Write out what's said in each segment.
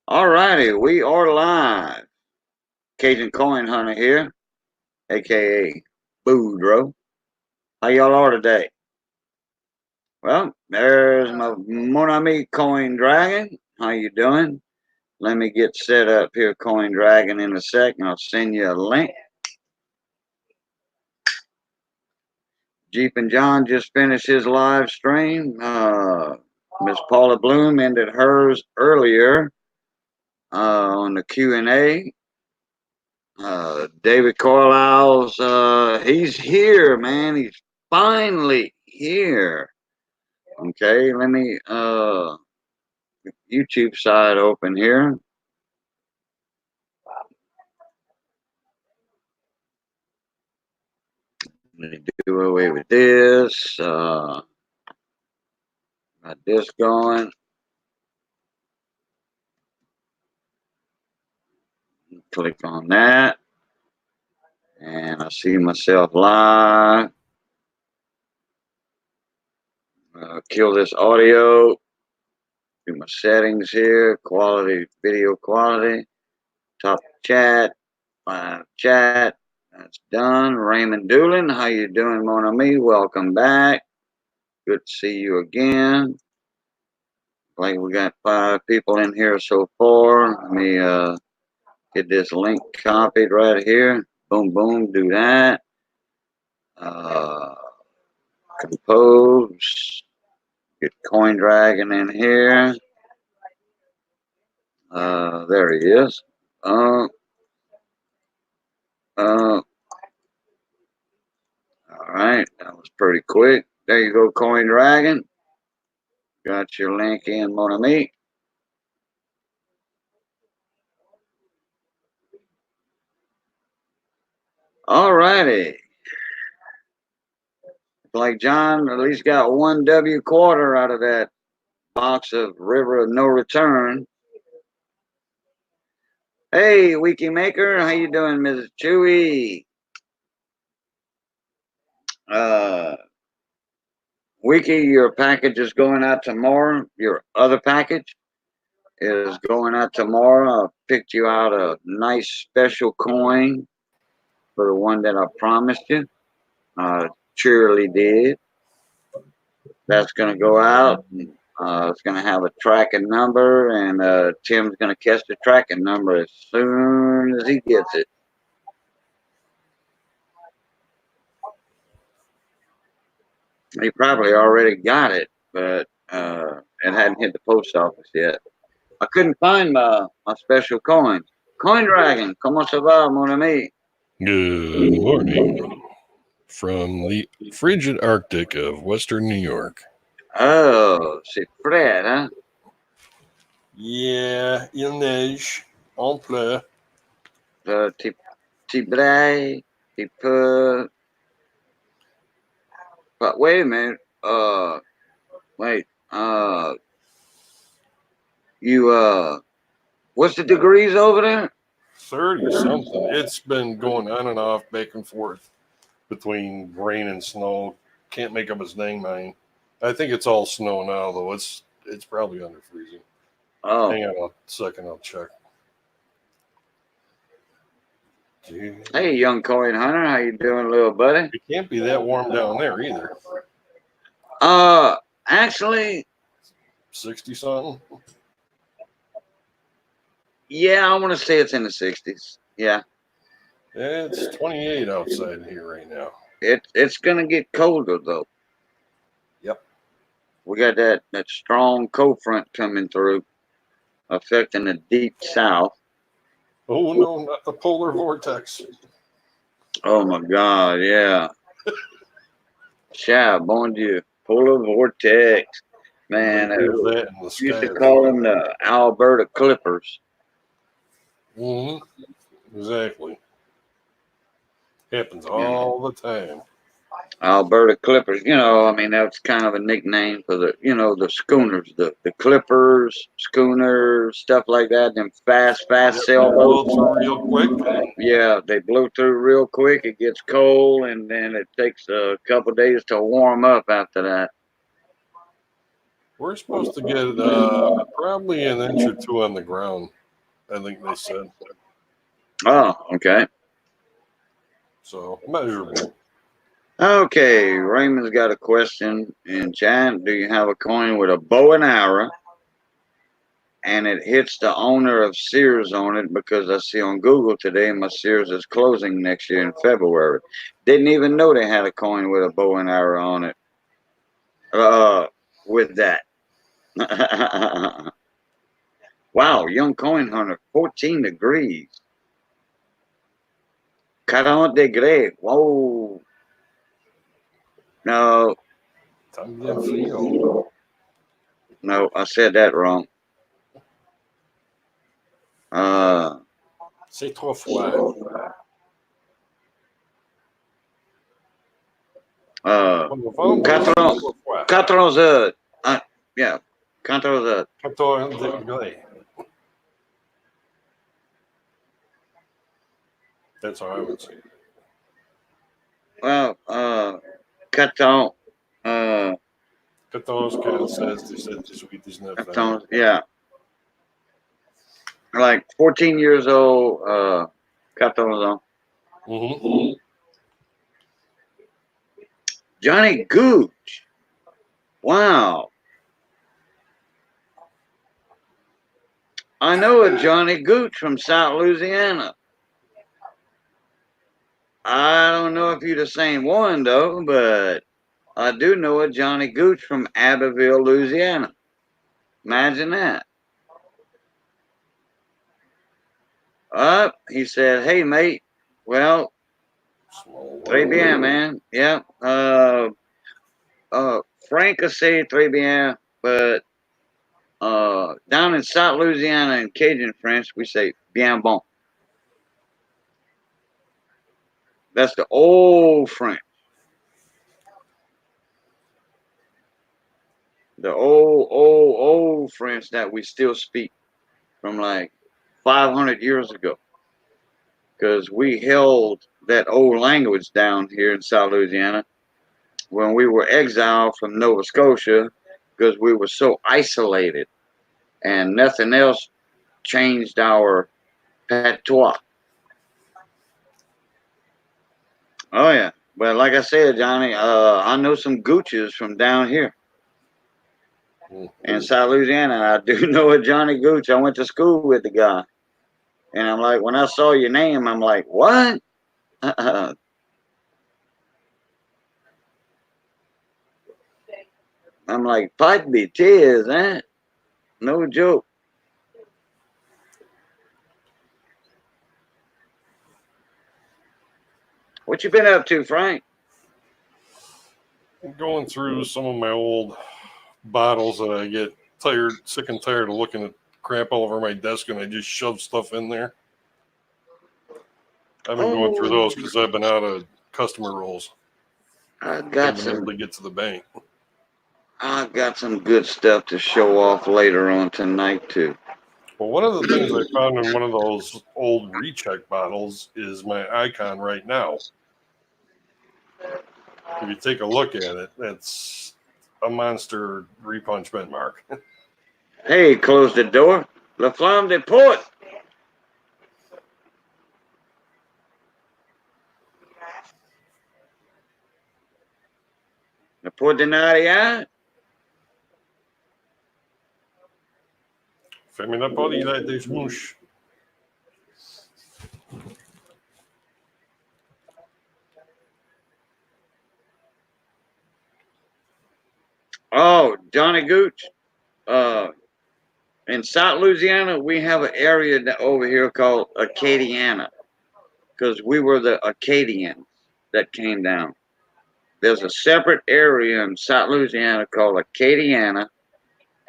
All righty, we are live. Cajun Coin Hunter here, aka Boudreaux. How y'all are today? Well, there's my Mon Ami Coin Dragon. How you doing? Let me get set up here, Coin Dragon, in a second. I'll send you a link. Jeep and John just finished his live stream. Miss Paula Bloom ended hers earlier on the Q&A. David Carlisle's he's here, man. He's finally here. Okay, let me YouTube side open here. Let me do away with this. Got this going. Click on that. And I see myself live. Kill this audio. Do my settings here. Quality, video quality. Top chat. Chat. That's done. Raymond Doolin, how you doing, mon ami? Welcome back. Good to see you again. Like we got 5 people in here so far. Let me get this link copied right here. Boom, boom, do that. Compose. Get Coin Dragon in here. There he is. All right, that was pretty quick. There you go, Coin Dragon. Got your link in, mon ami. All righty. Like John at least got 1 W quarter out of that box of River of No Return. Hey, Wiki Maker, how you doing, Mrs. Chewy? Wiki, your package is going out tomorrow. Your other package is going out tomorrow. I picked you out a nice special coin for the one that I promised you. Cheerily did. That's going to go out. It's going to have a tracking number, and Tim's going to catch the tracking number as soon as he gets it. He probably already got it, but it hadn't hit the post office yet. I couldn't find my special coin. Coin Dragon, comment ça va, mon ami? Good morning from the frigid Arctic of Western New York. Oh, c'est frais, hein? Yeah, il neige, on pleut. Petit braille, petit peu. But wait a minute. You what's the degrees over there? 30 something. It's been going on and off, back and forth between rain and snow. Can't make up his name, man. I think it's all snow now, though. It's probably under freezing. Oh. Hang on a second, I'll check. Hey, young coin hunter, how you doing, little buddy? It can't be that warm down there either. Actually, 60 something. Yeah, I want to say it's in the 60s. Yeah. It's 28 outside here right now. It's gonna get colder though. Yep. We got that strong cold front coming through, affecting the deep south. Oh no, not the polar vortex. Oh my God, yeah. Ciao, bon Dieu. Polar vortex. Man, we used to call them the Alberta Clippers. Mm-hmm. Exactly. Happens all the time. Alberta Clippers, I mean, that's kind of a nickname for the schooners, the Clippers, schooners, stuff like that. Them fast sailboats. Blow through real quick. Yeah, they blow through real quick. It gets cold, and then it takes a couple of days to warm up after that. We're supposed to get probably an inch or 2 on the ground I think they said. Oh, okay. So measurable. Okay, Raymond's got a question in chat. Do you have a coin with a bow and arrow and it hits the owner of Sears on it? Because I see on Google today my Sears is closing next year in February. Didn't even know they had a coin with a bow and arrow on it. With that. Wow, young coin hunter, 14 degrees. 40 degrees. Whoa. No, También frío. no, I said that wrong. C'est trop froid. 14 heures. Yeah, 14 heures. 14 degrés. That's how I would say it. Well, 14. 14, 16, 17, 18, 19. 14, yeah. Like 14 years old, 14 ans. Mm-hmm. Johnny Gooch. Wow. I know a Johnny Gooch from South Louisiana. I don't know if you're the same one, though, but I do know a Johnny Gooch from Abbeville, Louisiana. Imagine that. He said, hey, mate. Well, très bien, man. Yeah. Frank will say très bien, but down in South Louisiana in Cajun French, we say bien bon. That's the old French. The old French that we still speak from like 500 years ago. Because we held that old language down here in South Louisiana when we were exiled from Nova Scotia because we were so isolated and nothing else changed our patois. Oh, yeah. But like I said, Johnny, I know some Gooches from down here in South Louisiana. I do know a Johnny Gooch. I went to school with the guy. And I'm like, when I saw your name, I'm like, what? I'm like, pipe be tears, eh? No joke. What you been up to, Frank? I'm going through some of my old bottles that I get sick and tired of looking at crap all over my desk, and I just shove stuff in there. I've been going through those because I've been out of customer rolls. I got been able to get to the bank. I got some good stuff to show off later on tonight too. Well, one of the things I found in one of those old recheck bottles is my icon right now. If you take a look at it, that's a monster repunch Benmark. Hey, close the door. La Flamme de Port. La Port de Nadia. Fais-moi pas des mouches. Oh, Johnny Gooch. In South Louisiana, we have an area over here called Acadiana because we were the Acadians that came down. There's a separate area in South Louisiana called Acadiana,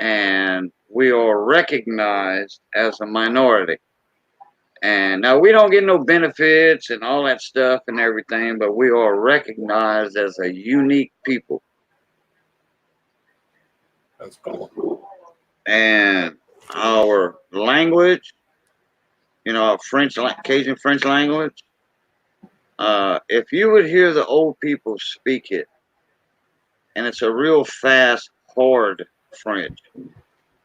and we are recognized as a minority. And now we don't get no benefits and all that stuff and everything, but we are recognized as a unique people. That's cool. And our language, you know, our Cajun French language, if you would hear the old people speak it, and it's a real fast, hard French.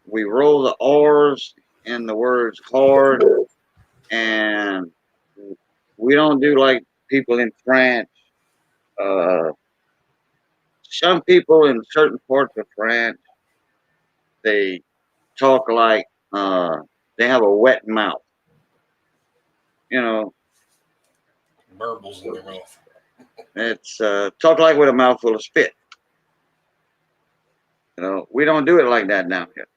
We roll the R's, in the words hard, and we don't do like people in France. Uh, some people in certain parts of France, they talk like they have a wet mouth. You know, Marbles in their mouth. it's talk like with a mouthful of spit. You know, we don't do it like that down here.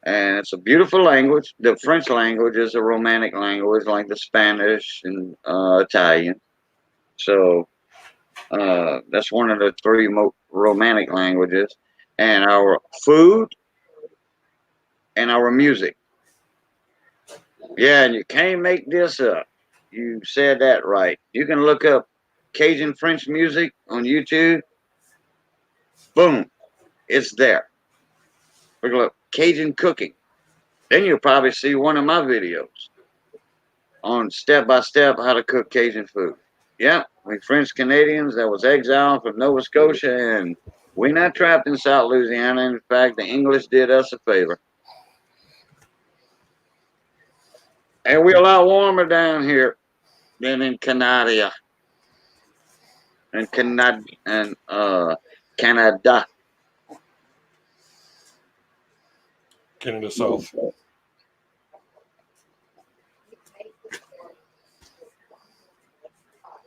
And it's a beautiful language. The French language is a romantic language like the Spanish and Italian. So that's one of the three romantic languages. And our food and our music. Yeah, and you can't make this up. You said that right. You can look up Cajun French music on YouTube. Boom, it's there. Look up Cajun cooking. Then you'll probably see one of my videos on step by step how to cook Cajun food. Yeah, we French Canadians that was exiled from Nova Scotia, and we not trapped in South Louisiana. In fact, the English did us a favor. And we're a lot warmer down here than in Canada and Canada. Canada South.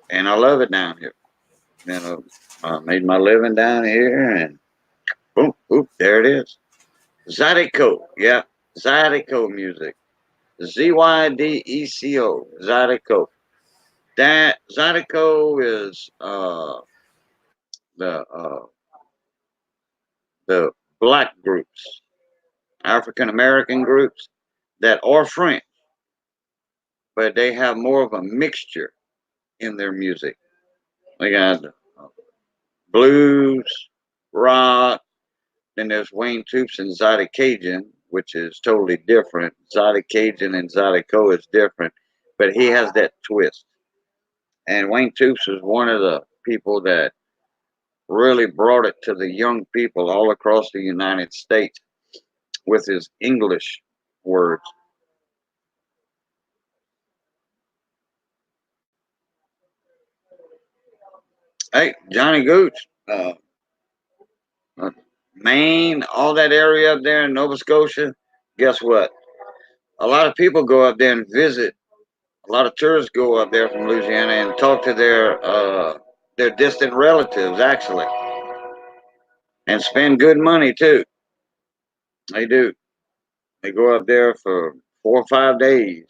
And I love it down here. You know, I made my living down here, and boom, boom, there it is. Zydeco, yeah, Zydeco music. Zydeco, Zydeco. That Zydeco is the uh, the black groups, African American groups that are French, but they have more of a mixture in their music. They got blues, rock. Then there's Wayne Toops and Zydeco Cajun, which is totally different. Zydeco Cajun and Zydeco is different, but he has that twist. And Wayne Toops is one of the people that really brought it to the young people all across the United States with his English words. Hey, Johnny Gooch, uh, Maine, all that area up there in Nova Scotia. Guess what? A lot of people go up there and visit. A lot of tourists go up there from Louisiana and talk to their distant relatives, actually, and spend good money too. They do. They go up there for 4 or 5 days.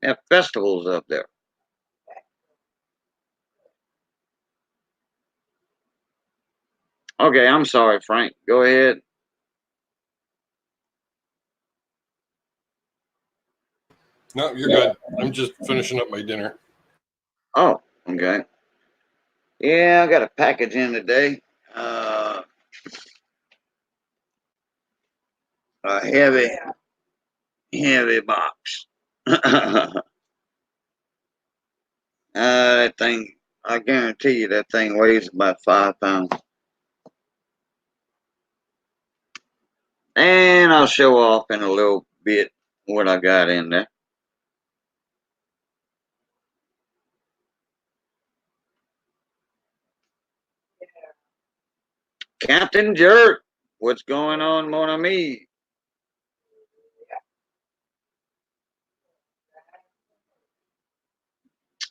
They have festivals up there. Okay, I'm sorry, Frank. Go ahead. No, you're good. I'm just finishing up my dinner. Oh, okay. Yeah, I got a package in today. Uh, a heavy box. That thing, I guarantee you, that thing weighs about 5 pounds. And I'll show off in a little bit what I got in there. Captain Jerk, what's going on, mon ami?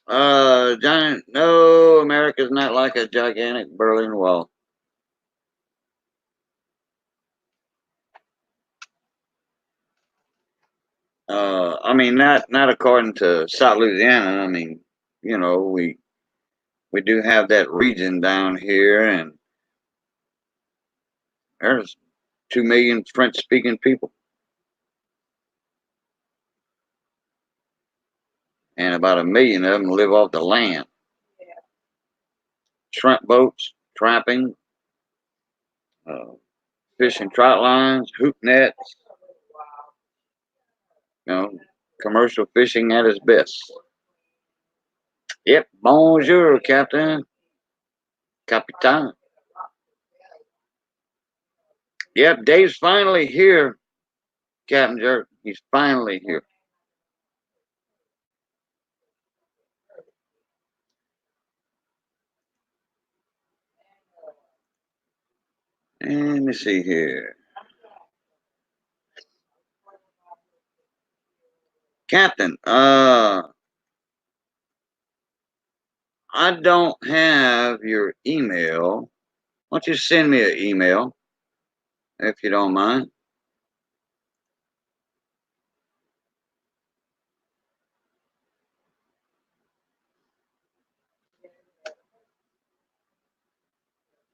Giant, no, America's not like a gigantic Berlin Wall. I mean, not according to South Louisiana. I mean, you know, we do have that region down here, and there's 2 million French-speaking people, and about 1 million of them live off the land. Shrimp boats, trapping, uh, fishing trout lines, hoop nets. You know, commercial fishing at its best. Yep, bonjour, Captain, Capitan. Yep, Dave's finally here, Captain Jerk. He's finally here. And let me see here. Captain, I don't have your email. Why don't you send me an email, if you don't mind?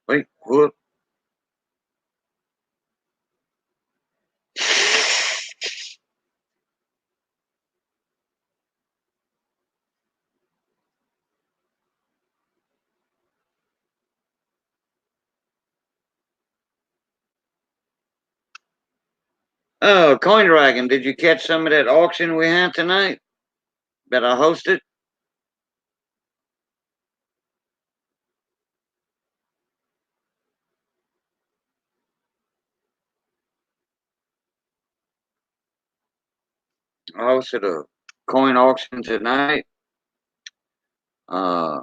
Wait, whoop. Oh, Coin Dragon, did you catch some of that auction we had tonight that I hosted? I hosted a coin auction tonight. Uh,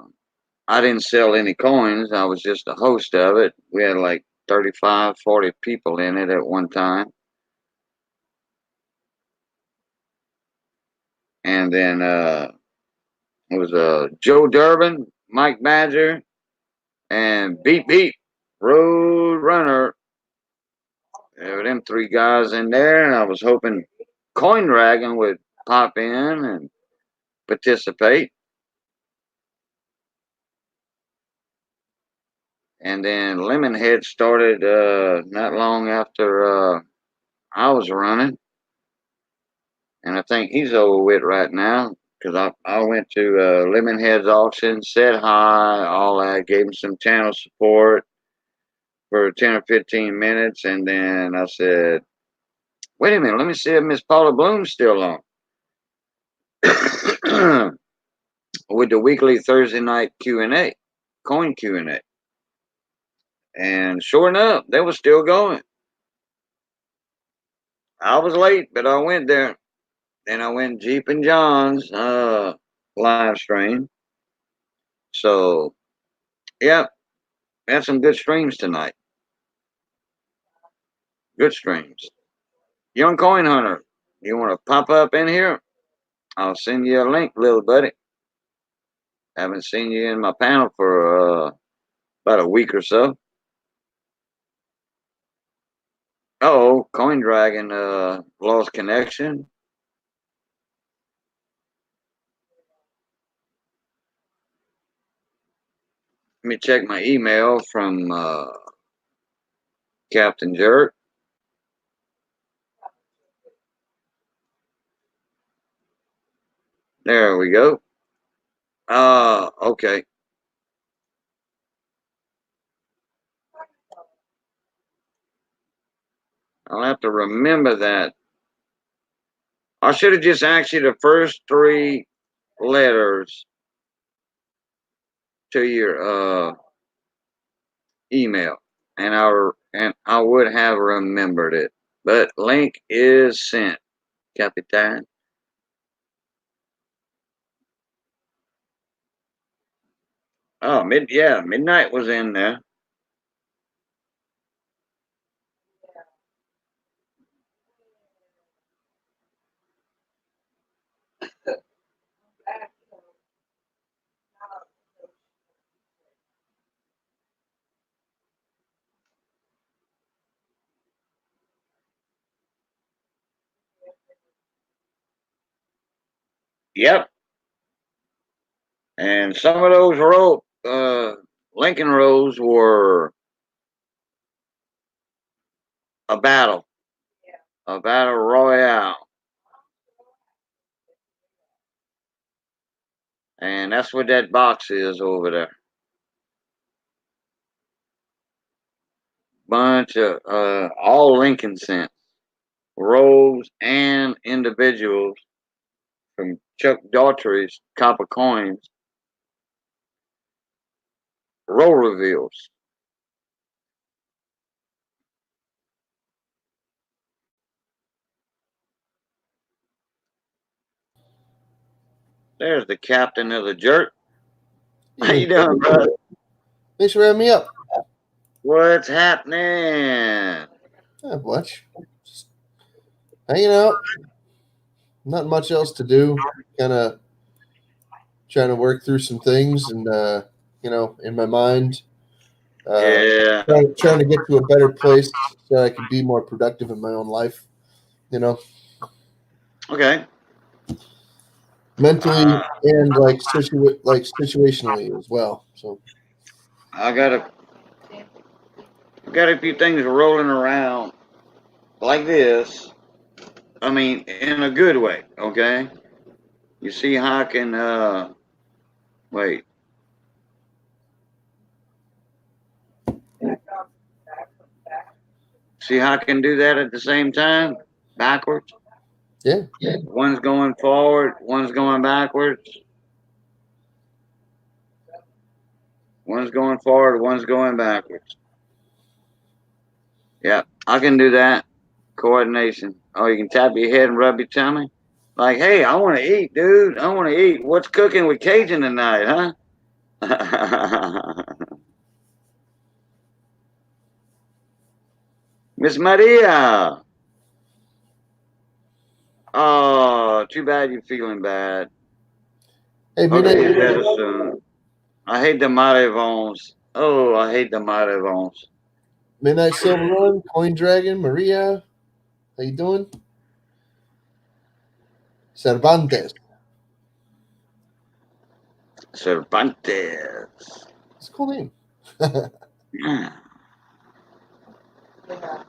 I didn't sell any coins. I was just a host of it. We had like 35, 40 people in it at one time. And then it was Joe Durbin, Mike Badger, and Beat Beat, Road Runner. There were them three guys in there, and I was hoping Coin Dragon would pop in and participate. And then Lemonhead started not long after I was running. And I think he's over with right now because I went to Lemonhead's auction, said hi, all that, gave him some channel support for 10 or 15 minutes. And then I said, wait a minute, let me see if Miss Paula Bloom's still on. With the weekly Thursday night Q&A, coin Q&A. And sure enough, they were still going. I was late, but I went there. Then I went Jeep and John's live stream. So, yeah, had some good streams tonight. Good streams. Young Coin Hunter, you want to pop up in here? I'll send you a link, little buddy. Haven't seen you in my panel for about a week or so. Oh, Coin Dragon lost connection. Let me check my email from Captain Jerk. There we go. Okay. I'll have to remember that. I should have just asked you the first three letters to your email, and I would have remembered it. But link is sent, Capitan. Oh, midnight was in there. Yep. And some of those Lincoln rows were a battle, a battle royale. And that's what that box is over there. Bunch of all Lincoln cents, rows and individuals from Chuck Daughtry's Copper Coins, row reveals. There's the captain of the jerk. How you doing, brother? Thanks for having me up. What's happening? Not much. Just hanging out. Not much else to do. Kind of trying to work through some things and, in my mind. Yeah. Trying to get to a better place so I can be more productive in my own life, Okay. mentally and situationally as well. So I got a few things rolling around like this. I mean, in a good way. Okay. You see how I can wait. See how I can do that at the same time? Backwards. yeah, One's going forward, one's going backwards. One's going forward, one's going backwards. Yeah, I can do that. Coordination. Oh, you can tap your head and rub your tummy. Like, hey, I want to eat, dude. I want to eat. What's cooking with Cajun tonight, huh? Miss Maria. Oh, too bad you're feeling bad. hey, Okay, Midnight, better soon. I hate the Marivons. Oh, I hate the Marivons. Midnight Silver Run, Coin Dragon, Maria, how you doing? Cervantes, Cervantes. it's a cool name. Yeah.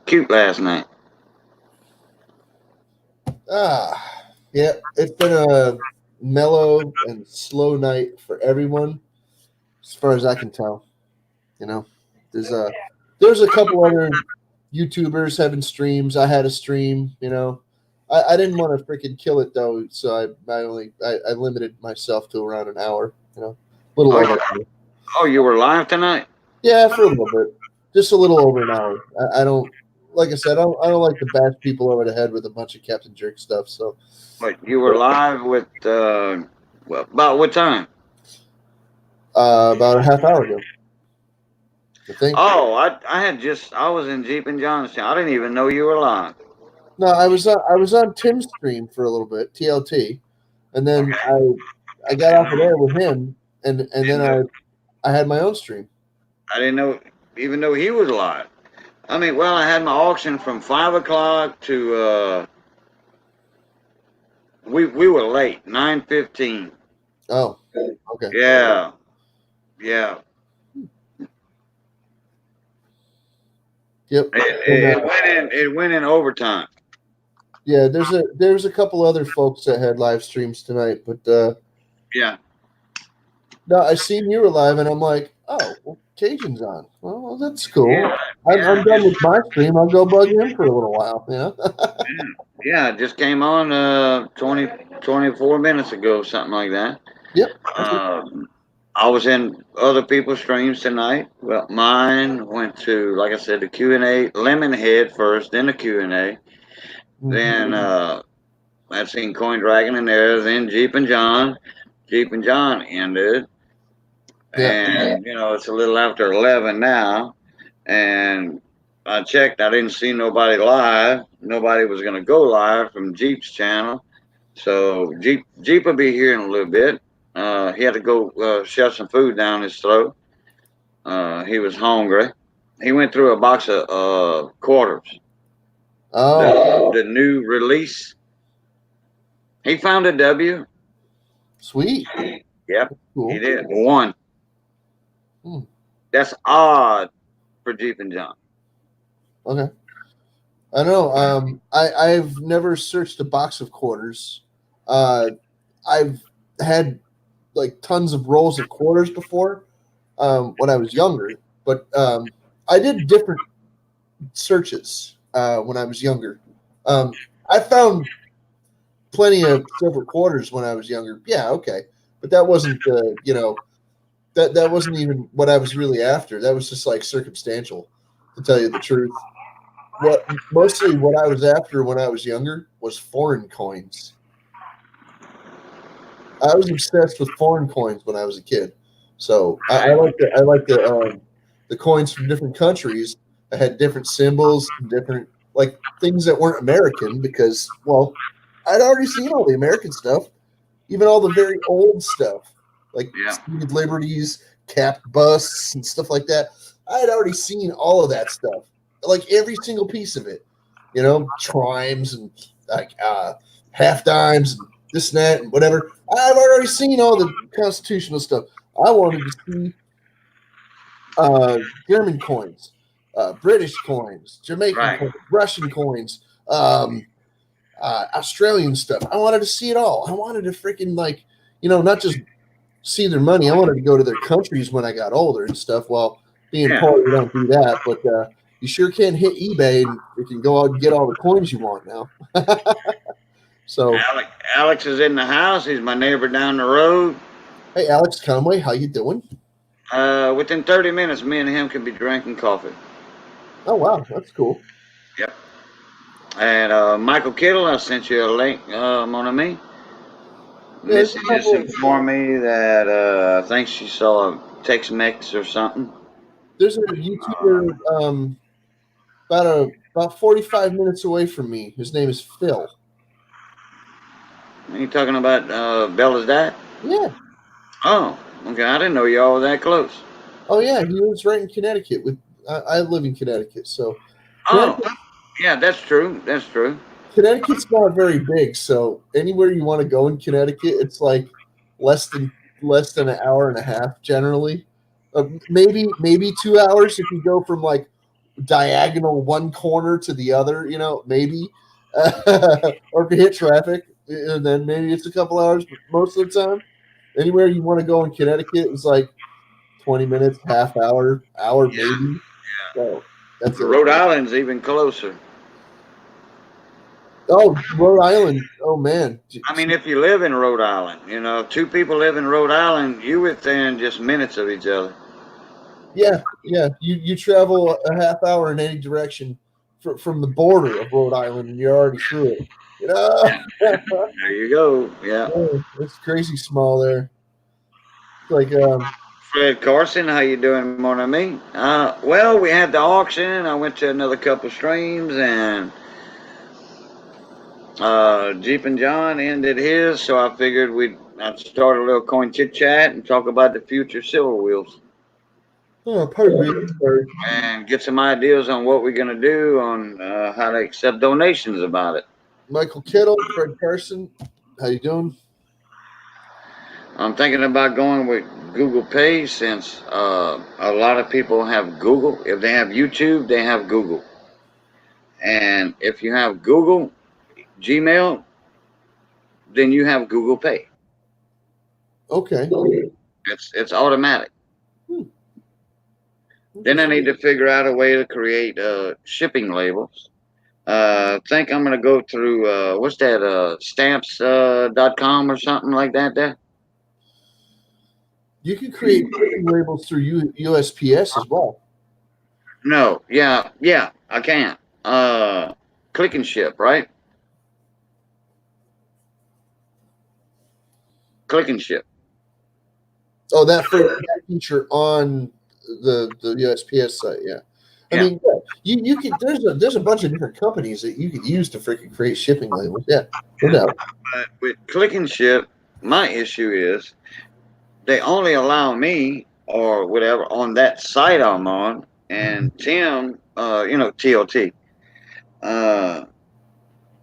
Cute last night. Yeah, it's been a mellow and slow night for everyone, as far as I can tell. There's a couple other YouTubers having streams. I had a stream. I didn't want to freaking kill it though, so I limited myself to around an hour. A little over. Oh, you were live tonight? Yeah, for a little bit, just a little over an hour. I don't. Like I said, I don't like to bash people over the head with a bunch of Captain Jerk stuff. So, But you were live with well, about what time? about a half hour ago, I think. Oh, I was in Jeep and Johnstown. I didn't even know you were live. No, I was on Tim's stream for a little bit, TLT, and then I got off of there with him, and then I had my own stream. I didn't know, even though he was live. I mean, well, I had my auction from 5 o'clock to we were late, 9:15. Oh, okay. Yeah. Yep. It went in overtime. Yeah, there's a couple other folks that had live streams tonight, but Yeah. no, I seen you were live, and I'm like, oh, well, Cajun's on. Well, that's cool. Yeah, I'm done with my stream. I'll go bug him for a little while. Yeah, it just came on 24 minutes ago, something like that. Yep. I was in other people's streams tonight. Well, mine went to, like I said, the Q&A, Lemonhead first, then the Q&A. Then I've seen Coin Dragon in there, then Jeep and John. Jeep and John ended. Yeah. And, it's a little after 11 now. And I checked, I didn't see nobody live. Nobody was going to go live from Jeep's channel. So Jeep will be here in a little bit. He had to go shove some food down his throat. He was hungry. He went through a box of quarters. Oh, The new release. He found a W. sweet. Yep, Cool. he did. One. That's odd for Jeep and John. Okay. I know. I've never searched a box of quarters. I've had like tons of rolls of quarters before when I was younger, but I did different searches when I was younger. I found plenty of silver quarters when I was younger. Yeah, okay, but that wasn't that wasn't even what I was really after. That was just like circumstantial, to tell you the truth. What I was after when I was younger was foreign coins. I was obsessed with foreign coins when I was a kid. So I like the coins from different countries that had different symbols, different like things that weren't American because well, I'd already seen all the American stuff, even all the very old stuff like Yeah. seated liberties, capped busts, and stuff like that. I had already seen all of that stuff, like every single piece of it. You know, trimes and like half dimes and this and that and whatever. I've already seen all the constitutional stuff. I wanted to see German coins, British coins, Jamaican Right. coins, Russian coins, Australian stuff. I wanted to see it all. I wanted to freaking like, not just see their money. I wanted to go to their countries when I got older and stuff. Well, being Yeah. poor, you don't do that, but you sure can hit eBay and you can go out and get all the coins you want now. So, Alex is in the house. He's my neighbor down the road. hey, Alex Conway, how you doing? Within 30 minutes, me and him can be drinking coffee. Oh, wow, that's cool. Yep. And Michael Kittle, I sent you a link, mon ami. Yeah, there's Missy a just couple- informed me that I think she saw a Tex-Mex or something. There's a YouTuber about 45 minutes away from me. His name is Phil. Are you talking about Bella's dad? Yeah. Oh, okay. I didn't know y'all were that close. Oh, yeah, he lives right in Connecticut. I live in Connecticut, so Oh, yeah, that's true. That's true. Connecticut's not very big, so anywhere you want to go in Connecticut, it's like less than an hour and a half generally. Maybe 2 hours if you go from like diagonal one corner to the other. Maybe, or if you hit traffic, and then maybe it's a couple hours. But most of the time, anywhere you want to go in Connecticut is like 20 minutes, half hour, maybe. So that's it. Rhode Island's even closer. Oh, Rhode Island. Oh man. I mean, if you live in Rhode Island, if two people live in Rhode Island, you're within just minutes of each other. Yeah. You travel a half hour in any direction from the border of Rhode Island, and you're already through it. There you go. Yeah. It's crazy small there. It's like Fred Carson, how you doing, mon ami? Well, we had the auction. I went to another couple streams, and Jeep and John ended his, so I figured I'd start a little coin chit chat and talk about the future silver wheels. pardon me. Sorry. And get some ideas on what we're gonna do on how to accept donations about it. Michael Kittle, Fred Carson, how you doing? I'm thinking about going with Google Pay since a lot of people have Google. If they have YouTube, they have Google. And if you have Google Gmail, then you have Google Pay. Okay. It's automatic. Then I need to figure out a way to create shipping labels. I think I'm going to go through, what's that, stamps.com or something like that there. You can create shipping labels through USPS as well. No, yeah, I can. Click and ship, right? Click and ship. Oh, that feature on the USPS site, yeah. I mean, yeah, you could. There's a bunch of different companies that you could use to freaking create shipping labels. Yeah, no doubt. But with click and ship, my issue is they only allow me or whatever on that site I'm on, and Tim, TLT,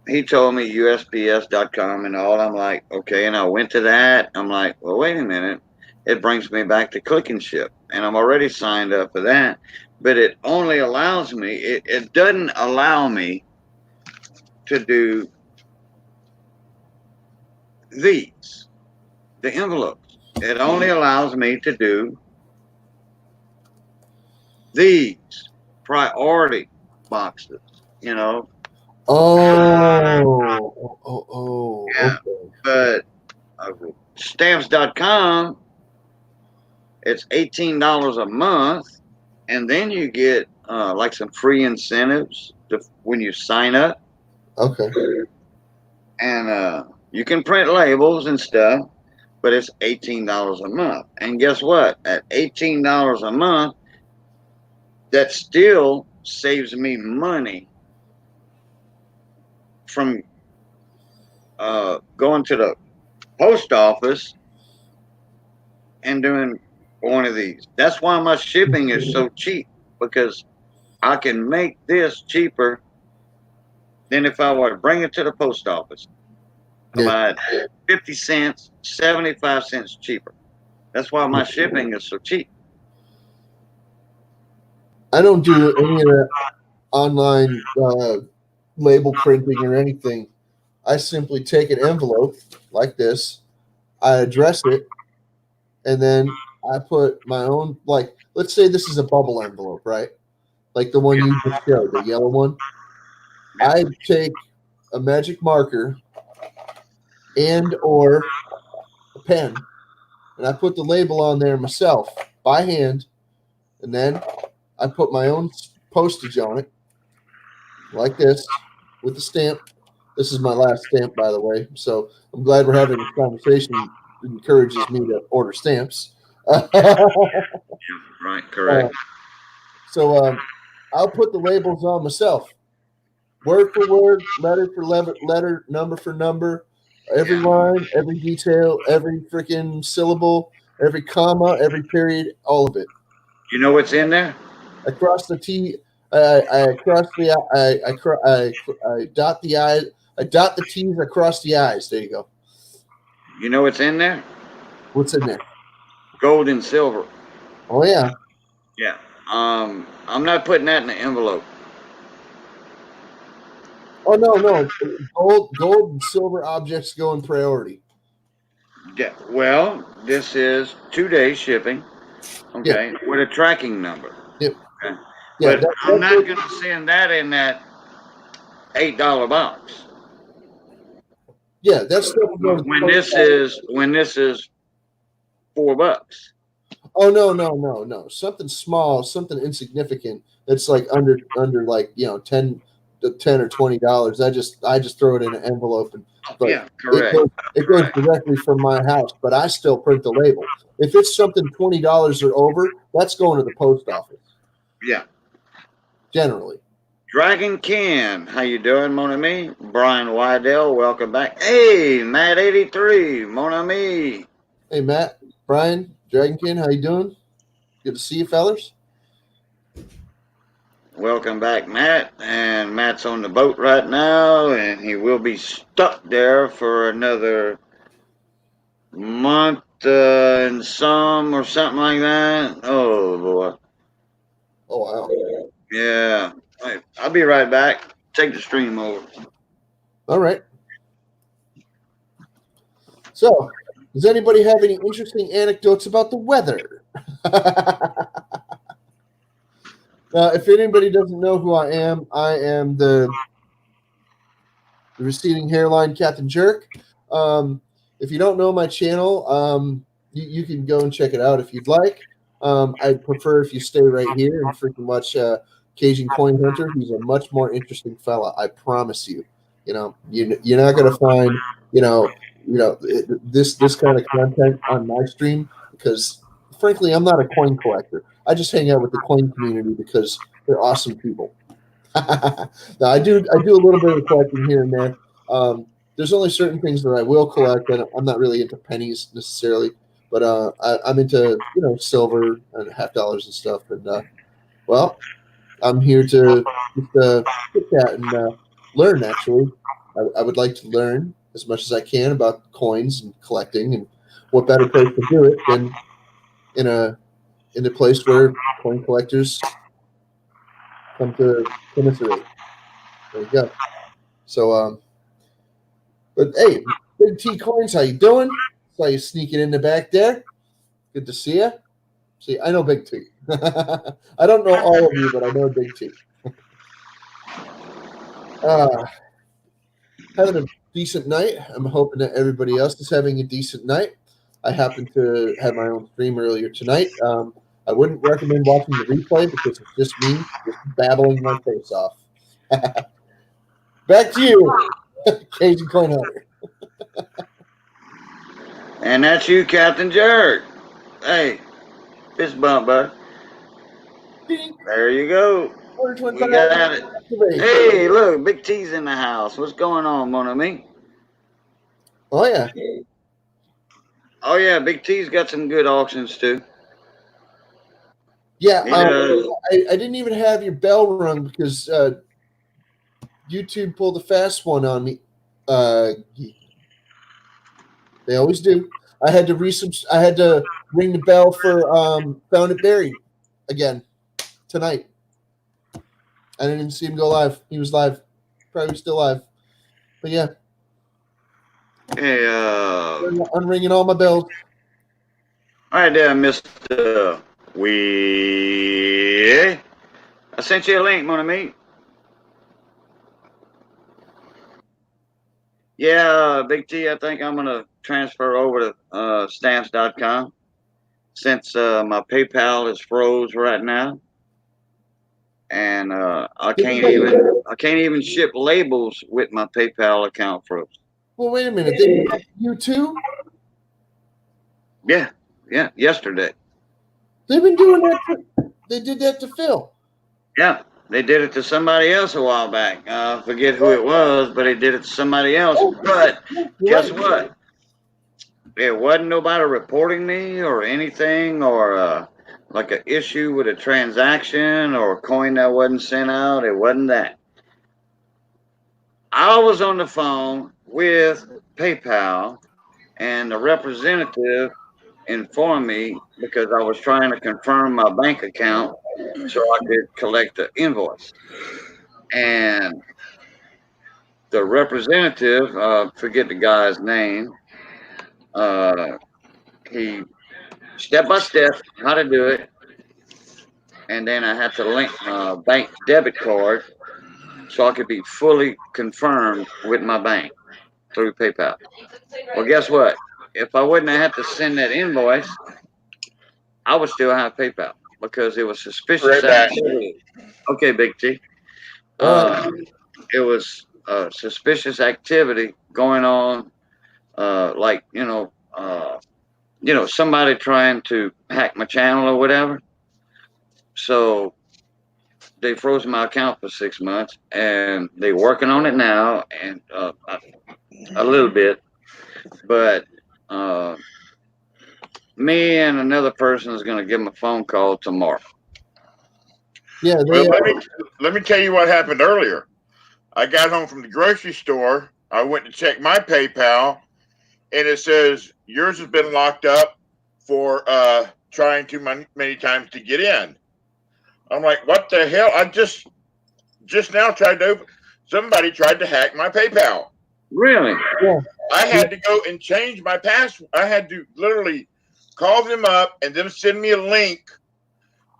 he told me USPS.com and all. I'm like, okay, and I went to that. I'm like, well, wait a minute. It brings me back to click and ship, and I'm already signed up for that. But it only allows me, it doesn't allow me to do the envelopes. It only allows me to do these priority boxes, Oh. Yeah. Okay. But stamps.com, it's $18 a month, and then you get like some free incentives when you sign up. Okay. And you can print labels and stuff, but it's $18 a month. And guess what? At $18 a month, that still saves me money from going to the post office and doing one of these. That's why my shipping is so cheap, because I can make this cheaper than if I were to bring it to the post office. About 50 cents, 75 cents cheaper. That's why my shipping is so cheap. I don't do any of that online label printing or anything. I simply take an envelope like this, I address it, and then I put my own, like, let's say this is a bubble envelope, right? Like the one you just showed, the yellow one. I take a magic marker and or a pen, and I put the label on there myself by hand, and then I put my own postage on it, like this, with the stamp. This is my last stamp, by the way. So I'm glad we're having this conversation. It encourages me to order stamps. Right, correct. So I'll put the labels on myself, word for word, letter for letter, number for number, every line, every detail, every freaking syllable, every comma, every period, all of it. You know what's in there? I cross the T. I cross the I dot the I. I dot the T's. I cross the I's. There you go. You know what's in there? What's in there? Gold and silver. Oh yeah. Yeah. I'm not putting that in the envelope. Oh no. Gold and silver objects go in priority. Yeah. Well, this is 2-day shipping. Okay, with a tracking number. Yep. Okay. Yeah, But I'm not going to send that in that $8 box. Yeah, that's when this is $4. Oh no. Something small, something insignificant. That's like under like 10 or $20. I just throw it in an envelope and yeah, correct. It goes directly from my house, but I still print the label. If it's something $20 or over, that's going to the post office. Yeah. Generally. Dragon Ken, how you doing, mon ami? Brian Wydell, welcome back. Hey, Matt 83, mon ami. Hey Matt, Brian, Dragon Ken, how you doing? Good to see you, fellas. Welcome back, Matt. And Matt's on the boat right now, and he will be stuck there for another month and some or something like that. Oh boy. Oh wow. Yeah. I'll be right back. Take the stream over. All right. So, does anybody have any interesting anecdotes about the weather? If anybody doesn't know who I am the receding hairline Captain Jerk. If you don't know my channel, you can go and check it out if you'd like. I'd prefer if you stay right here and freaking watch Cajun Coin Hunter. He's a much more interesting fella, I promise you. You're not going to find this kind of content on my stream because, frankly, I'm not a coin collector. I just hang out with the coin community because they're awesome people. Now, I do a little bit of collecting here and there. There's only certain things that I will collect, and I'm not really into pennies necessarily, but I'm into silver and $50 and stuff. And well, I'm here to just sit that and learn. Actually, I would like to learn as much as I can about coins and collecting, and what better place to do it than in a place where coin collectors come to commiserate. There you go. So, but hey, Big T Coins, how you doing? Saw you sneaking in the back there. Good to see you. See, I know Big T. I don't know all of you, but I know Big T. Having a decent night. I'm hoping that everybody else is having a decent night. I happened to have my own stream earlier tonight. I wouldn't recommend watching the replay because it's just me just babbling my face off. Back to you, Cajun Coin Hunter. And that's you, Captain Jerk. Hey, fist bump, bud. Ding. There you go. We got it. Hey, look, Big T's in the house. What's going on, mon ami? Oh yeah. Oh yeah, Big T's got some good auctions too. Yeah, He does. I didn't even have your bell rung because YouTube pulled a fast one on me. They always do. I had to ring the bell for Found It Buried again tonight. I didn't see him go live. He was live, probably still live. But yeah, Hey, I'm ringing all my bells. all right there, Mr. We. I sent you a link, mon ami. Yeah, Big T, I think I'm gonna transfer over to stamps.com since my PayPal is froze right now, and I can't even ship labels with my PayPal account froze. Well, wait a minute. They did that to you too? Yeah, yesterday. They've been doing that. They did that to Phil. Yeah, they did it to somebody else a while back. I forget who it was, but they did it to somebody else. But guess what? It wasn't nobody reporting me or anything, or like an issue with a transaction or a coin that wasn't sent out. It wasn't that. I was on the phone with PayPal, and the representative informed me because I was trying to confirm my bank account so I could collect the invoice. And the representative, forget the guy's name, he step by step how to do it, and then I had to link my bank debit card so I could be fully confirmed with my bank through PayPal. Well, guess what? If I wouldn't have had to send that invoice, I would still have PayPal because it was suspicious activity. Okay, Big T. It was suspicious activity going on, like somebody trying to hack my channel or whatever. So they froze my account for 6 months, and they're working on it now, and a little bit, but me and another person is going to give them a phone call tomorrow. Yeah, Well, let me tell you what happened earlier. I got home from the grocery store. I went to check my PayPal, and it says yours has been locked up for trying too many times to get in. I'm like, what the hell? I just now tried to open. Somebody tried to hack my PayPal. Really? Yeah. I had to go and change my password. I had to literally call them up and then send me a link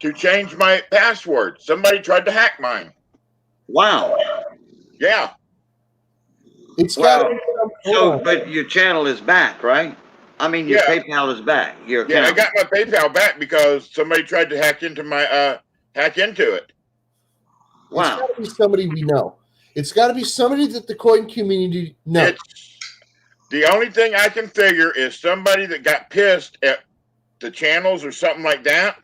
to change my password. Somebody tried to hack mine. Wow. Yeah. It's Well, but your channel is back, right? I mean, your PayPal is back. Your account. Yeah, I got my PayPal back because somebody tried to hack into it. Wow. It's got to be somebody we know. It's got to be somebody that the coin community knows. The only thing I can figure is somebody that got pissed at the channels or something like that,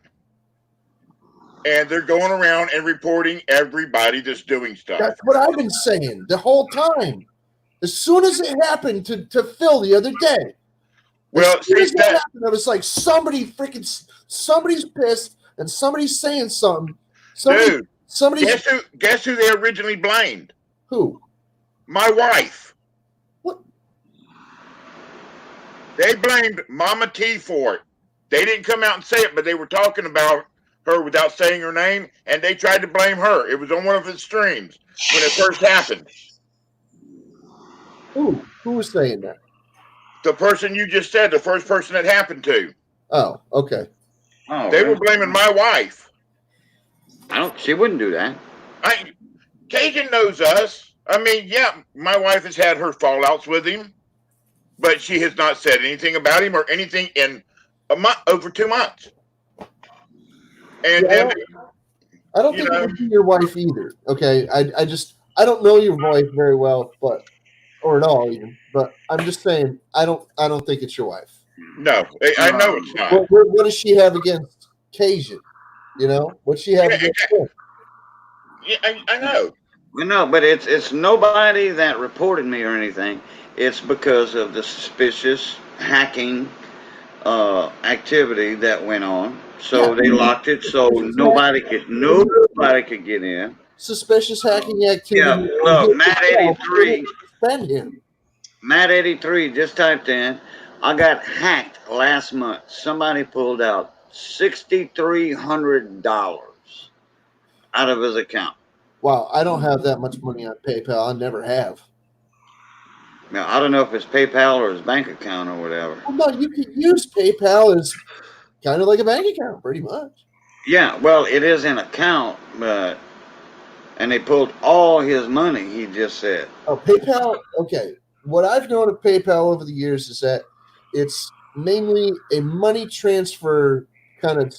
and they're going around and reporting everybody that's doing stuff. That's what I've been saying the whole time. As soon as it happened to Phil the other day, happened, I was like, somebody's pissed and somebody's saying something. Guess who they originally blamed? Who? My wife. What? They blamed Mama T for it. They didn't come out and say it, but they were talking about her without saying her name, and they tried to blame her. It was on one of his streams when it first happened. Who was saying that? The person you just said, the first person it happened to. Oh, okay. Oh, they were blaming my wife. She wouldn't do that. Cajun knows us. I mean, yeah, my wife has had her fallouts with him, but she has not said anything about him or anything in over 2 months. And I don't think it would be your wife either. Okay, I don't know your wife very well, or at all even. But I'm just saying, I don't think it's your wife. No, I know it's not. What does she have against Cajun? You know, what's she have Yeah, against him? Yeah, I know. No, but it's nobody that reported me or anything. It's because of the suspicious hacking activity that went on. So Yeah. they locked it so nobody could get in. Suspicious hacking activity. Yeah, look, Matt Didn't 83, suspend him. Matt 83 just typed in. I got hacked last month. Somebody pulled out $6,300 out of his account. Wow, I don't have that much money on PayPal. I never have. Now I don't know if it's PayPal or his bank account or whatever. Well, no, you can use PayPal as kind of like a bank account, pretty much. Yeah, well, it is an account, but and they pulled all his money. He just said, Oh, PayPal. Okay, what I've known of PayPal over the years is that it's mainly a money transfer kind of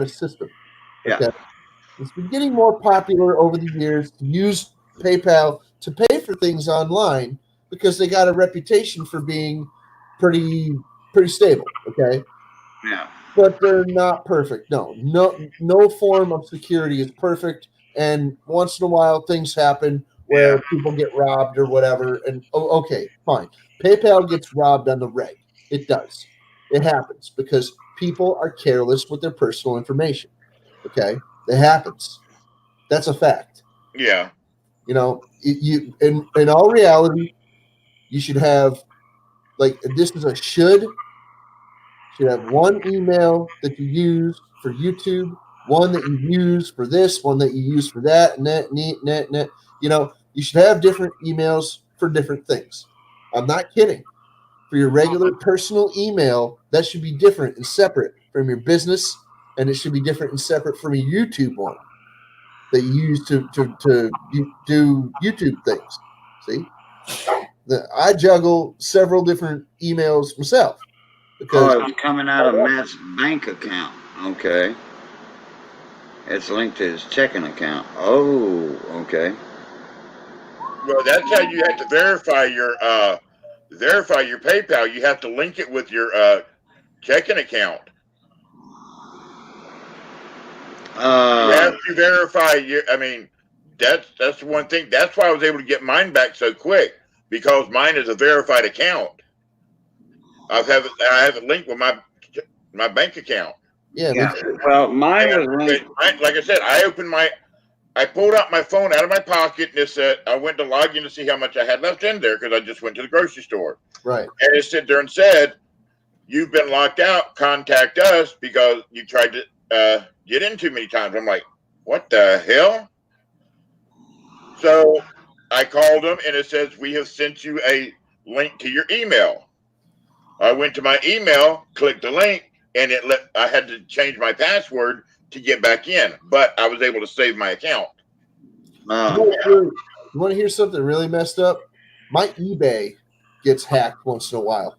system. Okay, it's been getting more popular over the years to use PayPal to pay for things online because they got a reputation for being pretty stable. Okay, yeah, but they're not perfect. No form of security is perfect, and once in a while things happen where Yeah. people get robbed or whatever. And okay, fine. PayPal gets robbed on the reg. It does. It happens because people are careless with their personal information. Okay, it happens. That's a fact. Yeah. You know, you in all reality, you should have like this is a should have one email that you use for YouTube, one that you use for this, one that you use for that, and that, net. You know, you should have different emails for different things. I'm not kidding. For your regular personal email, that should be different and separate from your business, and it should be different and separate from your YouTube one that you use to do YouTube things. See, I juggle several different emails myself because oh, it's coming out of Matt's bank account. Okay, it's linked to his checking account. Oh, okay. Well, that's how you have to verify your PayPal. You have to link it with your checking account. You have to verify your. I mean, that's one thing. That's why I was able to get mine back so quick because mine is a verified account. I have it linked with my bank account. Yeah. Well, mine was linked. Like I said, I pulled out my phone out of my pocket and it said I went to log in to see how much I had left in there because I just went to the grocery store. Right. And it stood there and said, "You've been locked out. Contact us because you tried to get in too many times." I'm like, "What the hell?" So I called them and it says, "We have sent you a link to your email." I went to my email, clicked the link, and I had to change my password to get back in, but I was able to save my account. You want to hear something really messed up? My eBay gets hacked once in a while.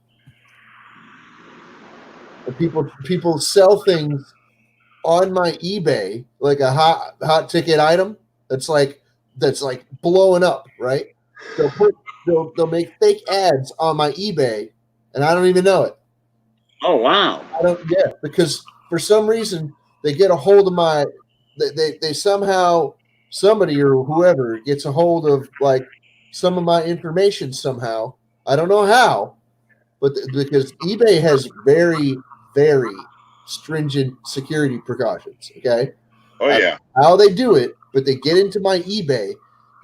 And people sell things on my eBay, like a hot ticket item that's like blowing up, right? They'll make fake ads on my eBay, and I don't even know it. Oh wow! Because for some reason they get a hold of they somehow somebody or whoever gets a hold of like some of my information somehow. I don't know how, but because eBay has very, very stringent security precautions. Okay. Oh yeah. How they do it, but they get into my eBay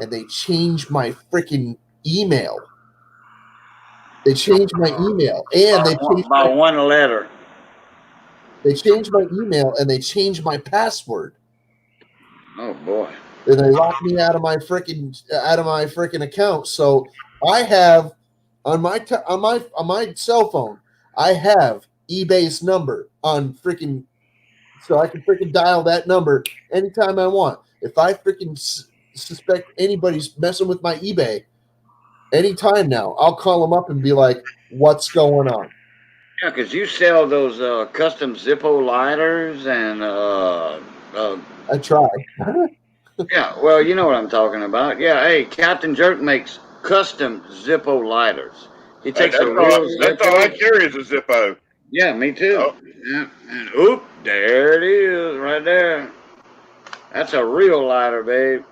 and they change my freaking email. They change my email and they change by one letter. They change my email and they change my password. Oh boy! And they lock me out of my freaking account. So I have on my cell phone, I have eBay's number on freaking, so I can freaking dial that number anytime I want. If I freaking suspect anybody's messing with my eBay, anytime now, I'll call them up and be like, "What's going on?" Yeah, because you sell those custom Zippo lighters and I try. yeah, well, you know what I'm talking about. Yeah, hey, Captain Jerk makes custom Zippo lighters. He takes That's a real all I Zippo. carry is a Zippo. Yeah, me too. Oh. Yeah. And oop, there it is, right there. That's a real lighter, babe.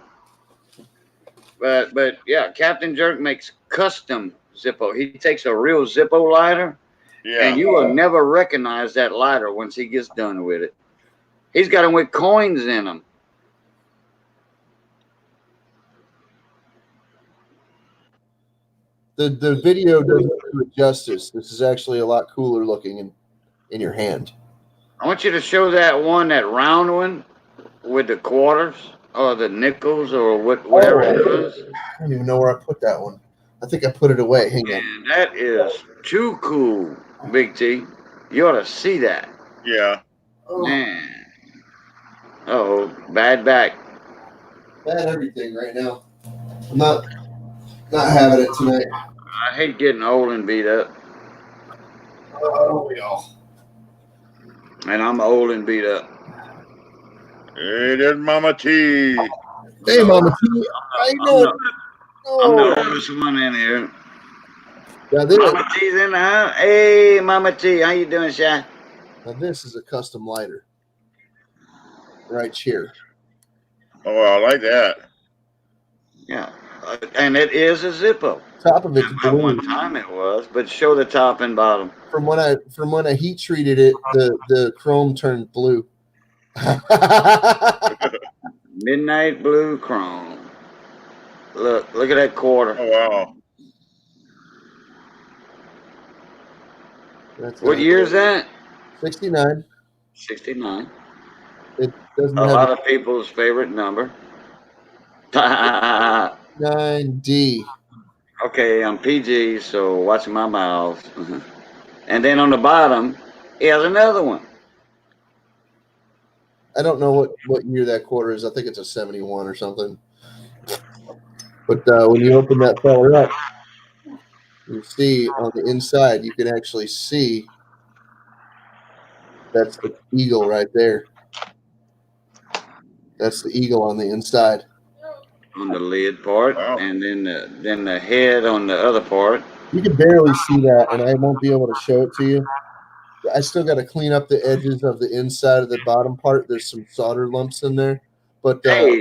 But yeah, Captain Jerk makes custom Zippo. He takes a real Zippo lighter, and Yeah. you will never recognize that lighter once he gets done with it. He's got them with coins in them. The video doesn't do it justice. This is actually a lot cooler looking in your hand. I want you to show that one, that round one, with the quarters or the nickels or whatever it was. I don't even know where I put that one. I think I put it away. Hang on. Man, that is too cool, Big T. You ought to see that. Yeah. Man. Oh, bad back. Bad everything right now. I'm not having it tonight. I hate getting old and beat up. Oh, we all. And I'm old and beat up. Hey, there's Mama T. Hey, Mama T. How you doing? I'm the oldest one in here. Now this, Mama T's in the house. Hey, Mama T, how you doing, Shy? now this is a custom lighter. Right here. Oh, I like that. Yeah. And it is a Zippo. Top of it's At one blue. time it was, but show the top and bottom. From when I heat treated it, the chrome turned blue. Midnight blue chrome. Look at that quarter. Oh, wow. That's What year is that? 69. 69. It doesn't A have lot of people's favorite number. 9D. Okay, I'm PG, so watch my mouth. And then on the bottom, here's another one. I don't know what year that quarter is. I think it's a 71 or something. But when you open that feller up, you see on the inside, you can actually see that's the eagle right there. That's the eagle on the inside. On the lid part, Wow. and then the head on the other part. You can barely see that, and I won't be able to show it to you. I still got to clean up the edges of the inside of the bottom part. There's some solder lumps in there, but Hey,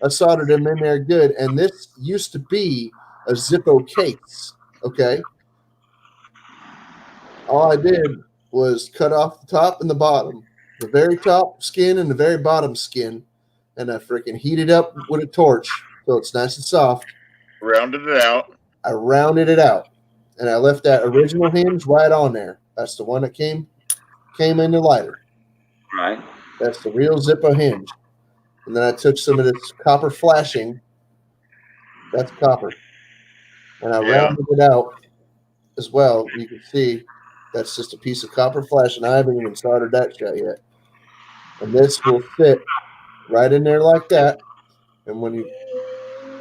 I soldered them in there good. And this used to be a Zippo case. Okay. All I did was cut off the top and the bottom, the very top skin and the very bottom skin, and I freaking heated up with a torch so it's nice and soft. Rounded it out. I rounded it out, and I left that original hinge right on there. That's the one that came in the lighter. right. That's the real Zippo hinge. And then I took some of this copper flashing. That's copper. And I Yeah. rounded it out as well. You can see that's just a piece of copper flash, and I haven't even soldered that shut yet. And this will fit right in there like that. And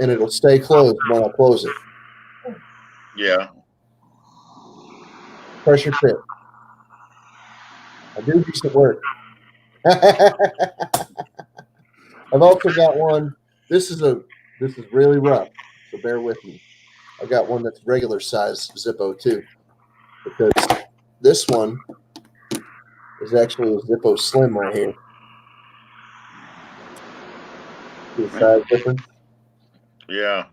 it'll stay closed when I close it. Yeah. Pressure fit. I do decent work. I've also got one. This is really rough, so bear with me. I got one that's regular size Zippo too, because this one is actually a Zippo Slim right here. See the size difference? Yeah.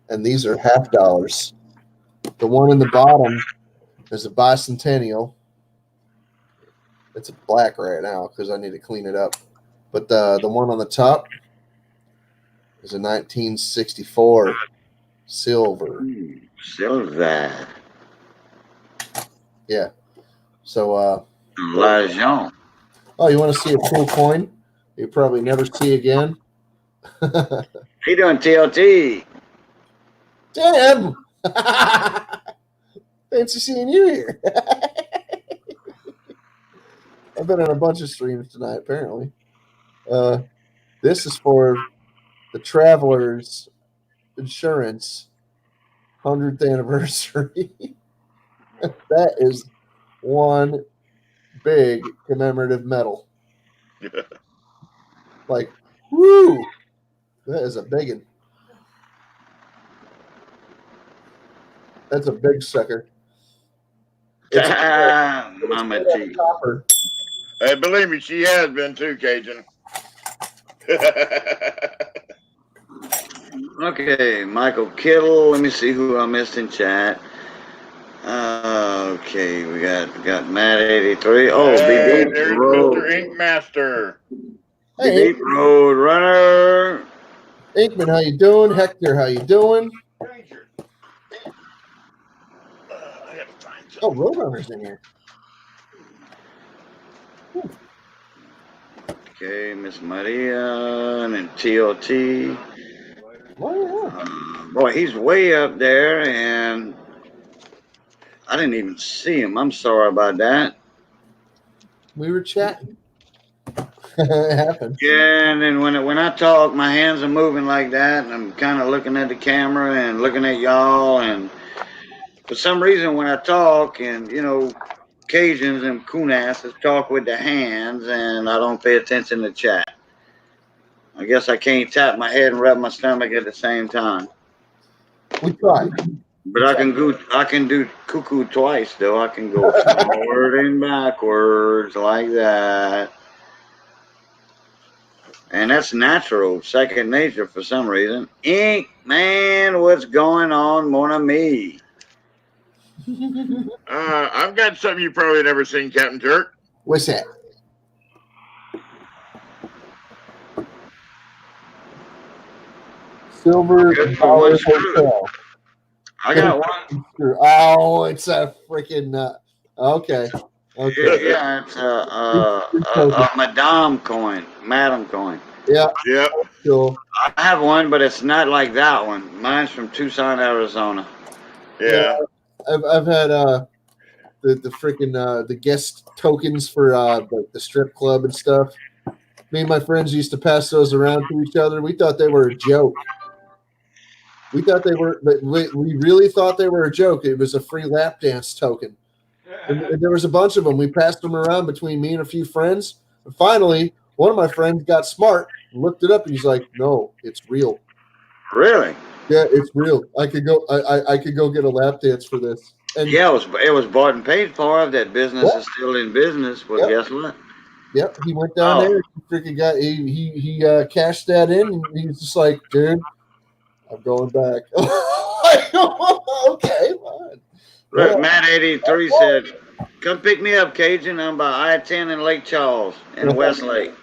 And these are $50. The one in the bottom is a bicentennial. It's black right now because I need to clean it up. But the one on the top is a 1964 silver. Silver. Yeah. So L'argent. oh, you want to see a cool coin you probably never see again? He doing TLT. Damn! Fancy seeing you here. I've been on a bunch of streams tonight, apparently. This is for the Travelers Insurance 100th anniversary. That is one big commemorative medal. Yeah. Like, woo! That is a big one. That's a big sucker. It's Mama G. copper. Hey, believe me, she has been too, Cajun. Okay, Michael Kittle. Let me see who I missed in chat. Okay, we got Matt 83. Oh, hey, Big Deep there's Road. Mr. Ink Master. Big Hey, Deep Road Runner. Inkman, how you doing? Hector, how you doing? Ranger. I gotta find Oh, something. Roadrunner's in here. Okay, Miss Maria and TOT. Oh, yeah. Boy, he's way up there, and I didn't even see him. I'm sorry about that. We were chatting. It happened. Yeah, and then when I talk, my hands are moving like that, and I'm kind of looking at the camera and looking at y'all, and for some reason when I talk, and Cajuns and Coonasses talk with their hands, and I don't pay attention to chat. I guess I can't tap my head and rub my stomach at the same time. We tried. But I can do cuckoo twice though. I can go forward and backwards like that. And that's natural, second nature for some reason. Ink, man, what's going on, mon ami? I've got something you probably never seen, Captain Jerk. What's that? Silver Good for Dollar one screw. Hotel. I got one. Oh, it's a freaking. Okay. Okay. Yeah, it's a Madame coin, Madam coin. Yeah. Yep. Cool. I have one, but it's not like that one. Mine's from Tucson, Arizona. Yeah. I've had the freaking the guest tokens for the strip club and stuff. Me and my friends used to pass those around to each other. We thought they were a joke. We thought they were. We really thought they were a joke. It was a free lap dance token. And there was a bunch of them. We passed them around between me and a few friends. And finally, one of my friends got smart, looked it up, and he's like, "No, it's real." Really? Yeah, it's real. I could go. I could go get a lap dance for this. And Yeah, it was bought and paid for. That business Yep. is still in business. But Yep. guess what? Yep, he went down there. He freaking got he cashed that in, and he was just like, "Dude, I'm going back." Okay, fine. Look, Yeah. Matt 83 said, "Come pick me up, Cajun. I'm by I-10 in Lake Charles in Westlake."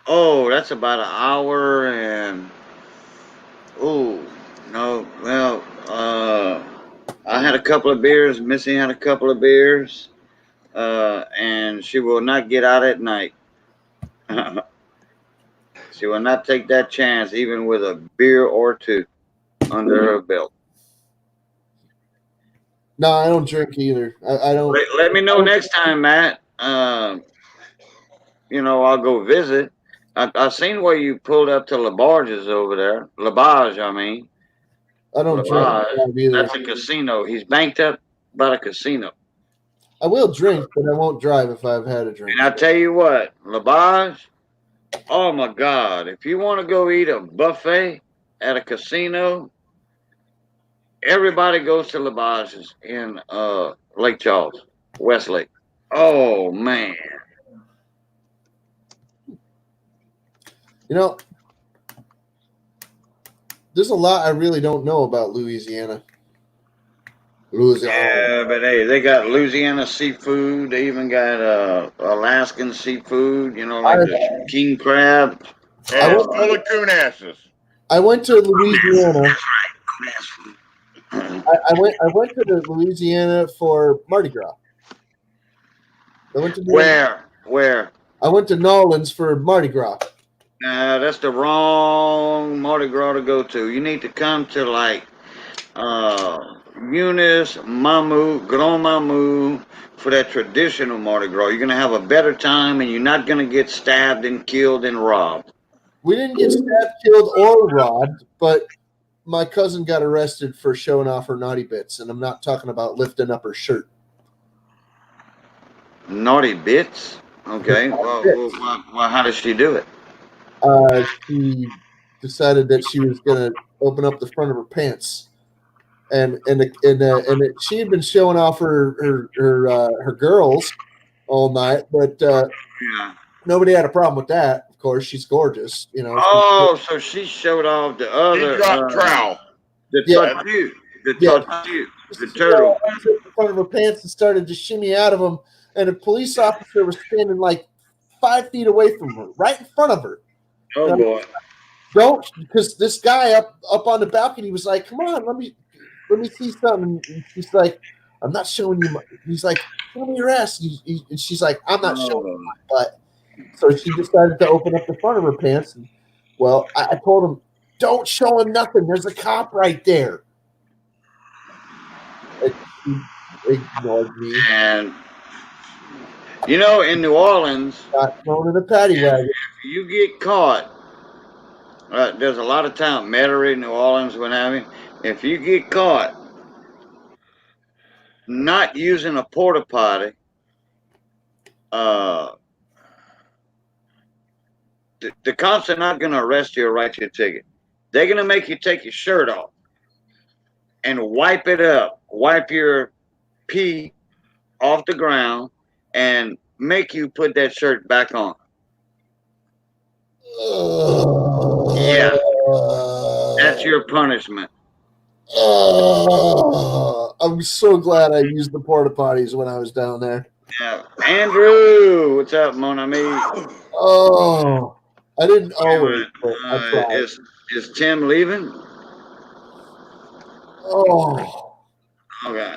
Oh, that's about an hour and. Oh no, well, I had a couple of beers. Missy had a couple of beers, and she will not get out at night. She will not take that chance, even with a beer or two under her belt. No, I don't drink either. I don't. Let me know next time, Matt. I'll go visit. I've seen where you pulled up to Labarge's over there. Labarge, I mean. I don't Labarge. drink either. That's a casino. He's banked up by a casino. I will drink, but I won't drive if I've had a drink. And I tell you what, Labarge, oh my God, if you want to go eat a buffet at a casino, everybody goes to Labarge's in Lake Charles, Westlake. Oh man. There's a lot I really don't know about Louisiana. Yeah, but hey, they got Louisiana seafood. They even got Alaskan seafood. Like the king crab. And it's full of coon asses. I went to Louisiana. That's right. I went to Louisiana for Mardi Gras. Where? I went to Nolans for Mardi Gras. Nah, that's the wrong Mardi Gras to go to. You need to come to like Eunice, Mamu, Grand Mamu for that traditional Mardi Gras. You're gonna have a better time, and you're not gonna get stabbed and killed and robbed. We didn't get stabbed, killed, or robbed, but my cousin got arrested for showing off her naughty bits, and I'm not talking about lifting up her shirt. Naughty bits? Okay. Well, how does she do it? She decided that she was going to open up the front of her pants She had been showing off her girls all night, but Yeah. nobody had a problem with that. Of course, she's gorgeous, you know. Oh, so she showed off the He other dropped trowel. the Yeah. tortue, the Yeah. tortue, the She turtle. in front of her pants and started to shimmy out of them, and a police officer was standing like 5 feet away from her, right in front of her. Oh boy. Don't, because this guy up on the balcony was like, "Come on, let me see something." And she's like, "I'm not showing you." He's like, "Show me your ass," and she's like, "I'm not showing you my butt." So she decided to open up the front of her pants. And, well, I told him, "Don't show him nothing. There's a cop right there." And he ignored me. And you know, in New Orleans, Got thrown in a paddy wagon. if you get caught, there's a lot of town, Metairie, New Orleans, what have you. If you get caught not using a porta potty, the cops are not going to arrest you or write you a ticket. They're going to make you take your shirt off and wipe it up, wipe your pee off the ground, and make you put that shirt back on. Yeah, that's your punishment. I'm so glad I used the porta potties when I was down there. Yeah, Andrew, what's up, mon ami? Oh, I didn't always, but I tried. Is Tim leaving? Oh, Okay.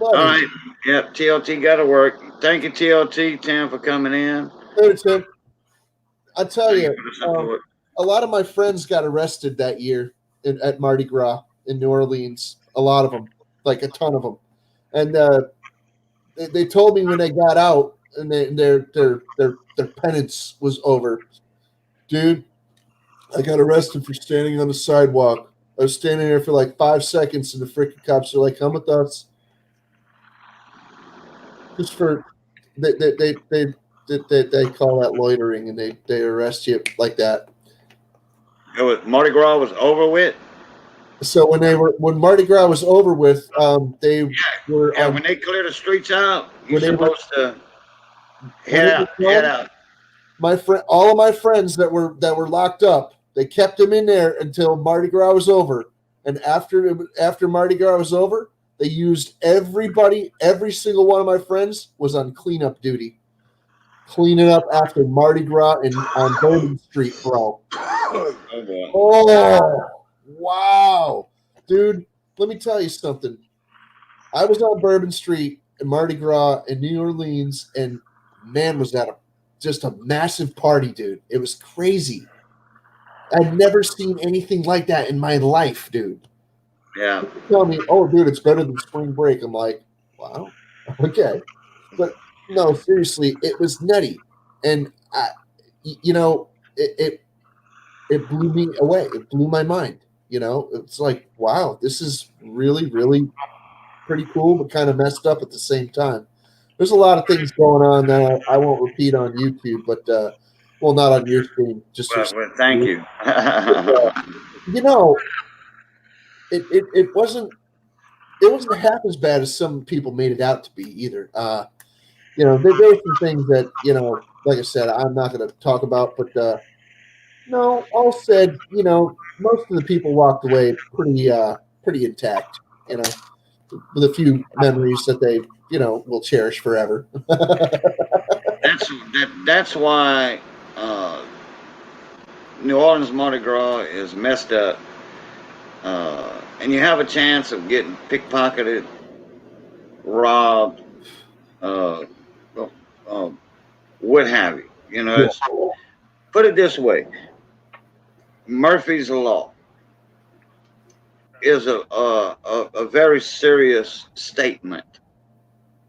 buddy. All right. Yep. TLT got to work. Thank you, TLT, Tim, for coming in. Hey, Tim. I tell Thank you, you for the support. a lot of my friends got arrested that year at Mardi Gras in New Orleans. A lot of them, like a ton of them, and they told me when they got out and their penance was over, dude. I got arrested for standing on the sidewalk. I was standing there for like 5 seconds, and the freaking cops are like, "Come with us." Just for they call that loitering, and they arrest you like that. Mardi Gras was over with. So when Mardi Gras was over with, they were when they clear the streets out, you're when they were- supposed to head out. my friend, all of my friends that were locked up, they kept them in there until Mardi Gras was over. And after Mardi Gras was over, they used everybody. Every single one of my friends was on cleanup duty, cleaning up after Mardi Gras on Bourbon Street, bro. Oh, wow, dude! Let me tell you something. I was on Bourbon Street in Mardi Gras in New Orleans, and man, was that just a massive party, dude! It was crazy. I'd never seen anything like that in my life, dude. Yeah. People tell me, "Oh, dude, it's better than spring break." I'm like, "Wow, okay," but no, seriously, it was nutty, and it blew me away. It blew my mind. It's like, wow, this is really, really pretty cool, but kind of messed up at the same time. There's a lot of things going on that I won't repeat on YouTube, but well, not on your stream. Just well, thank you. It wasn't half as bad as some people made it out to be either. There were some things that like I said, I'm not going to talk about, but no, all said, most of the people walked away pretty intact, with a few memories that they will cherish forever. That's why New Orleans Mardi Gras is messed up, and you have a chance of getting pickpocketed, robbed, what have you. Put it this way: Murphy's Law is a very serious statement,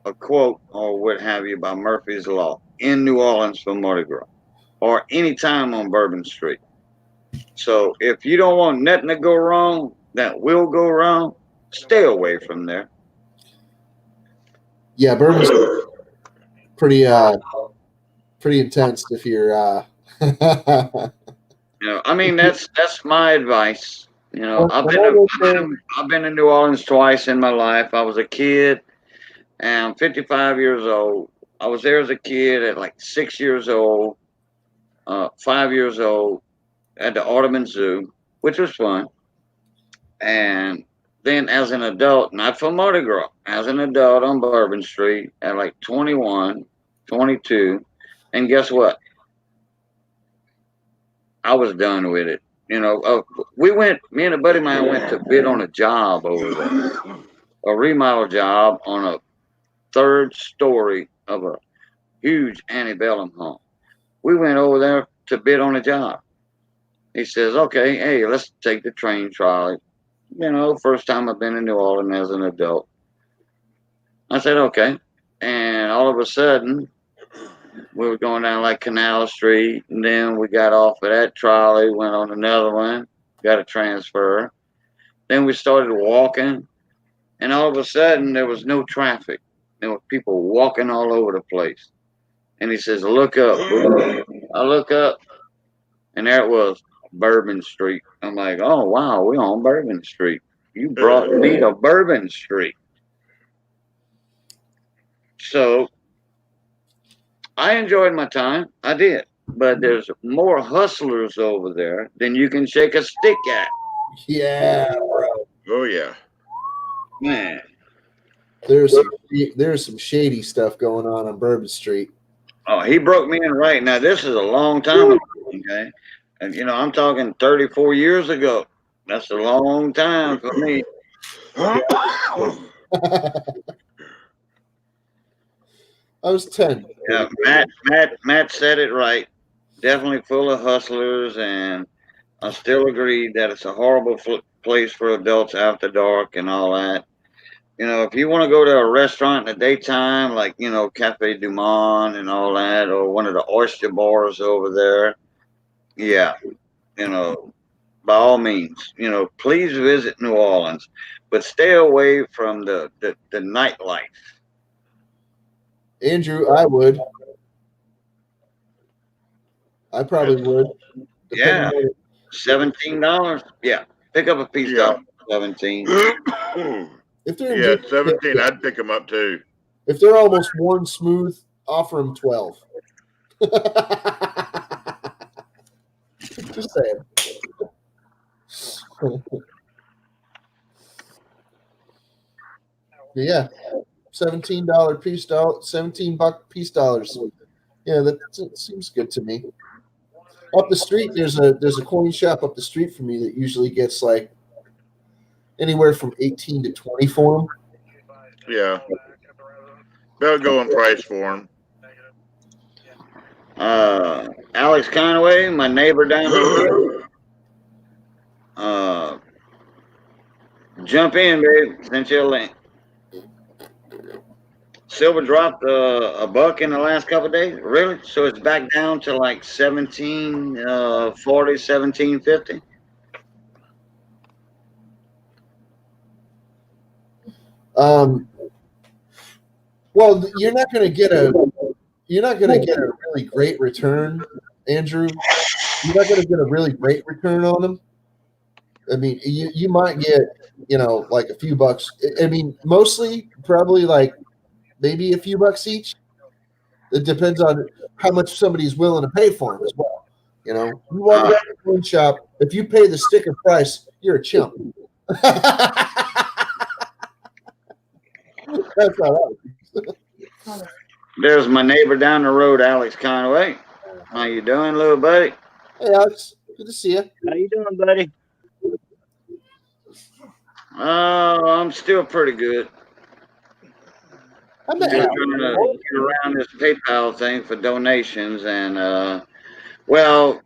a quote or what have you by Murphy's Law in New Orleans for Mardi Gras or any time on Bourbon Street. So if you don't want nothing to go wrong that will go wrong, stay away from there. Yeah, Bourbon's pretty intense if you're I mean, that's my advice. You know, I've been to New Orleans twice in my life. I was a kid, and I'm 55 years old. I was there as a kid at like 6 years old, 5 years old at the Audubon Zoo, which was fun. And then as an adult, not for Mardi Gras, as an adult on Bourbon Street at like 21, 22. And guess what? I was done with it. You know, me and a buddy of mine went to bid on a job over there, a remodel job on a third story of a huge antebellum home. We went over there to bid on a job. He says, okay, hey, let's take the train trolley. You know, first time I've been in New Orleans as an adult. I said, okay. And all of a sudden, we were going down like Canal Street, and then we got off of that trolley, went on another one, got a transfer. Then we started walking, and all of a sudden there was no traffic. There were people walking all over the place. And he says, look up. I look up, and there it was, Bourbon Street. I'm like, oh, wow, we're on Bourbon Street. You brought me to Bourbon Street. So I enjoyed my time. I did. But there's more hustlers over there than you can shake a stick at. Yeah, bro. Oh yeah. Man. There's some shady stuff going on Bourbon Street. Oh, he broke me in right. Now, this is a long time ago, okay? And, you know, I'm talking 34 years ago. That's a long time for me. I was 10. Yeah, Matt said it right. Definitely full of hustlers, and I still agree that it's a horrible place for adults after dark and all that. You know, if you want to go to a restaurant in the daytime, like, you know, Cafe Du Monde and all that, or one of the oyster bars over there, yeah, you know, by all means, you know, please visit New Orleans, but stay away from the nightlife. Andrew, I would. I probably would. Yeah, $17. Yeah, pick up a piece up. 17. If they're 17, I'd pick them up too. If they're almost worn smooth, offer them 12. Just saying. Yeah, $17 piece dollar, $17 piece dollars. Yeah, that seems good to me. Up the street, there's a coin shop up the street from me that usually gets like anywhere from 18 to 20 for them. Yeah, they'll go in price for them. Alex Conway, my neighbor down the road. Jump in, babe. Sent you a link. Silver dropped a buck in the last couple of days. Really? So it's back down to like 17.40, 17.50. Well, you're not going to get a really great return, Andrew. You're not going to get a really great return on them. I mean, you might get, you know, like a few bucks. I mean, mostly probably like maybe a few bucks each. It depends on how much somebody's willing to pay for them as well. You know, you walk around the coin shop, if you pay the sticker price, you're a chump. That's all right. There's my neighbor down the road, Alex Conway. How you doing, little buddy? Hey, Alex. Good to see you. How you doing, buddy? I'm still pretty good. I'm trying to get around this PayPal thing for donations, and well,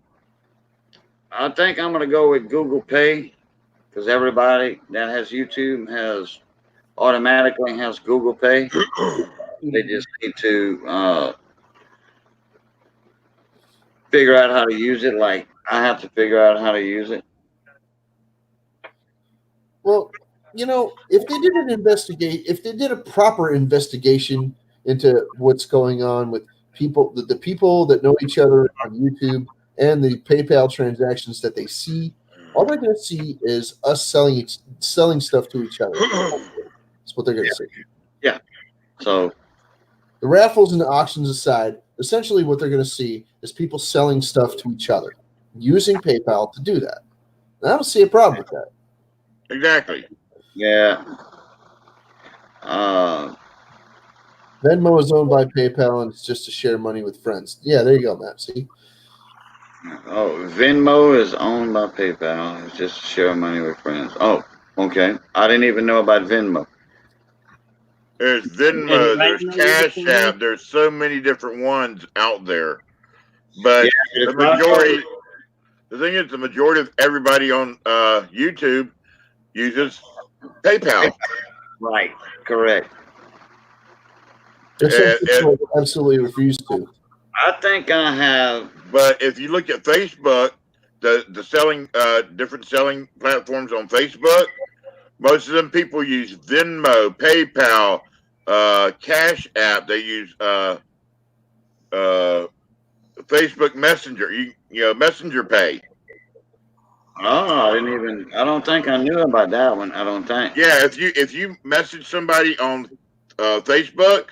I think I'm going to go with Google Pay because everybody that has YouTube automatically has Google Pay. They just need to figure out how to use it. Like I have to figure out how to use it. Well, you know, if they did a proper investigation into what's going on with people, the people that know each other on YouTube and the PayPal transactions that they see all they're going to see is us selling stuff to each other. That's what they're going to see. So The raffles and the auctions aside, essentially what they're going to see is people selling stuff to each other, using PayPal to do that. And I don't see a problem with that. Exactly. yeah. Venmo is owned by PayPal, and it's just to share money with friends. Yeah, there you go, Matt. See? Oh, Venmo is owned by PayPal. It's just to share money with friends. Oh, okay. I didn't even know about Venmo. There's Venmo, there's Cash App, there's so many different ones out there. But Yeah, the it's not majority, the thing is, the majority of everybody on YouTube uses PayPal. right. Correct. There's some And- people that absolutely refuse to. I think I have. But if you look at Facebook, the selling different selling platforms on Facebook, most of them people use Venmo, PayPal, Cash App. They use Facebook Messenger. You know Messenger Pay. Oh, I didn't even. I don't think I knew about that one. I don't think. Yeah, if you message somebody on Facebook,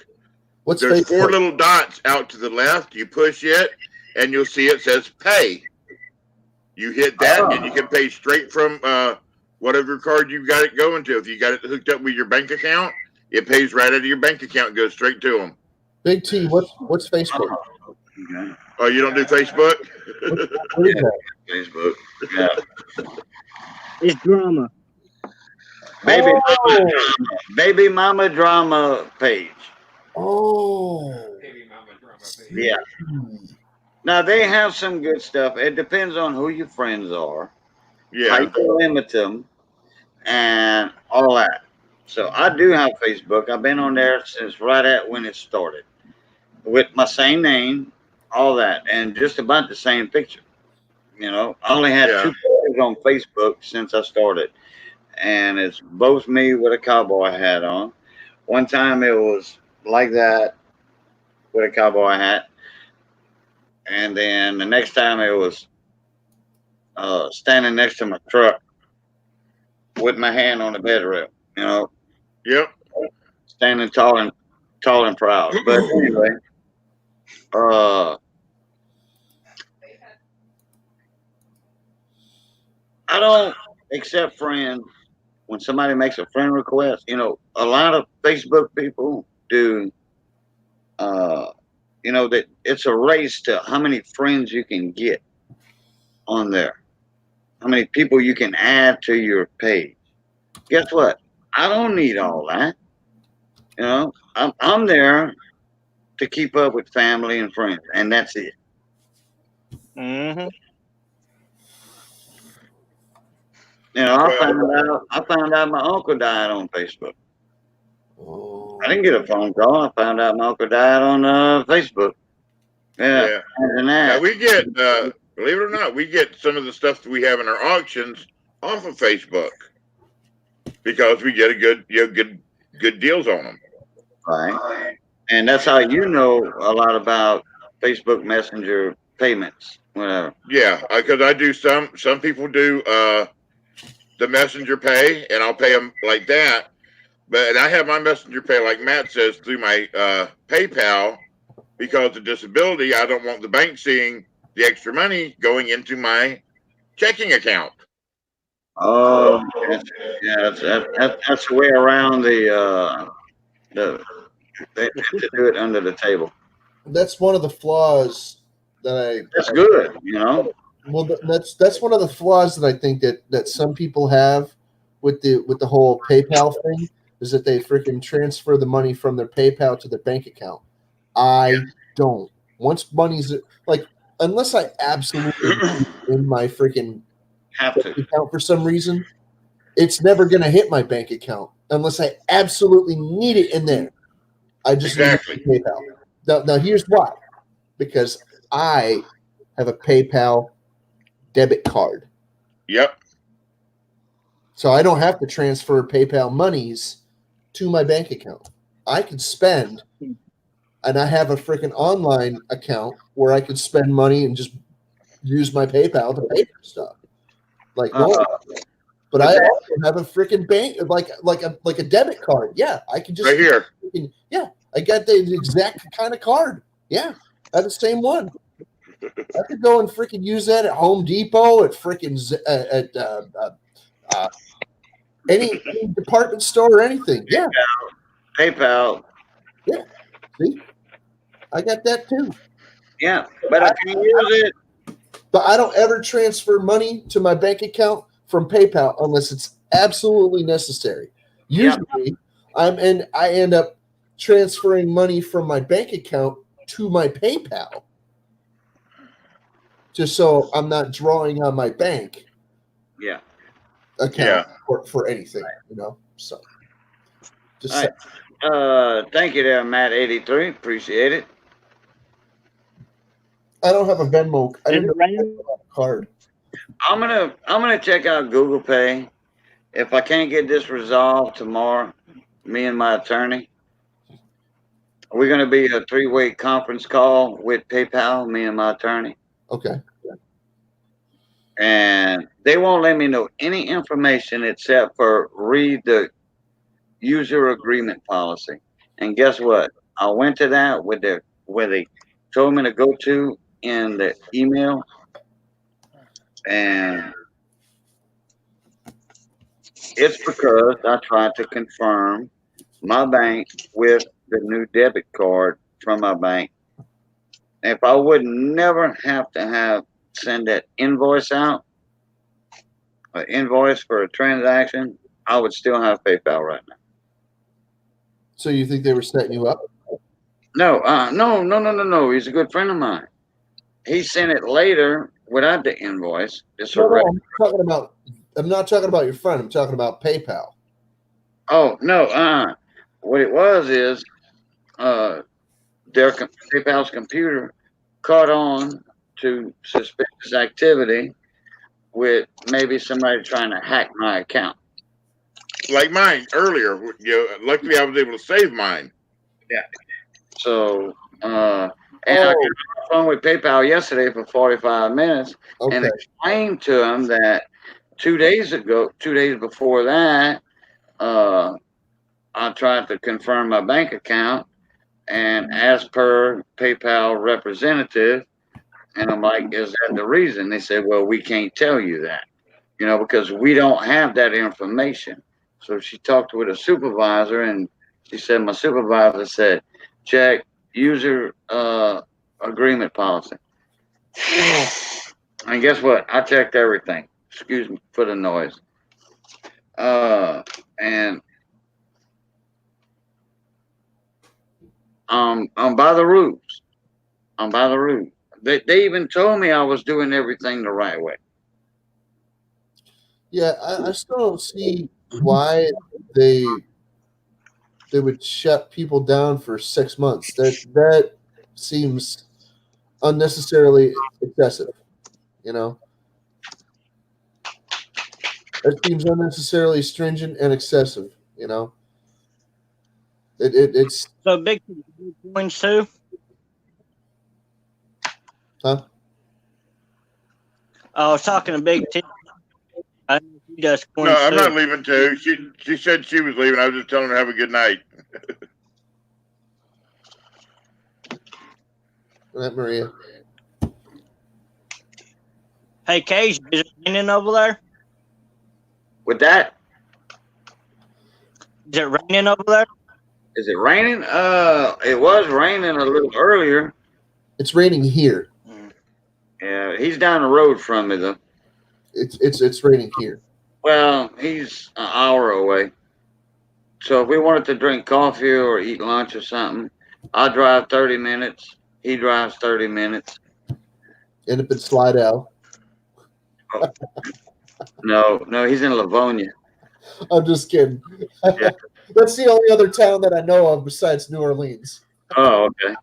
What's there's Facebook? 4 little dots out to the left. You push it, and you'll see it says Pay. You hit that, and you can pay straight from whatever card you got it going to. If you got it hooked up with your bank account, it pays right out of your bank account and goes straight to them. Big T, what's Facebook? Okay. Oh, you don't do Facebook? What is that? Facebook. Yeah. It's drama. Baby mama drama page. Oh. Yeah. Now they have some good stuff. It depends on who your friends are, how Yeah. you limit them, and all that. So I do have Facebook. I've been on there since right at when it started, with my same name, all that, and just about the same picture. You know, I only had Yeah. 2 pictures on Facebook since I started, and it's both me with a cowboy hat on. One time it was like that with a cowboy hat, and then the next time it was standing next to my truck with my hand on the bed rail. You know, Yep. standing tall and proud. But anyway, I don't accept friends when somebody makes a friend request. You know, a lot of Facebook people do. You know that it's a race to how many friends you can get on there, how many people you can add to your page. Guess what? I don't need all that. You know, I'm there to keep up with family and friends, and that's it. Mm-hmm. You know, I found out my uncle died on Facebook. Oh. I didn't get a phone call. I found out my uncle died on Facebook. Yeah. Yeah. And Now that. we get, believe it or not, we get some of the stuff that we have in our auctions off of Facebook because we get a good deals on them. Right. And that's how you know a lot about Facebook Messenger payments. Whatever. Yeah, because I do some people do the messenger pay, and I'll pay them like that. But and I have my messenger pay, like Matt says, through my PayPal because of disability. I don't want the bank seeing the extra money going into my checking account. Oh, that's the way around they tend to do it under the table. That's one of the flaws that That's good, you know. Well, that's one of the flaws that I think that some people have with the whole PayPal thing is that they freaking transfer the money from their PayPal to their bank account. I don't. Once money's like, unless I absolutely in my freaking Have to. account for some reason, it's never going to hit my bank account unless I absolutely need it in there. I just Exactly. need PayPal. Now here's why. Because I have a PayPal debit card. Yep. So I don't have to transfer PayPal monies to my bank account. I can spend, and I have a freaking online account where I can spend money and just use my PayPal to pay for stuff. Like, no. Uh, But I also have a freaking bank, like a debit card. Yeah, I can just Right here. Yeah, I got the exact kind of card. Yeah, I have the same one. I could go and freaking use that at Home Depot, at freaking any department store or anything. Yeah, PayPal. see, I got that too. Yeah, but I can't use it. But I don't ever transfer money to my bank account from PayPal unless it's absolutely necessary. Usually, I end up transferring money from my bank account to my PayPal, just so I'm not drawing on my bank Yeah. account for anything, So, just All right. Thank you there, Matt83. Appreciate it. I don't have a Venmo. I Is didn't it know I raining? had a card. I'm gonna check out Google Pay. If I can't get this resolved tomorrow, me and my attorney, we're gonna be a 3-way conference call with PayPal, me and my attorney. Okay. And they won't let me know any information except for read the user agreement policy. And guess what? I went to that where they told me to go to in the email, and it's because I tried to confirm my bank with the new debit card from my bank. If I would never have to send that invoice out, an invoice for a transaction, I would still have PayPal right now. So you think they were setting you up? No. He's a good friend of mine. He sent it later without the invoice. It's a No, rec- I'm not talking about your friend. I'm talking about PayPal. Oh no. What it was is PayPal's computer caught on to suspicious activity with maybe somebody trying to hack my account. Like mine earlier. Luckily, I was able to save mine. So, and I got on the phone with PayPal yesterday for 45 minutes and Okay. explained to him that 2 days before that, I tried to confirm my bank account, and as per PayPal representative, and I'm like, is that the reason? They said, well, we can't tell you that, because we don't have that information. So she talked with a supervisor, and she said, my supervisor said, check user agreement policy. And guess what? I checked everything. Excuse me for the noise. And I'm by the rules. I'm by the rules. They even told me I was doing everything the right way. Yeah, I still don't see why they would shut people down for 6 months. That seems unnecessarily excessive. That seems unnecessarily stringent and excessive. It's So big coins too. huh? I was talking to Big T. I know he does coins No, I'm too. not leaving too. She said she was leaving. I was just telling her to have a good night. Right, Maria. Hey, Cage, is it raining over there? With that, Is it raining over there? is it raining? It was raining a little earlier. It's raining here. Yeah, he's down the road from me though. It's raining here. Well, he's an hour away. So if we wanted to drink coffee or eat lunch or something, I drive 30 minutes. He drives 30 minutes. End up in Slidell. No, he's in Livonia. I'm just kidding. Yeah. That's the only other town that I know of besides New Orleans. Oh, okay.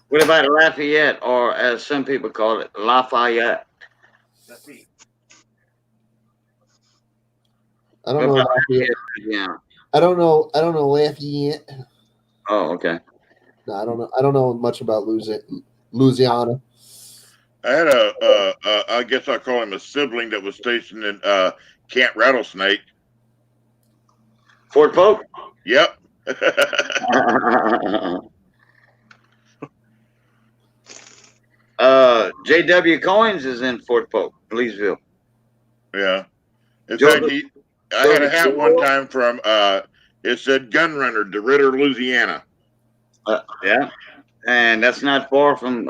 What about Lafayette, or as some people call it, Lafayette? I don't know Lafayette. Yeah. I don't know Lafayette. Oh, okay. No, I don't know much about Louisiana. I had I guess I'll call him a sibling that was stationed in Camp Rattlesnake. Fort Polk. Yep. J.W. Coins is in Fort Polk, Leesville. Yeah. In Joseph- fact, I had a hat one time from it said Gunrunner, DeRidder, Louisiana. Yeah, and that's not far from.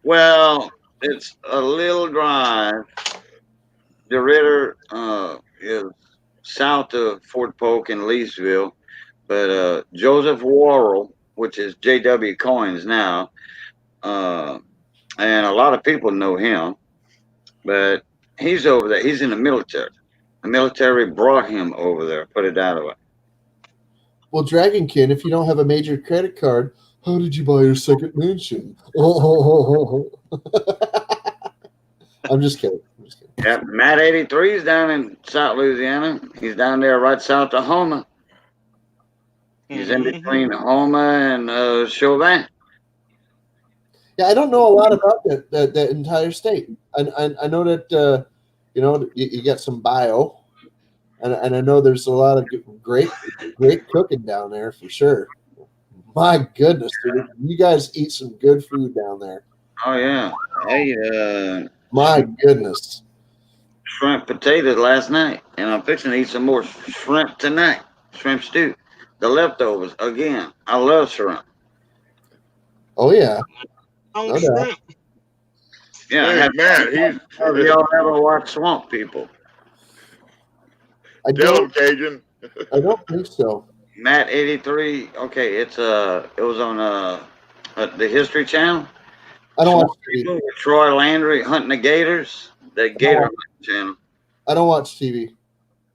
Well, it's a little drive. DeRidder is south of Fort Polk and Leesville, but Joseph Worrell, which is J.W. Coins now, and a lot of people know him, but he's over there. He's in the military. The military brought him over there. Put it that way. Well, Dragonkin, if you don't have a major credit card, how did you buy your second mansion? I'm just kidding. Yeah, Matt 83 is down in South Louisiana. He's down there right south of Houma. He's in between Houma and Chauvin. Yeah, I don't know a lot about that entire state. I know that you got some bio, and I know there's a lot of great cooking down there for sure. My goodness, dude, you guys eat some good food down there. Oh yeah, hey, My goodness. shrimp potatoes last night, and I'm fixing to eat some more shrimp tonight. Shrimp stew, the leftovers again. I love shrimp. Oh yeah. Oh, No doubt. shrimp. Yeah, Hey, have y'all ever watched Swamp People? I Tell him, don't. Cajun. I don't think so. Matt 83. Okay, it was on the History Channel. I don't watch Swamp TV. People with Troy Landry hunting the gators. The Gator hunting channel. I don't watch TV.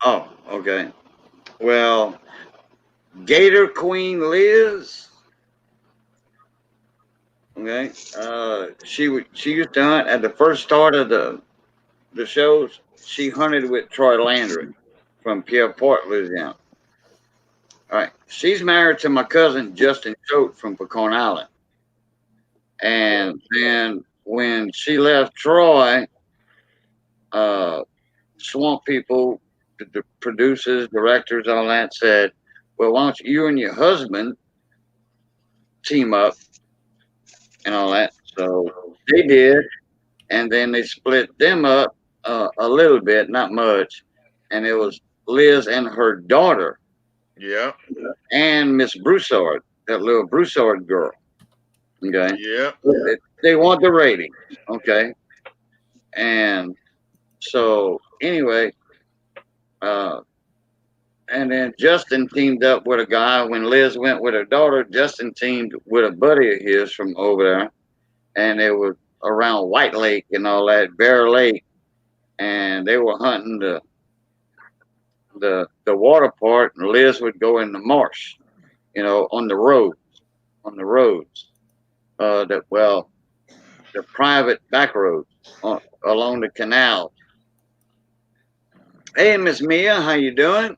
Oh, okay. Well, Gator Queen Liz. Okay. She used to hunt at the first start of the shows. She hunted with Troy Landry from Pierreport, Louisiana. All right. She's married to my cousin Justin Choate from Pecan Island. And then when she left Troy, Swamp People, the producers, directors, all that said, well, why don't you and your husband team up and all that? So they did. And then they split them up a little bit, not much. And it was Liz and her daughter Yeah. and Miss Broussard, that little Broussard girl. Okay. Yeah. They want the ratings. Okay. And so anyway, and then Justin teamed up with a guy. When Liz went with her daughter, Justin teamed with a buddy of his from over there, and they were around White Lake and all that, Bear Lake, and they were hunting the water part, and Liz would go in the marsh, on the roads, the private back roads along the canal. Hey, Miss Mia, how you doing?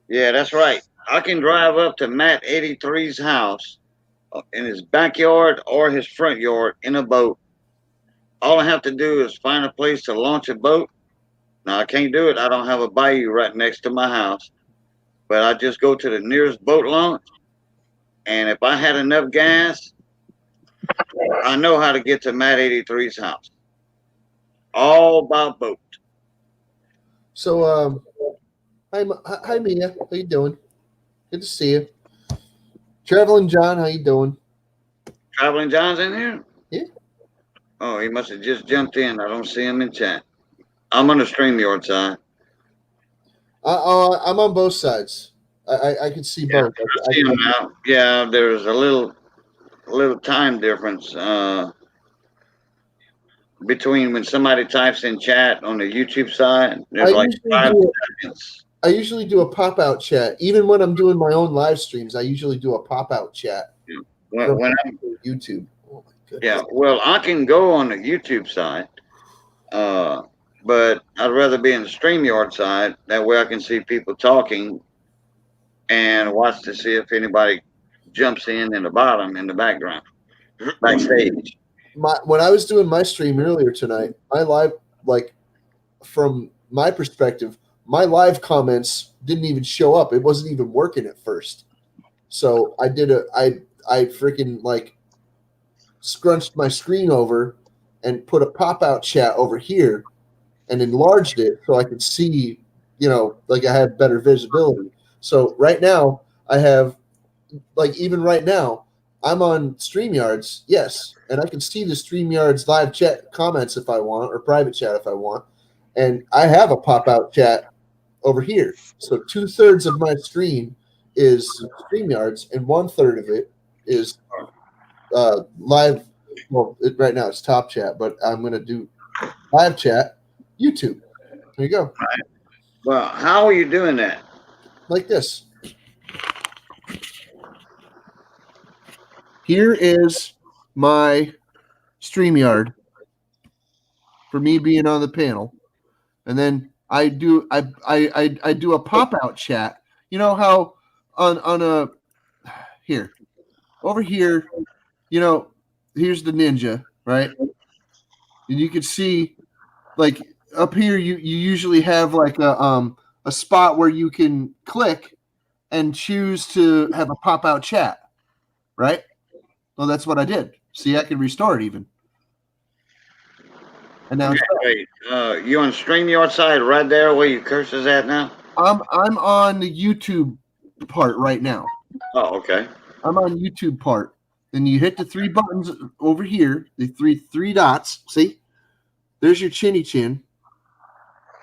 Yeah, that's right. I can drive up to Matt 83's house in his backyard or his front yard in a boat. All I have to do is find a place to launch a boat. Now, I can't do it. I don't have a bayou right next to my house. But I just go to the nearest boat launch. And if I had enough gas, I know how to get to Matt 83's house. All by boat. So, hi Mia, how you doing? Good to see you. Traveling John, how you doing? Traveling John's in here? Yeah. Oh, he must have just jumped in. I don't see him in chat. I'm on the StreamYard side. I'm on both sides. I can see both. I see him now. Yeah, there's a little time difference between when somebody types in chat on the YouTube side. There's like 5 seconds. I usually do a pop-out chat. Even when I'm doing my own live streams, I usually do a pop-out chat. When I'm YouTube. Oh my goodness. Yeah, well, I can go on the YouTube side, but I'd rather be in the StreamYard side. That way I can see people talking and watch to see if anybody jumps in the bottom in the background. backstage. When I was doing my stream earlier tonight, my live, like, from my perspective, my live comments didn't even show up. It wasn't even working at first. So I freaking like scrunched my screen over and put a pop-out chat over here and enlarged it so I could see, like I had better visibility. So right now I have, like, even right now, I'm on StreamYards, yes, and I can see the StreamYards live chat comments if I want, or private chat if I want, and I have a pop-out chat over here. So 2/3 of my screen is StreamYards, and 1/3 of it is live. Well, right now it's Top Chat, but I'm going to do live chat, YouTube. There you go. Well, how are you doing that? Like this. Here is my StreamYard for me being on the panel, and then I do a pop out chat. You know how on a here over here, here's the ninja, right? And you can see, like, up here you usually have like a spot where you can click and choose to have a pop out chat, right? Well, that's what I did. See, I can restore it even. And now Wait, you on StreamYard side right there where your cursor's at now? I'm on the YouTube part right now. Oh, okay. I'm on YouTube part. Then you hit the 3 buttons over here, the three dots. See? There's your chinny chin.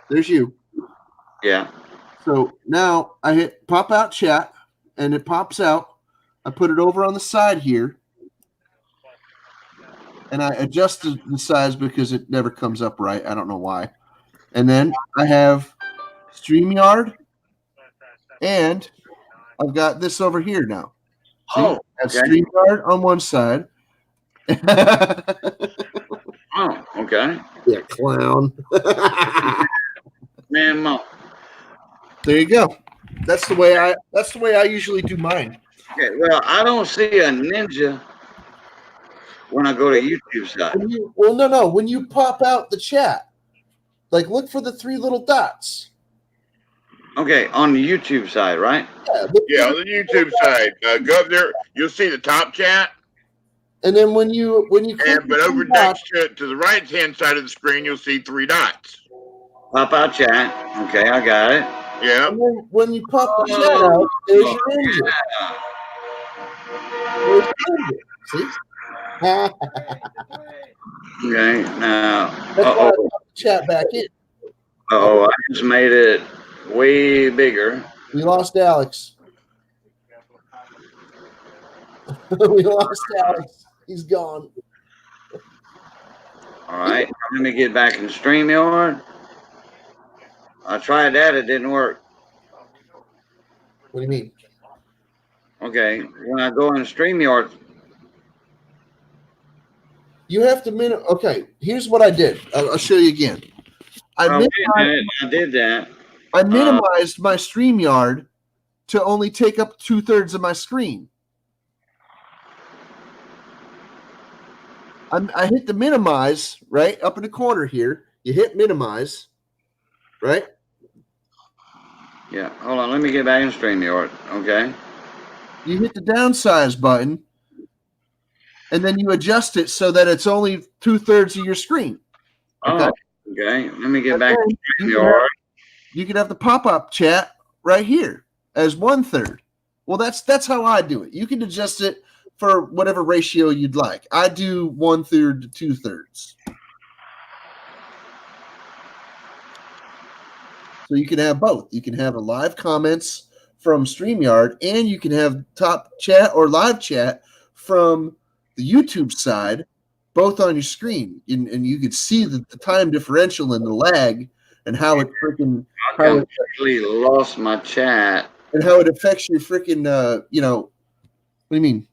There's you. Yeah. So now I hit pop out chat and it pops out. I put it over on the side here. And I adjusted the size because it never comes up right. I don't know why. And then I have StreamYard, and I've got this over here now. See? Oh, I have okay. StreamYard on one side. Oh, okay. Yeah, clown. Man, Mo. There you go. That's the way I usually do mine. Okay, well, I don't see a ninja when I go to YouTube side. No. When you pop out the chat, like, look for the 3 little dots. Okay, on the YouTube side, right? Yeah, on the YouTube side, go up there. You'll see the Top Chat. And then when you click But over next to the right hand side of the screen, you'll see 3 dots. Pop out chat. Okay, I got it. Yeah. And then when you pop the chat out, there's your ninja. There's your ninja. See? Okay, now. That's why I put the chat back in. I just made it way bigger. We lost Alex. We lost Alex. He's gone. All right, let me get back in StreamYard. I tried that, it didn't work. What do you mean? Okay, when I go in StreamYard, You have to okay, here's what I did. I'll show you again. I did that. I minimized my StreamYard to only take up 2/3 of my screen. I hit the minimize, right, up in the corner here. You hit minimize, right? Yeah, hold on, let me get back in StreamYard, okay? You hit the downsize button, and then you adjust it so that it's only 2/3 of your screen. Okay. Oh, okay. Let me get back to StreamYard. You can have the pop-up chat right here as 1/3. Well, that's how I do it. You can adjust it for whatever ratio you'd like. I do 1/3 to 2/3. So you can have both. You can have a live comments from StreamYard, and you can have top chat or live chat from the YouTube side, both on your screen. And you could see the time differential and the lag and how it freaking I completely lost my chat. And how it affects your freaking what do you mean?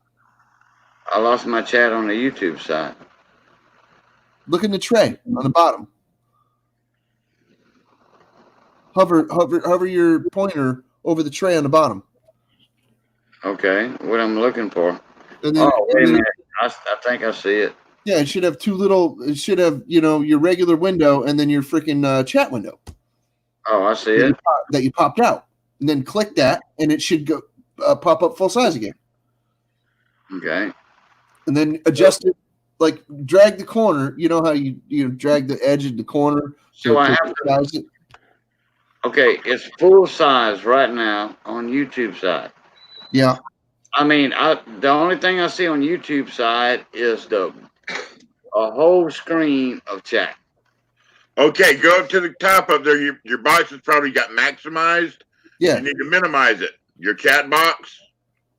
I lost my chat on the YouTube side. Look in the tray on the bottom. Hover your pointer over the tray on the bottom. Okay, what I'm looking for. And then, wait a minute. I think I see it. Yeah, it should have two little. It should have your regular window and then your freaking chat window Oh, I see it. that you popped out, and then click that, and it should go pop up full size again, Okay. and then adjust it. Like drag the corner. You know how you drag the edge of the corner. So I to have to. size it. Okay, it's full size right now on YouTube side. Yeah. I mean, the only thing I see on YouTube side is a whole screen of chat. Okay, go up to the top of there. Your box has probably got maximized. Yeah. You need to minimize it. Your chat box.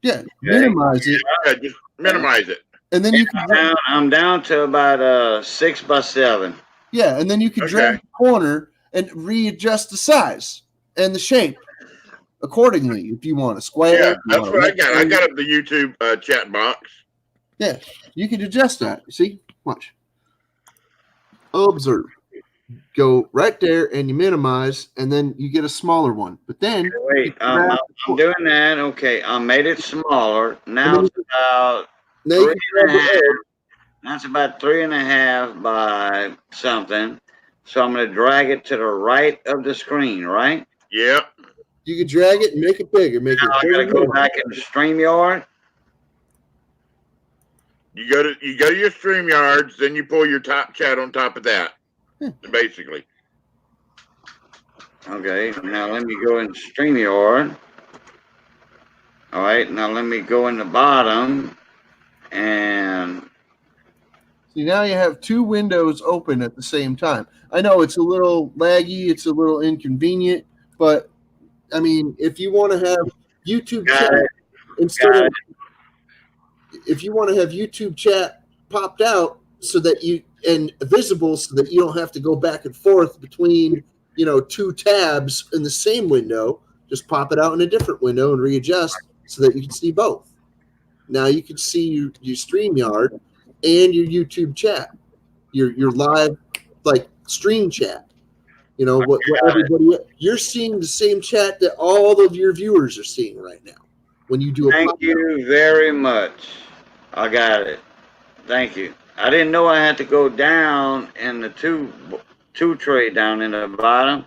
Yeah. Minimize it, Yeah, just minimize it. and then you can. I'm down to about 6x7. Yeah, and then you can drag the corner and readjust the size and the shape accordingly if you want a square. Yeah, that's what I got. I got up the YouTube chat box. Yeah, you can adjust that. See, watch. Observe. Go right there and you minimize, and then you get a smaller one. But then Wait, I'm doing that. Okay, I made it smaller. Now it's about now you 3.5. That's about 3.5 by something. So I'm going to drag it to the right of the screen, right? Yep. you can drag it and make it bigger. Make Now I it got to bigger. go back in StreamYard. You go to your StreamYards, then you pull your top chat on top of that. Basically. Okay, now let me go in StreamYard. All right, now let me go in the bottom and See, now you have two windows open at the same time. I know it's a little laggy, it's a little inconvenient, but I mean, if you want to have YouTube chat instead of, if you want to have YouTube chat popped out so that you and visible so that you don't have to go back and forth between two tabs in the same window, just pop it out in a different window and readjust so that you can see both. Now you can see your StreamYard and your YouTube chat, your live like stream chat. What everybody, you're seeing the same chat that all of your viewers are seeing right now when you do a thank you very much. I got it. Thank you. I didn't know I had to go down in the two tray down in the bottom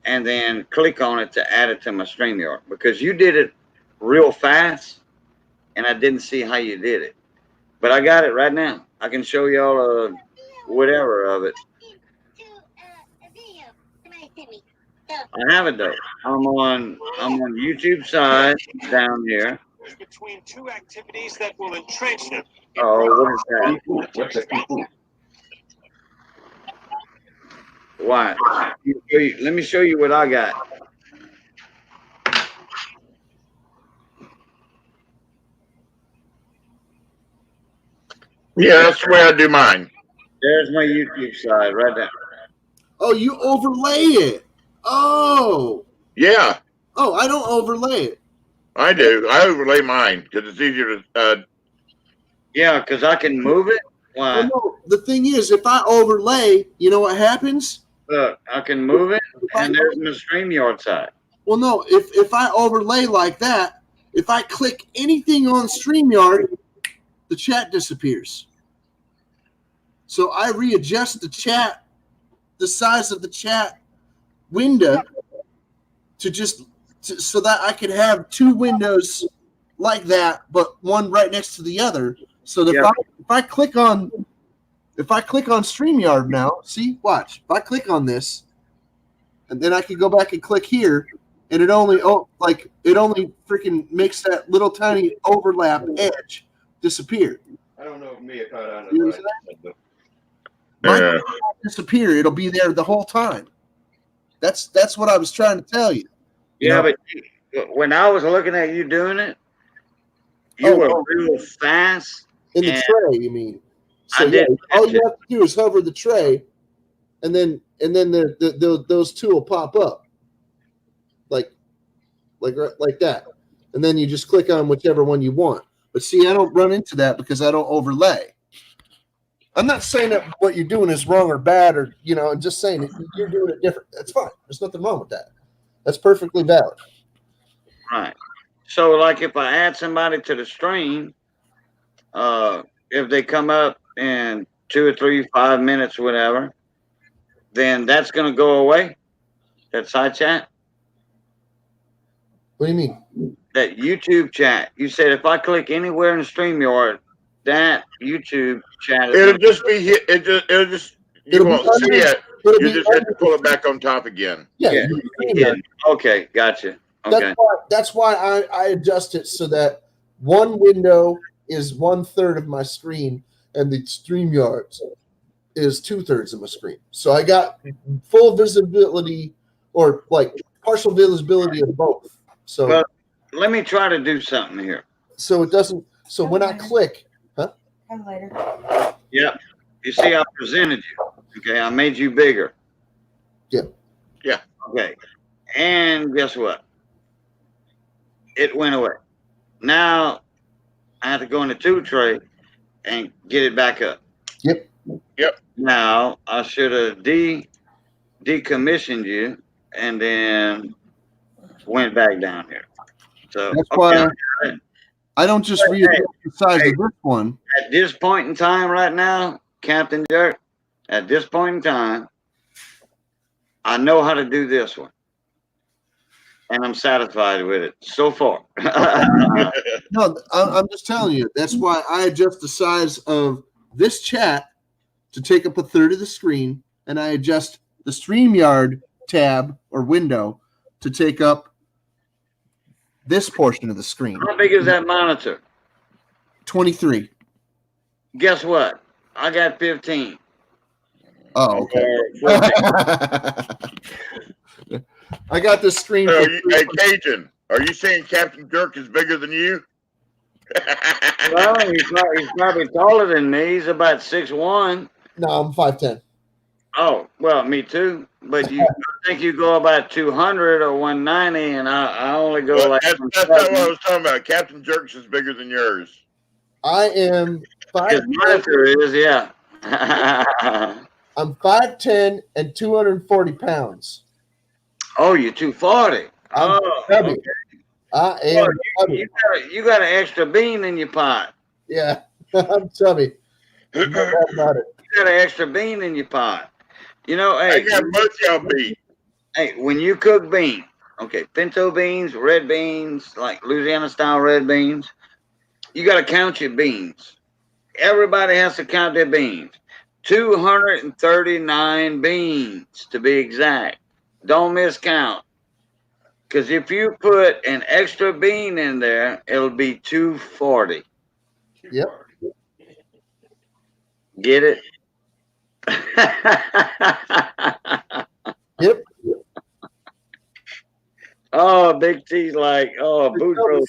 and then click on it to add it to my StreamYard because you did it real fast and I didn't see how you did it. But I got it right now. I can show y'all whatever of it. I have it though. I'm on YouTube side down here. Between two activities that will entrench them. Oh, what is that? Why? Let me show you what I got. Yeah, that's the way I do mine. There's my YouTube side right there. Oh, you overlay it. Oh. Yeah. Oh, I don't overlay it. I do. I overlay mine because it's easier to. Yeah, because I can move it. Why? Well, no, the thing is, if I overlay, you know what happens? Look, I can move it, and there's my StreamYard side. Well, no, if I overlay like that, if I click anything on StreamYard, the chat disappears. So I readjust the chat, the size of the chat window so that I could have two windows like that, but one right next to the other. So that if I click on StreamYard now, see, watch. If I click on this, and then I could go back and click here, and it only freaking makes that little tiny overlap edge disappear. I don't know if Mia caught on You know to that. Mine won't disappear. It'll be there the whole time. That's what I was trying to tell you. Yeah, but when I was looking at you doing it, you were real fast. In the tray, you mean? So all you have to do is hover the tray, and then those two will pop up, like that, and then you just click on whichever one you want. But see, I don't run into that because I don't overlay. I'm not saying that what you're doing is wrong or bad, or I'm just saying if you're doing it different. That's fine. There's nothing wrong with that. That's perfectly valid. Right. So, like, if I add somebody to the stream, if they come up in 2 or 3, 5 minutes, whatever, then that's going to go away. That side chat, What do you mean? that YouTube chat. You said if I click anywhere in the StreamYard, that YouTube chat is. It'll just be hit. It'll just you It'll be won't see under- it. It'll You be just have to under- pull it back on top again. Yeah, Yeah. yeah. Okay, gotcha. Okay. That's why I adjust it so that one window is 1/3 of my screen and the StreamYard is 2/3 of my screen. So I got full visibility or like partial visibility of both. So Well, let me try to do something here. so it doesn't. So when I click, Come later. Yep. You see, I presented you. Okay, I made you bigger. Yeah. Yeah. Okay. And guess what? It went away. Now I have to go into 2 tray and get it back up. Yep. Yep. Now I should have decommissioned you and then went back down here. So That's okay, why I don't just readjust the size of this one. at this point in time right now, Captain Jerk, at this point in time, I know how to do this one. And I'm satisfied with it so far. No, I'm just telling you. That's why I adjust the size of this chat to take up 1/3 of the screen, and I adjust the StreamYard tab or window to take up this portion of the screen. How big is that monitor? 23. Guess what? I got 15. Oh, okay. Or 14. I got this screen. So For hey, Cajun, are you saying Captain Jerk is bigger than you? Well, he's probably taller than me. He's about 6'1". No, I'm 5'10". Oh, well, me too. But I think you go about 200 or 190, and I only go Well, like. that's not what I was talking about. Captain Jerk's is bigger than yours. I am His 5'10". monitor is, yeah. I'm 5'10" and 240 pounds. Oh, you're 240. I'm Oh, chubby. okay. I am chubby. You got an extra bean in your pot. Yeah, I'm chubby. No doubt about it. You got an extra bean in your pot. You know, I hey, got both y'all beat. hey, when you cook beans, okay, pinto beans, red beans, like Louisiana style red beans, you got to count your beans. Everybody has to count their beans. 239 beans to be exact. Don't miscount. Because if you put an extra bean in there, it'll be 240. Yep. Get it? Yep. Oh, Big T's like, oh, Boudreaux,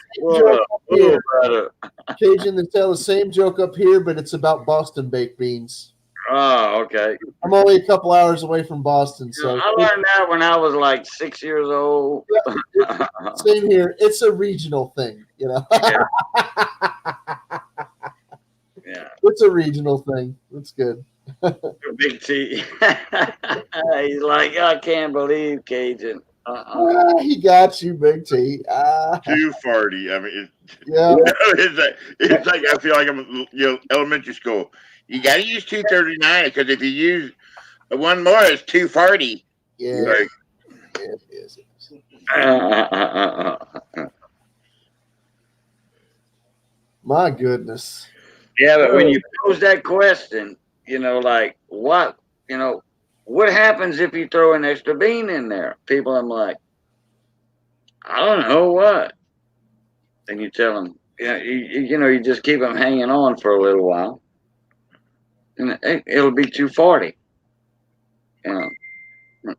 Here. better. Cajun, they tell the same joke up here, but it's about Boston baked beans. Oh, okay. I'm only a couple hours away from Boston, so I learned that when I was like 6 years old. same here. It's a regional thing, you know. Yeah, It's a regional thing. It's good. Big T. He's like, I can't believe Cajun. He got you, Big T. 240. I mean, Yeah. it's like I feel like I'm elementary school. You got to use 239 because if you use one more, it's 240. Yeah. Like, It is. My goodness. Yeah, but when you pose that question, you know, like what happens if you throw an extra bean in there? People, I'm like, I don't know what. And you tell them, you just keep them hanging on for a little while, and it'll be 240.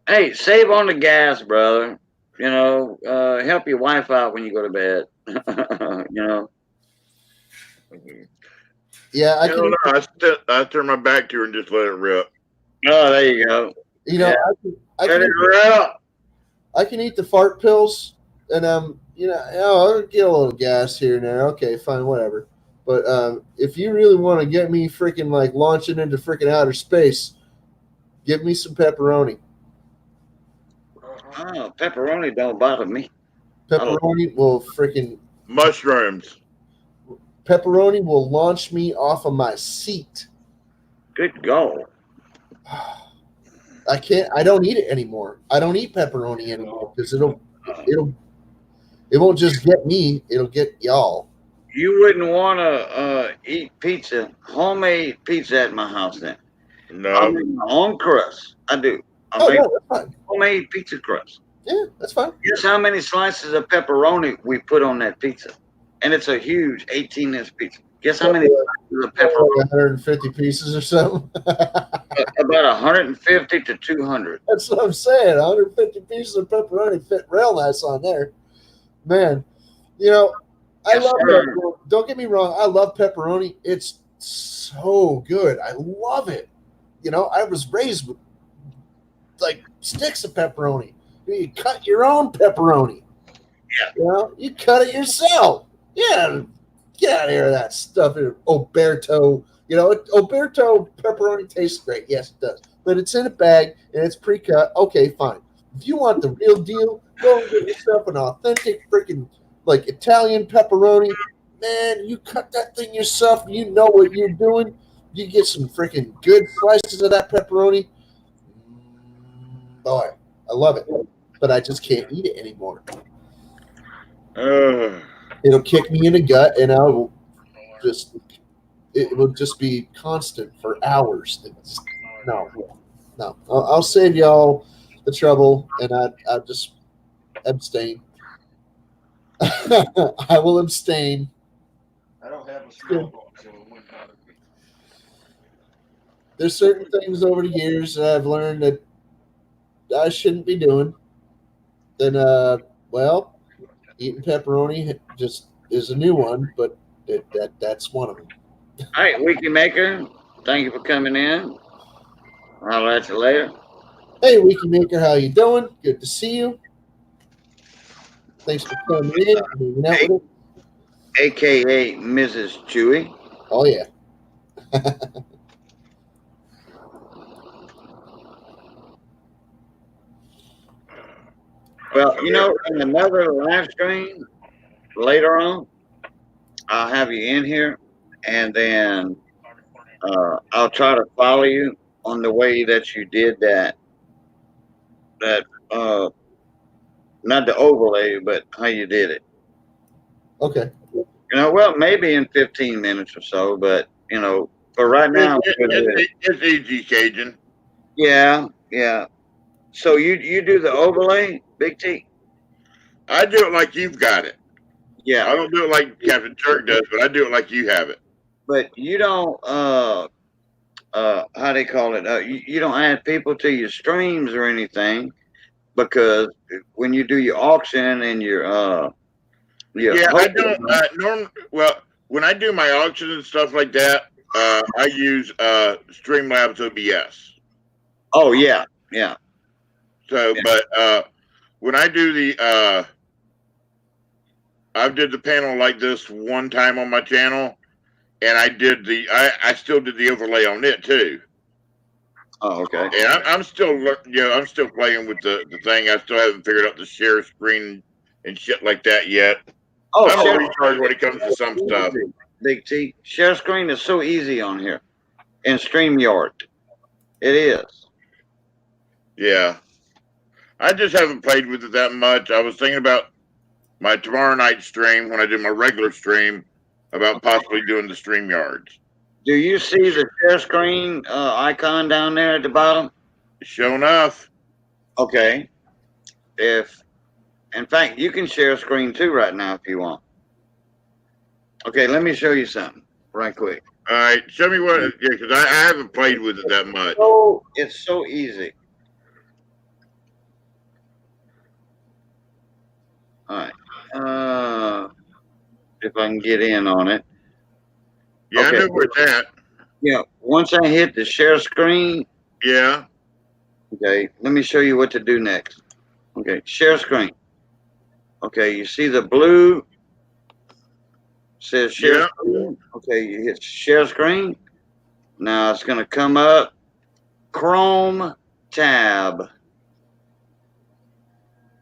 Hey, save on the gas, brother. Help your wife out when you go to bed. Yeah, I don't know. I turn my back to her and just let it rip. Oh, there you go. you know, I Let can it rip. I can eat the fart pills, and I'll get a little gas here and there. Okay, fine, whatever. But if you really want to get me freaking like launching into freaking outer space, give me some pepperoni. Oh, pepperoni don't bother me. Pepperoni will freaking Mushrooms. Pepperoni will launch me off of my seat. Good God. I can't. I don't eat it anymore. I don't eat pepperoni anymore because it won't just get me. It'll get y'all. You wouldn't want to eat pizza, homemade pizza at my house then. I No. make my own crust. I do. I Oh make no, that's fine. homemade pizza crust. Yeah, that's fine. Guess how many slices of pepperoni we put on that pizza? And it's a huge 18-inch pizza. Guess how many slices of pepperoni? 150 pieces or something. About 150 to 200. That's what I'm saying. 150 pieces of pepperoni fit real nice on there. Man, you know, I Yes, love sir. pepperoni. Don't get me wrong. I love pepperoni. It's so good. I love it. You know, I was raised with like sticks of pepperoni. You cut your own pepperoni. Yeah. You know, you cut it yourself. Yeah. Get out of here with that stuff. Oberto. You know, Oberto pepperoni tastes great. Yes, it does. But it's in a bag and it's pre-cut. Okay, fine. If you want the real deal, go and get yourself an authentic freaking like Italian pepperoni. Man, you cut that thing yourself. You know what you're doing. You get some freaking good slices of that pepperoni. Boy, I love it. But I just can't eat it anymore. It'll kick me in the gut, and it will just be constant for hours. No. I'll save y'all the trouble, and I just abstain. I will abstain. I don't have a small box, so it wouldn't bother me. There's certain things over the years that I've learned that I shouldn't be doing. Then, well, eating pepperoni just is a new one, but that's one of them. All right, Wiki Maker, thank you for coming in. I'll at you later. Hey, Wiki Maker, how you doing? Good to see you. Thanks for coming in and hanging out with us. AKA Mrs. Chewy. Oh yeah. Well, you know, in another live stream later on, I'll have you in here, and then I'll try to follow you on the way that you did that. Not the overlay, but how you did it. Okay. You know, well, maybe in 15 minutes or so, but you know, for right now, It's easy, Cajun. yeah. So you do the overlay, Big T? I do it like you've got it. I Yeah, don't do it like Captain Turk does, but I do it like you have it. but you don't. How they call it? You don't add people to your streams or anything, because when you do your auction and your Yeah, I don't. Well, when I do my auctions and stuff like that, I use Streamlabs OBS. Oh yeah. So, but when I do the, I did the panel like this one time on my channel, and I still did the overlay on it too. Oh, okay. And I'm still, I'm still playing with the thing. I still haven't figured out the share screen and shit like that yet. Oh, I'm a share retard when it comes to some stuff. Big T. Share screen is so easy on here in StreamYard. It is. Yeah. I just haven't played with it that much. I was thinking about my tomorrow night stream when I do my regular stream about possibly doing the StreamYards. Do you see the share screen icon down there at the bottom? Sure enough. Okay. In fact, you can share screen too right now if you want. Okay, let me show you something right quick. All right, show me what. Yeah, because I haven't played with it that much. Oh, it's so easy. All right. If I can get in on it. Yeah, Okay. I know where it's at. Yeah. Once I hit the share screen. Yeah. Okay. Let me show you what to do next. Okay. Share screen. Okay. You see the blue says share Yeah. screen. Okay. You hit share screen. Now it's going to come up. Chrome tab.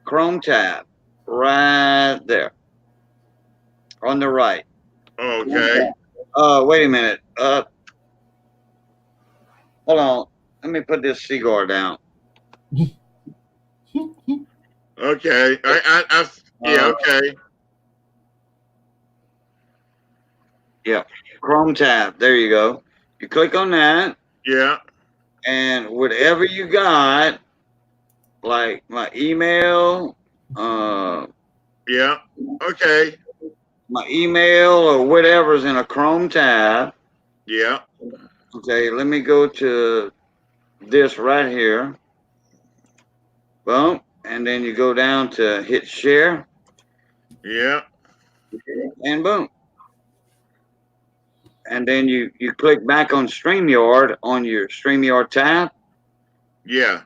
Chrome tab. Right there. On the right. Okay. Wait a minute. Hold on. Let me put this cigar down. Okay. Yeah. Okay. Yeah. Chrome tab. There you go. You click on that, Yeah. and whatever you got, like my email, Yeah. Okay. my email or whatever's in a Chrome tab. Yeah. Okay, let me go to this right here. Boom. And then you go down to hit share, Yeah. and boom. And then you click back on StreamYard on your StreamYard tab. Yeah.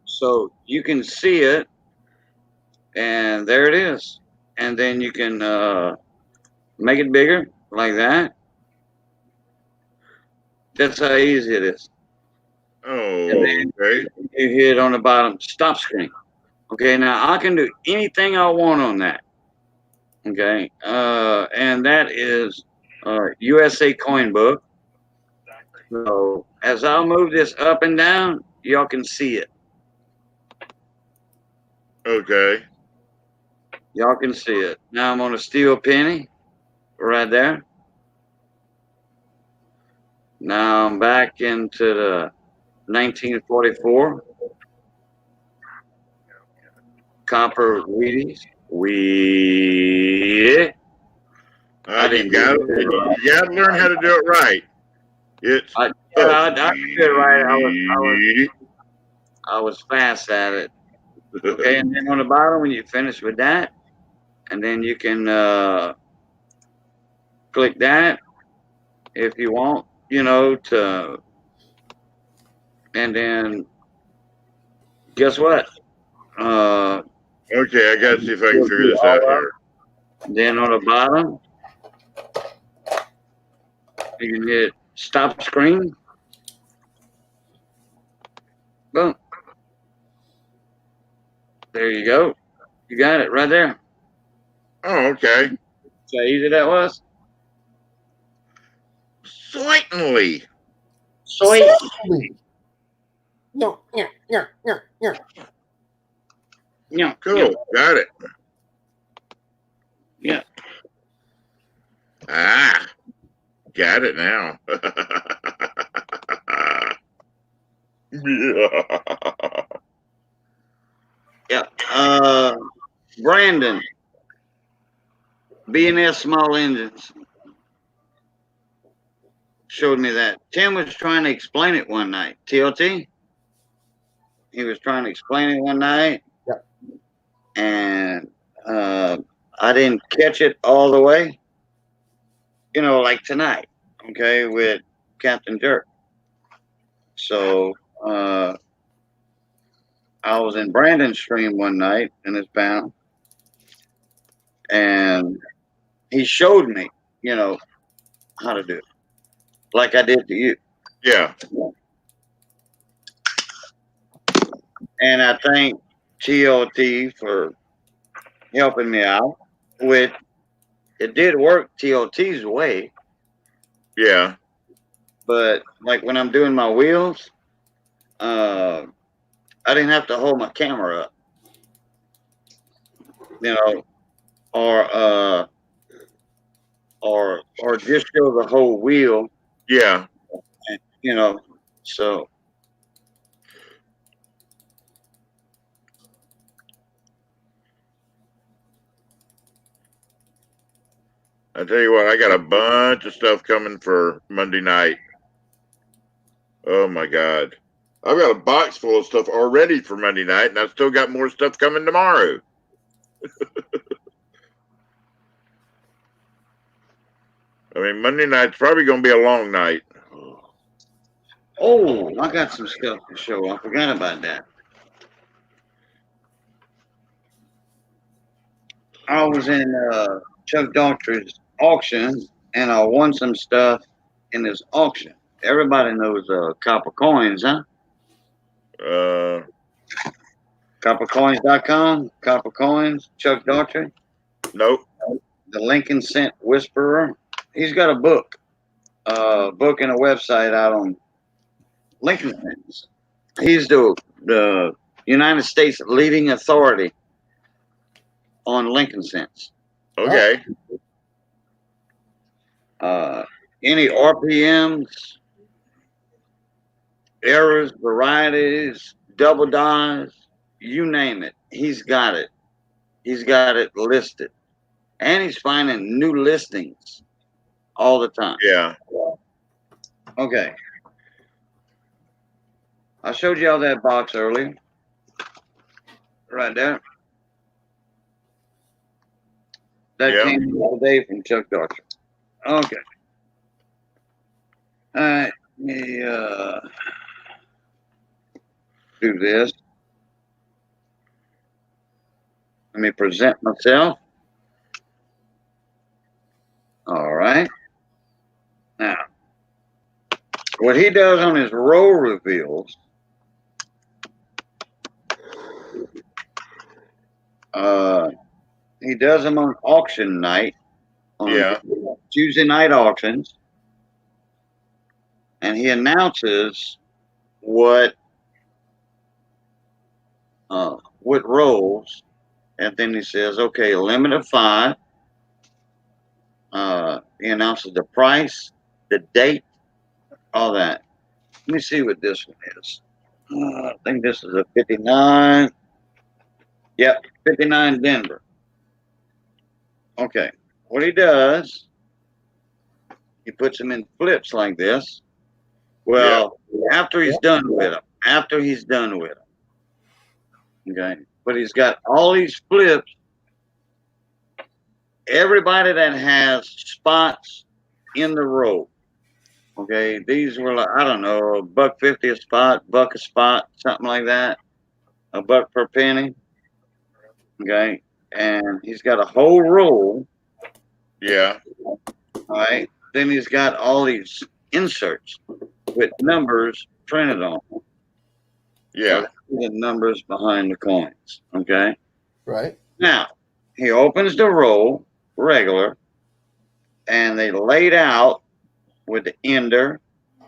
So you can see it, and there it is. And then you can make it bigger like that. That's how easy it is. And Oh, then okay. you hit on the bottom stop screen. Okay, now I can do anything I want on that. Okay, and that is USA Coin Book. So as I'll move this up and down, y'all can see it. Okay. Y'all can see it. Now I'm on a steel penny right there. Now I'm back into the 1944 copper Wheaties. I You didn't got do it right. you got to learn how to do it right. It's I did it right. I was fast at it. Okay, and then on the bottom, when you finish with that, and then you can click that if you want, and then guess what? Okay, I got to see if I can figure this out here. Then on the bottom, you can hit stop screen. Boom. There you go. You got it right there. Oh, okay. See how easy that was? Certainly. Sweet. No, yeah. Yeah. Cool. Got it. Yeah. Got it now. Yeah. Brandon, B&S Small Engines, showed me that. Tim was trying to explain it one night. TLT? He was trying to explain it one night. Yep. And I didn't catch it all the way. Like tonight, okay, with Captain Jerk. So I was in Brandon's stream one night in his panel, and he showed me, how to do it, like I did to you. Yeah. And I thank TLT for helping me out with it. Did work TLT's way, Yeah. but like when I'm doing my wheels, I didn't have to hold my camera up, or or just show the whole wheel, Yeah. So I tell you what, I got a bunch of stuff coming for Monday night. Oh my God. I've got a box full of stuff already for Monday night, and I've still got more stuff coming tomorrow. I mean, Monday night's probably going to be a long night. Oh, I got some stuff to show. I forgot about that. I was in Chuck Daughtry's auction, and I won some stuff in this auction. Everybody knows Copper Coins, huh? Coppercoins.com, Copper Coins, Chuck Daughtry. Nope. The Lincoln Cent Whisperer. he's got a book and a website out on Lincoln Cents. He's the United States leading authority on Lincoln Cents. Okay. Any RPMs, errors, varieties, double dies, you name it, he's got it. He's got it listed. And he's finding new listings all the time. Yeah. Okay. I showed you all that box earlier. Right there. That Yeah. came the other day from Chuck Dodger. Okay. All right. Let me do this. Let me present myself. All right. Now, what he does on his row reveals, he does them on auction night, on Yeah. Tuesday night auctions, and he announces what rolls, and then he says, okay, limit of 5. He announces the price, the date, all that. Let me see what this one is. I think this is a 59. Yep, 59 Denver. Okay, what he does, he puts them in flips like this. Well, after he's done with them. Okay, but he's got all these flips. Everybody that has spots in the row. Okay, these were like, I don't know, $1.50 a spot, $1 a spot, something like that. $1 per penny. Okay, and he's got a whole roll. Yeah. All right. Then he's got all these inserts with numbers printed on them. Yeah. The numbers behind the coins. Okay. Right. Now, he opens the roll regular, and they laid out with the ender.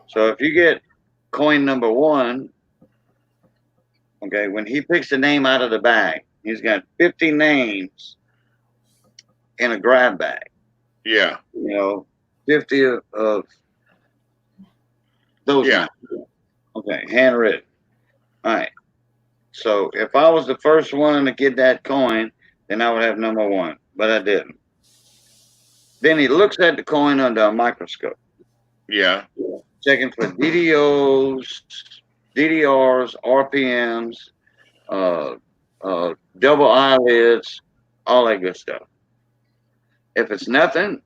So if you get coin number 1, okay, when he picks the name out of the bag, he's got 50 names in a grab bag. Yeah. 50 of those. Yeah. Names. Okay, handwritten. All right. So if I was the first one to get that coin, then I would have number 1, but I didn't. Then he looks at the coin under a microscope. Yeah. Checking for DDOs, DDRs, RPMs, double eyelids, all that good stuff. If it's nothing,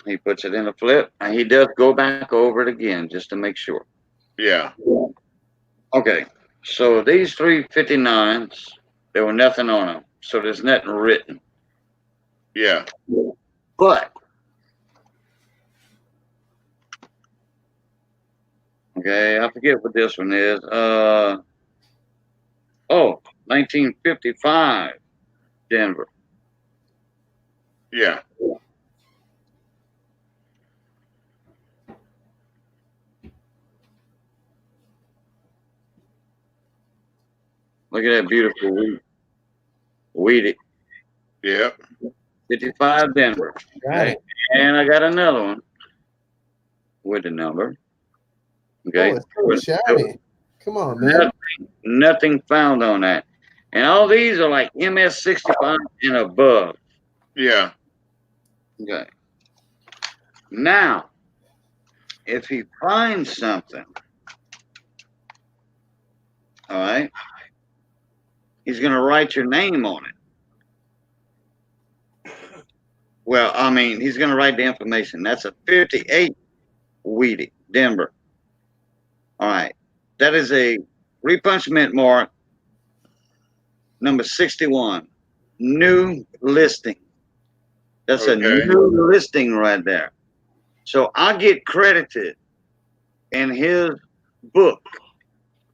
he puts it in a flip, and he does go back over it again just to make sure. Yeah. Okay, so these 359s, there were nothing on them, so there's nothing written. Yeah. But okay, I forget what this one is. 1955 Denver. Yeah. Look at that beautiful weedy. Yep. 55 Denver. Okay. And I got another one with the number. Okay. Oh, it's so shiny. Come on, man. Nothing found on that. And all these are like MS65 and above. Yeah. Okay. Now, if he finds something, all right, he's going to write your name on it. Well, I mean, he's going to write the information. That's a 58 Weedy, Denver. All right. That is a repunch mint mark, number 61. New listing. That's a new listing right there. So I get credited in his book,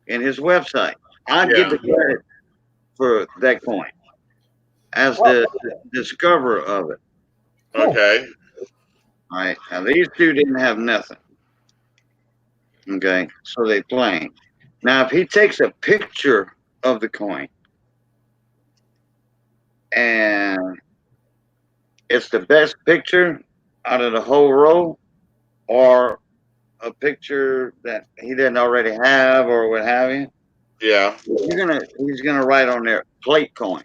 in his website. I get the credit for that coin as the discoverer of it. Okay. All right. Now these two didn't have nothing. Okay, so they playing. Now if he takes a picture of the coin and it's the best picture out of the whole row, or a picture that he didn't already have, or what have you, Yeah. he's gonna write on there plate coin.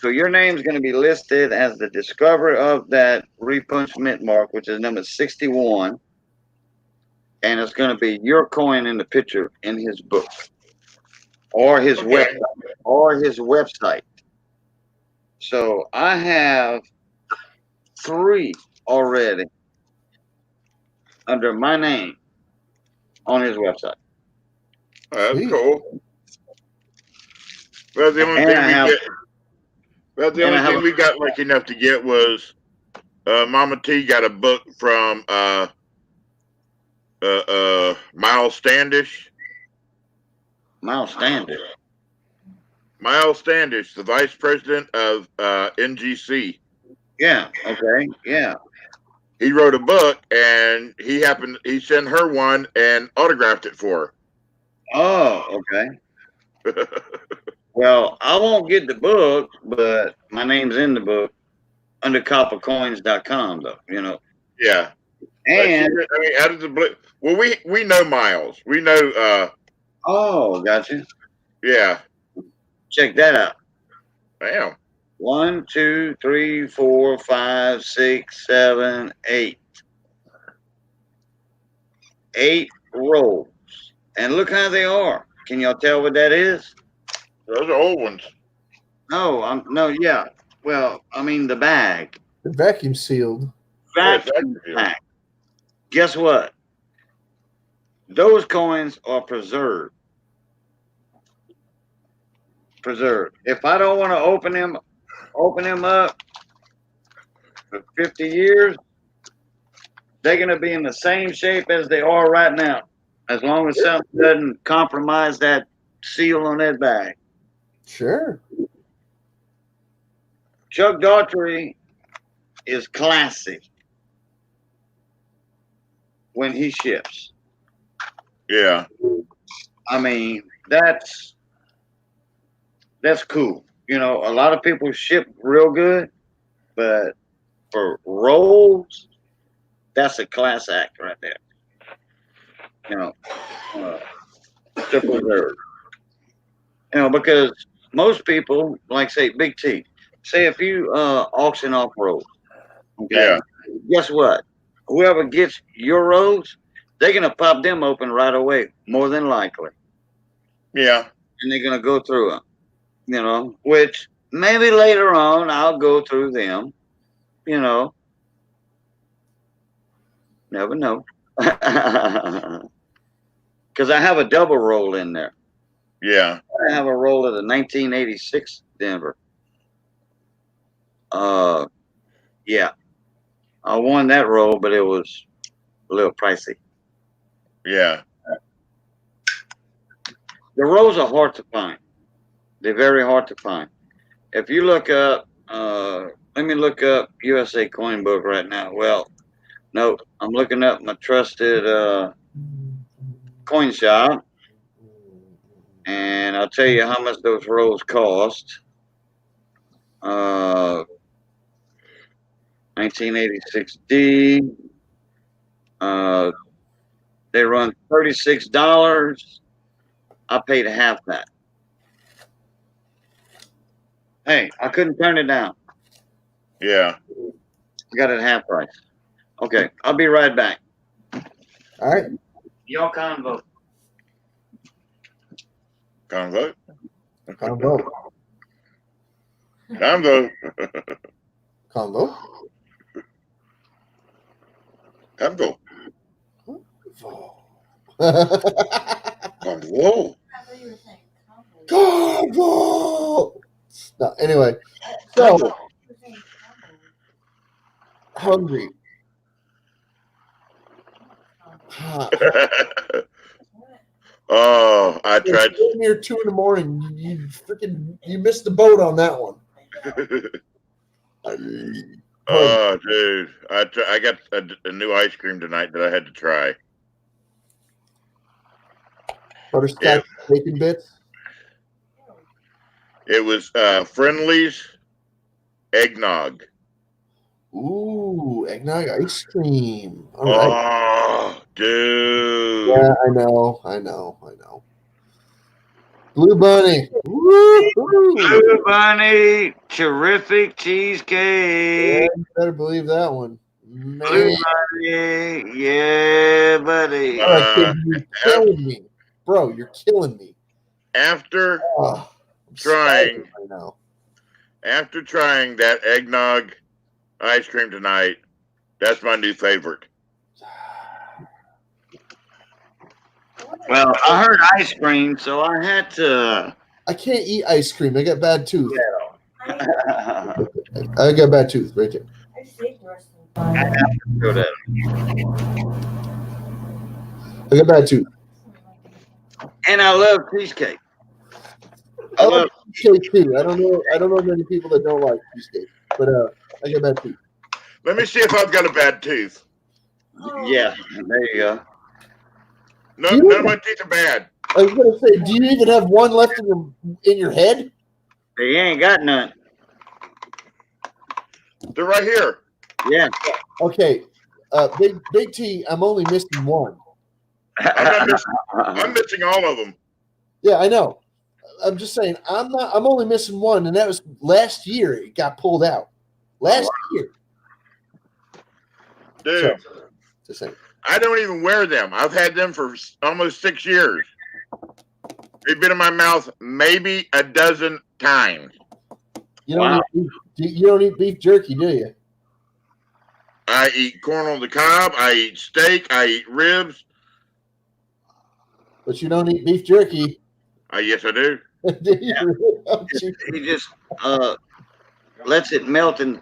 So your name's going to be listed as the discoverer of that repunch mint mark, which is number 61. And it's going to be your coin in the picture in his book or his Okay. website. So I have 3 already under my name on his website. That's Sweet. cool. Well, the only And thing I we have- get. Well, the and only I have thing we got lucky enough to get was Mama T got a book from Miles Standish. Miles Standish. Miles Standish, the vice president of NGC. Yeah. Okay. Yeah. He wrote a book, and he sent her one and autographed it for Oh, okay. her. Well, I won't get the book, but my name's in the book under coppercoins.com, though, Yeah. And I mean, out of the blue. Well, we know Miles. We know. oh, gotcha. Yeah. Check that out. Damn. 1, 2, 3, 4, 5, 6, 7, 8. 8 rolls. And look how they are. Can y'all tell what that is? Those are old ones. No, yeah. Well, I mean the bag. The vacuum sealed. Vacuum Yeah. pack. Guess what? Those coins are preserved. Preserved. If I don't want to open them up for 50 years, they're going to be in the same shape as they are right now, as long as something doesn't compromise that seal on that bag. Sure. Chuck Daughtry is classy when he ships. Yeah. I mean, that's cool. A lot of people ship real good, but for rolls, that's a class act right there. To preserve. Because most people, like say Big T, say if you auction off rolls, okay, Yeah. guess what? Whoever gets your rolls, they're gonna pop them open right away, more than likely, Yeah. and they're gonna go through them. Which maybe later on I'll go through them. Never know. Because I have a double roll in there. Yeah. I have a roll of the 1986 Denver. Yeah. I won that roll, but it was a little pricey. Yeah. The rolls are hard to find. They're very hard to find. If you look up, let me look up USA Coin Book right now. Well, no, I'm looking up my trusted coin shop, and I'll tell you how much those rolls cost. 1986D. They run $36. I paid half that. Hey, I couldn't turn it down. Yeah. I got it at half price. Okay, I'll be right back. All right. Y'all convo. Convo. Convo. Convo. Convo. Convo. Convo. Convo. Convo. No, anyway. So hungry. Oh, I tried. It's near 2 in the morning. You missed the boat on that one. Oh, dude, I got a new ice cream tonight that I had to try. Butterscotch bacon bits. It was Friendly's eggnog. Ooh, eggnog ice cream. All right. Oh, dude. Yeah, I know. Blue Bunny. Woo-hoo. Blue Bunny, terrific Yeah, cheesecake. you better believe that one. Blue Man, Bunny, yeah, buddy. all right, kid, you're killing me. Bro, you're killing me. After Oh, I'm Trying. starving right now. after trying that eggnog ice cream tonight, that's my new favorite. Well, I heard ice cream, so I had to. I can't eat ice cream. I got bad tooth. Yeah. I got bad tooth right there. Go that. I got bad tooth. And I love cheesecake. I like cheesecake too. I don't know many people that don't like cheesecake, but I got bad tooth. Let me see if I've got a bad tooth. Yeah, there you go. No, none of my teeth are bad. I was gonna say, do you even have one left in your head? They ain't got none. They're right here. Yeah. Okay, Big T, I'm only missing one. I'm missing all of them. Yeah, I know. I'm just saying I'm only missing one, and that was last year. It got pulled out last year. Dude, So, just saying. I don't even wear them. I've had them for almost 6 years. They've been in my mouth maybe a dozen times. You don't eat beef jerky, do you? I eat corn on the cob. I eat steak. I eat ribs. But you don't eat beef jerky. Yes, I do. Do you? Oh, gee. He just lets it melt and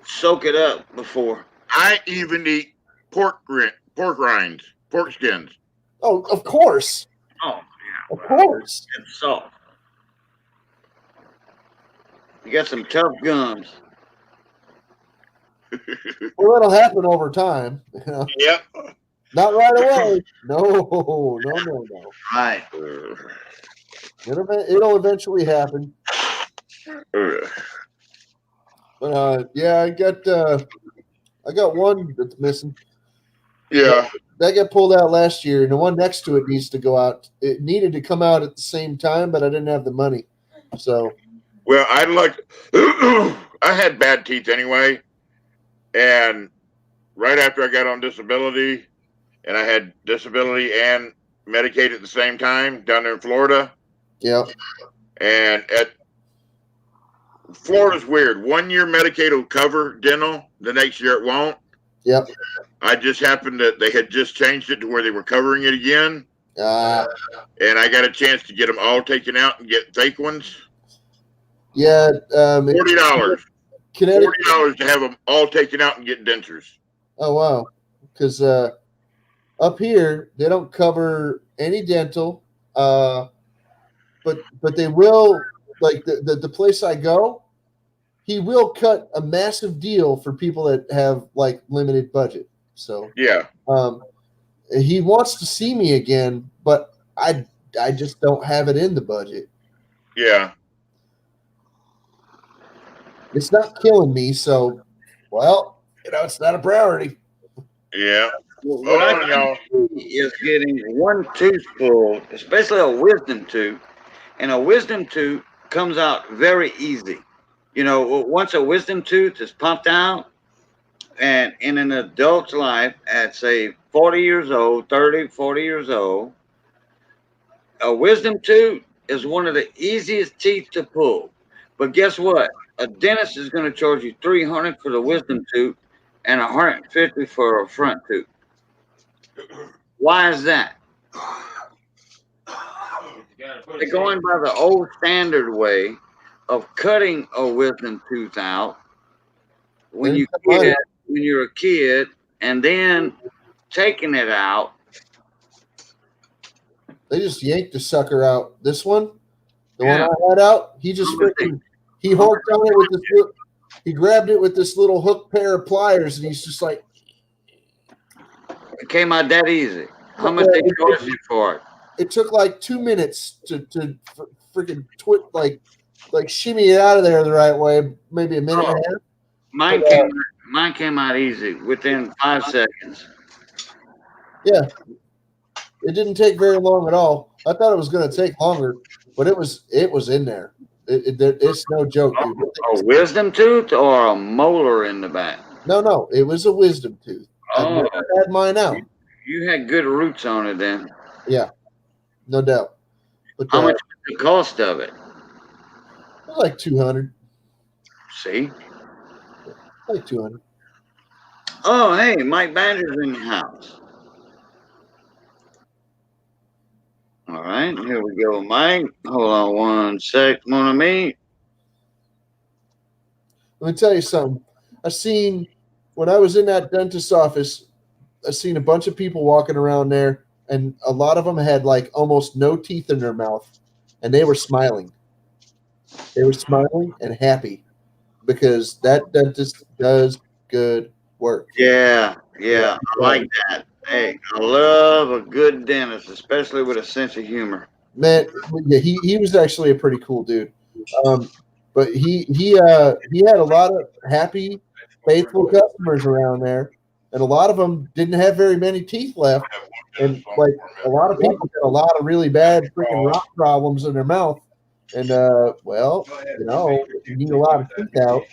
soak it up before. I even eat pork rinds, pork skins. Oh, of course. Oh, Of course. it's soft. You got some tough gums. Well, that'll happen over time. You know? Yep. Not right away. No. Right. It'll eventually happen. But yeah, I got one that's missing. Yeah. That got pulled out last year, and the one next to it needs to go out. It needed to come out at the same time, but I didn't have the money. So Well, I had bad teeth anyway. And right after I got on disability, and I had disability and Medicaid at the same time down there in Florida. yeah, And Florida's weird. 1 year Medicaid will cover dental, the next year it won't. yep. I just happened that they had just changed it to where they were covering it again. And I got a chance to get them all taken out and get fake ones. Yeah. $40. Connecticut. $40 to have them all taken out and get dentures. Oh wow, because up here they don't cover any dental, but they will. Like the place I go, he will cut a massive deal for people that have like limited budget. So Yeah. he wants to see me again, but I just don't have it in the budget. Yeah. It's not killing me, so well, it's not a priority. Yeah. What Hold I on, y'all. see is getting one tooth pulled, especially a wisdom tooth, and a wisdom tooth comes out very easy. You know, once a wisdom tooth is pumped out, and in an adult's life at say 40 years old, 30, 40 years old, a wisdom tooth is one of the easiest teeth to pull. But guess what? A dentist is going to charge you $300 for the wisdom tooth and $150 for a front tooth. Why is that? They're going by the old standard way of cutting a wisdom tooth out when you're a kid, and then taking it out. They just yanked the sucker out. This one, the one I had out, he just he hooked on it with this. he grabbed it with this little hook pair of pliers, and he's just like, It came out that easy. How much they charge you for it? it took like 2 minutes to freaking like shimmy it out of there the right way, maybe a minute and a half. Mine came out easy within 5 seconds. Yeah, it didn't take very long at all. I thought it was going to take longer, but it was in there. It's no joke, dude. A wisdom tooth or a molar in the back? No, it was a wisdom tooth. I Oh. never had mine out. You had good roots on it then. Yeah, no doubt. But How much was the cost of it? like 200, See? like 200. Oh, hey, Mike Badger's in the house. All right, here we go, Mike. Hold on one sec, mon ami. Let me tell you something. When I was in that dentist's office, I seen a bunch of people walking around there, and a lot of them had like almost no teeth in their mouth, and they were smiling. They were smiling and happy because that dentist does good work. Yeah, I like that. Hey, I love a good dentist, especially with a sense of humor. Man, yeah, he was actually a pretty cool dude. But he had a lot of happy, faithful customers around there, and a lot of them didn't have very many teeth left. And like a lot of people had a lot of really bad freaking rock problems in their mouth. And well, if you need a lot of teeth out,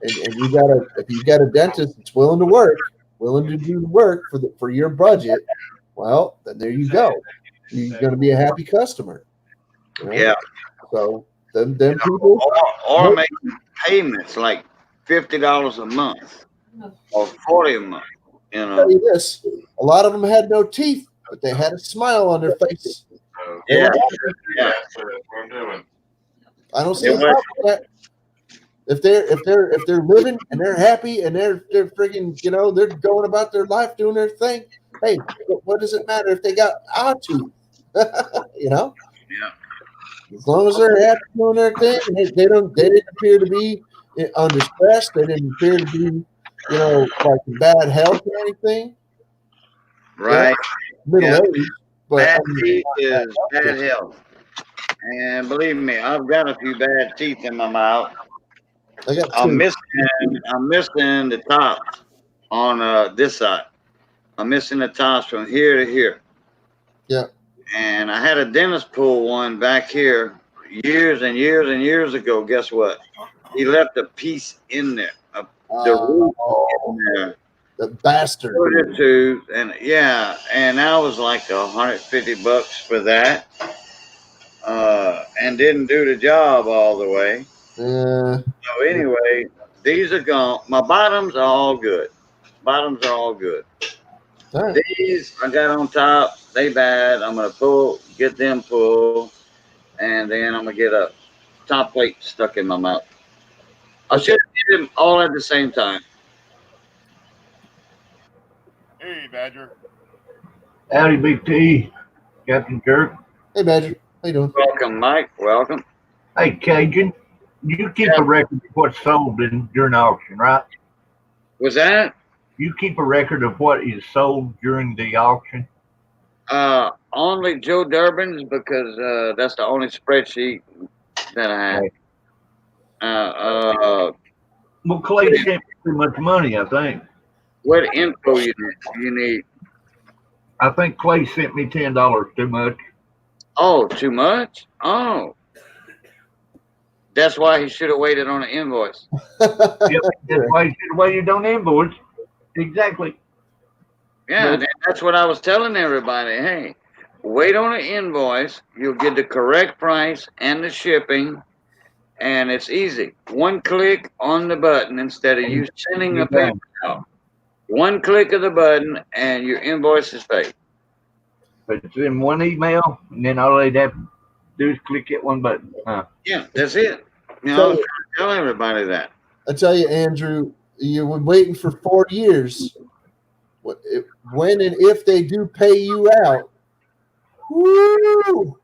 and if you got a dentist that's willing to do the work for your budget, well, then there you go. You're going to be a happy customer. Yeah. So them people, or making payments like $50 a month or $40 a month. You I'll know. tell you this: a lot of them had no teeth, but they had a smile on their face. Yeah. That's what I'm doing. I don't see a problem with that. If they're living and they're happy and they're freaking they're going about their life doing their thing. Hey, what does it matter if they got a tooth? Yeah. As long as they're happy doing their thing, they didn't appear to be under stress. They didn't appear to be like in bad health or anything. Right. Middle age, but Bad teeth is bad health. And believe me, I've got a few bad teeth in my mouth. I got I'm two. missing the tops on this side. I'm missing the tops from here to here. Yeah. And I had a dentist pull one back here years and years and years ago. Guess what? He left a piece in there. The root in there. The bastard. Tooth, and that was like $150 for that. And didn't do the job all the way. Yeah. So anyway, these are gone. My bottoms are all good. All right. These I got on top. They bad. I'm gonna get them pulled, and then I'm gonna get a top plate stuck in my mouth. I should have did them all at the same time. Hey, Badger. Howdy, Big T, Captain Kirk. Hey, Badger. How you doing? Welcome, Mike. Welcome. Hey, Cajun. You keep a record of what's sold during the auction, right? Was that? You keep a record of what is sold during the auction? Only Joe Durbin's because that's the only spreadsheet that I have. Well, Clay sent me too much money, I think. What info you need? I think Clay sent me $10 too much. Oh, too much? Oh. That's why he should have waited on an invoice. Yep, that's why you should have waited on the invoice. Exactly. Yeah, that's what I was telling everybody. Hey, wait on an invoice. You'll get the correct price and the shipping, and it's easy. One click on the button instead of you sending a paper out. One click of the button, and your invoice is paid. But it's in one email, and then all they'd have to do is click that one button. Yeah, that's it. I was trying to tell everybody that. I tell you, Andrew, you've been waiting for 4 years. When and if they do pay you out, woo,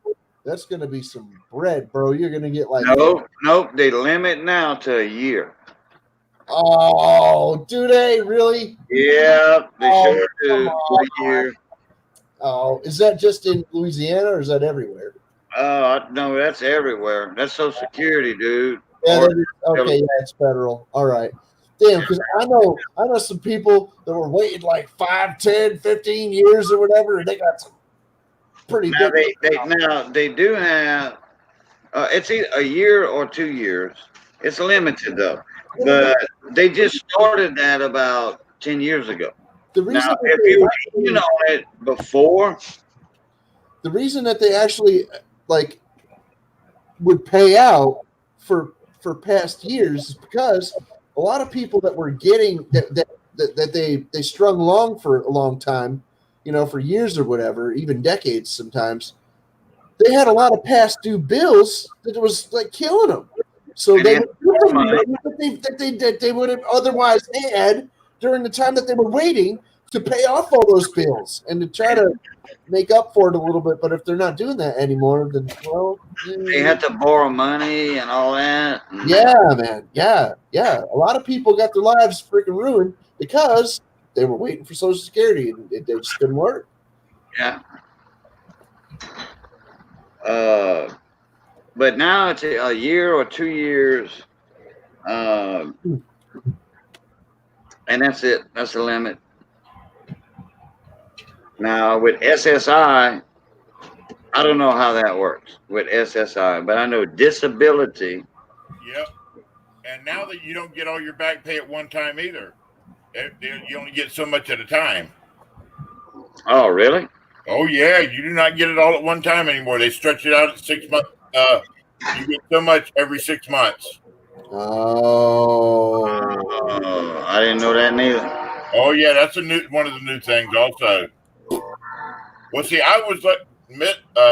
that's going to be some bread, bro. You're going to get like nope. They limit now to a year. Oh, do they really? Yeah, they Oh, sure do. come For a year. Oh, is that just in Louisiana or is that everywhere? No, that's everywhere. That's Social Security, dude. Yeah, Or that is, okay, yeah, it's federal. All right. Damn, because I know some people that were waiting like 5, 10, 15 years or whatever, and they got some pretty now big. they do have it's either a year or 2 years. It's limited though. But they just started that about 10 years ago. The Now, reason if you were in on it before, the reason that they actually like would pay out for past years is because a lot of people that were getting that they strung along for a long time, for years or whatever, even decades sometimes, they had a lot of past due bills that was like killing them. So And they they would give them money. money that they would have otherwise had during the time that they were waiting to pay off all those bills and to try to make up for it a little bit. But if they're not doing that anymore, then They had to borrow money and all that. yeah, man, yeah. A lot of people got their lives freaking ruined because they were waiting for Social Security and they just couldn't work. Yeah. But now it's a year or 2 years, and that's it. That's the limit. Now with SSI, I don't know how that works with SSI, but I know disability. Yep. And now that you don't get all your back pay at one time either, you only get so much at a time. Oh, really? Oh yeah, you do not get it all at one time anymore. They stretch it out at 6 months. You get so much every 6 months. Oh, I didn't know that neither. Oh yeah, that's one of the new things also. Well, see, I was like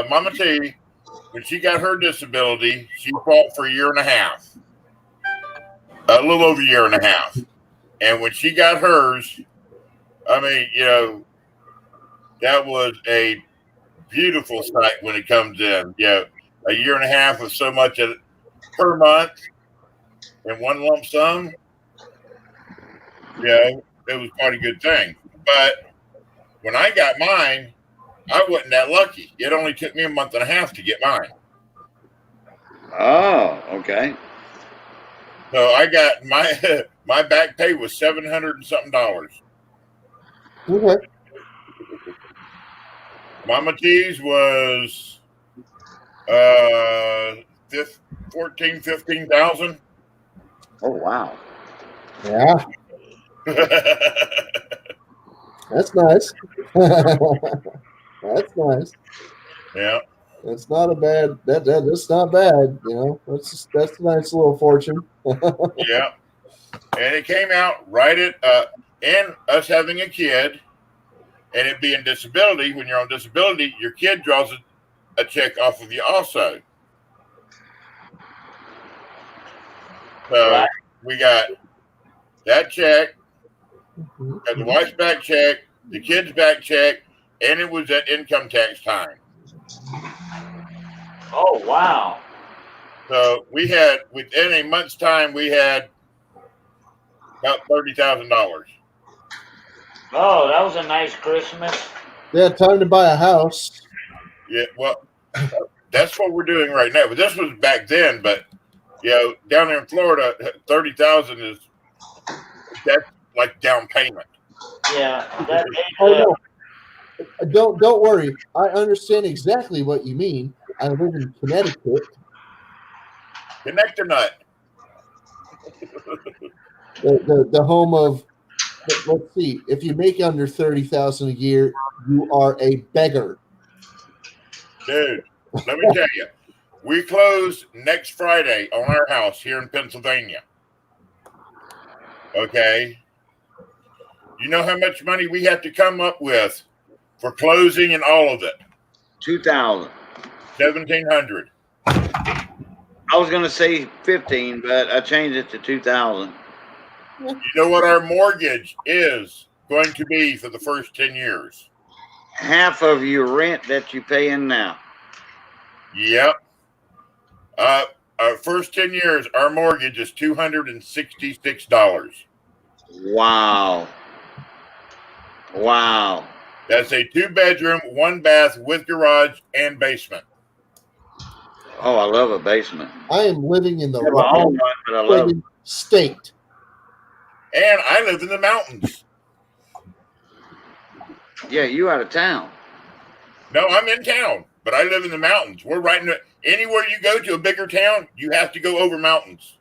Mama T, when she got her disability, she fought for a year and a half, a little over a year and a half, and when she got hers, I mean, that was a beautiful sight when it comes in. A year and a half of so much per month in one lump sum. It was quite a good thing. But when I got mine, I wasn't that lucky. It only took me a month and a half to get mine. Oh, okay. So I got my back pay was $700 and something. okay. Mama T's was 15,000. Oh, wow. Yeah, that's nice. That's nice. Yeah. That's not a bad. That's not bad. That's a nice little fortune. Yeah. And it came out right at and us having a kid and it being disability. When you're on disability, your kid draws a check off of you also. So we got that check, got the wife's back check, the kid's back check, and it was at income tax time. Oh, wow. So we had, within a month's time, we had about $30,000. Oh, that was a nice Christmas. Yeah, time to buy a house. Yeah, well, that's what we're doing right now. But this was back then. But down there in Florida, $30,000 that's like down payment. Yeah. Oh no, don't worry. I understand exactly what you mean. I live in Connecticut. Connect or nut. The home of. Let's see. If you make under 30,000 a year, you are a beggar. Dude, let me tell you, we close next Friday on our house here in Pennsylvania. Okay. You know how much money we have to come up with for closing and all of it? 2,000. 1,700. I was going to say 15, but I changed it to 2,000. You know what our mortgage is going to be for the first 10 years? Half of your rent that you pay in now. Yep. I our first 10 years, our mortgage is $266. Wow. Wow. That's a 2-bedroom, 1-bath with garage and basement. Oh, I love a basement. I am living in the Never owned one, but I love it. friggin' state. And I live in the mountains. Yeah, you out of town. No, I'm in town, but I live in the mountains. We're right in anywhere you go to a bigger town, you have to go over mountains.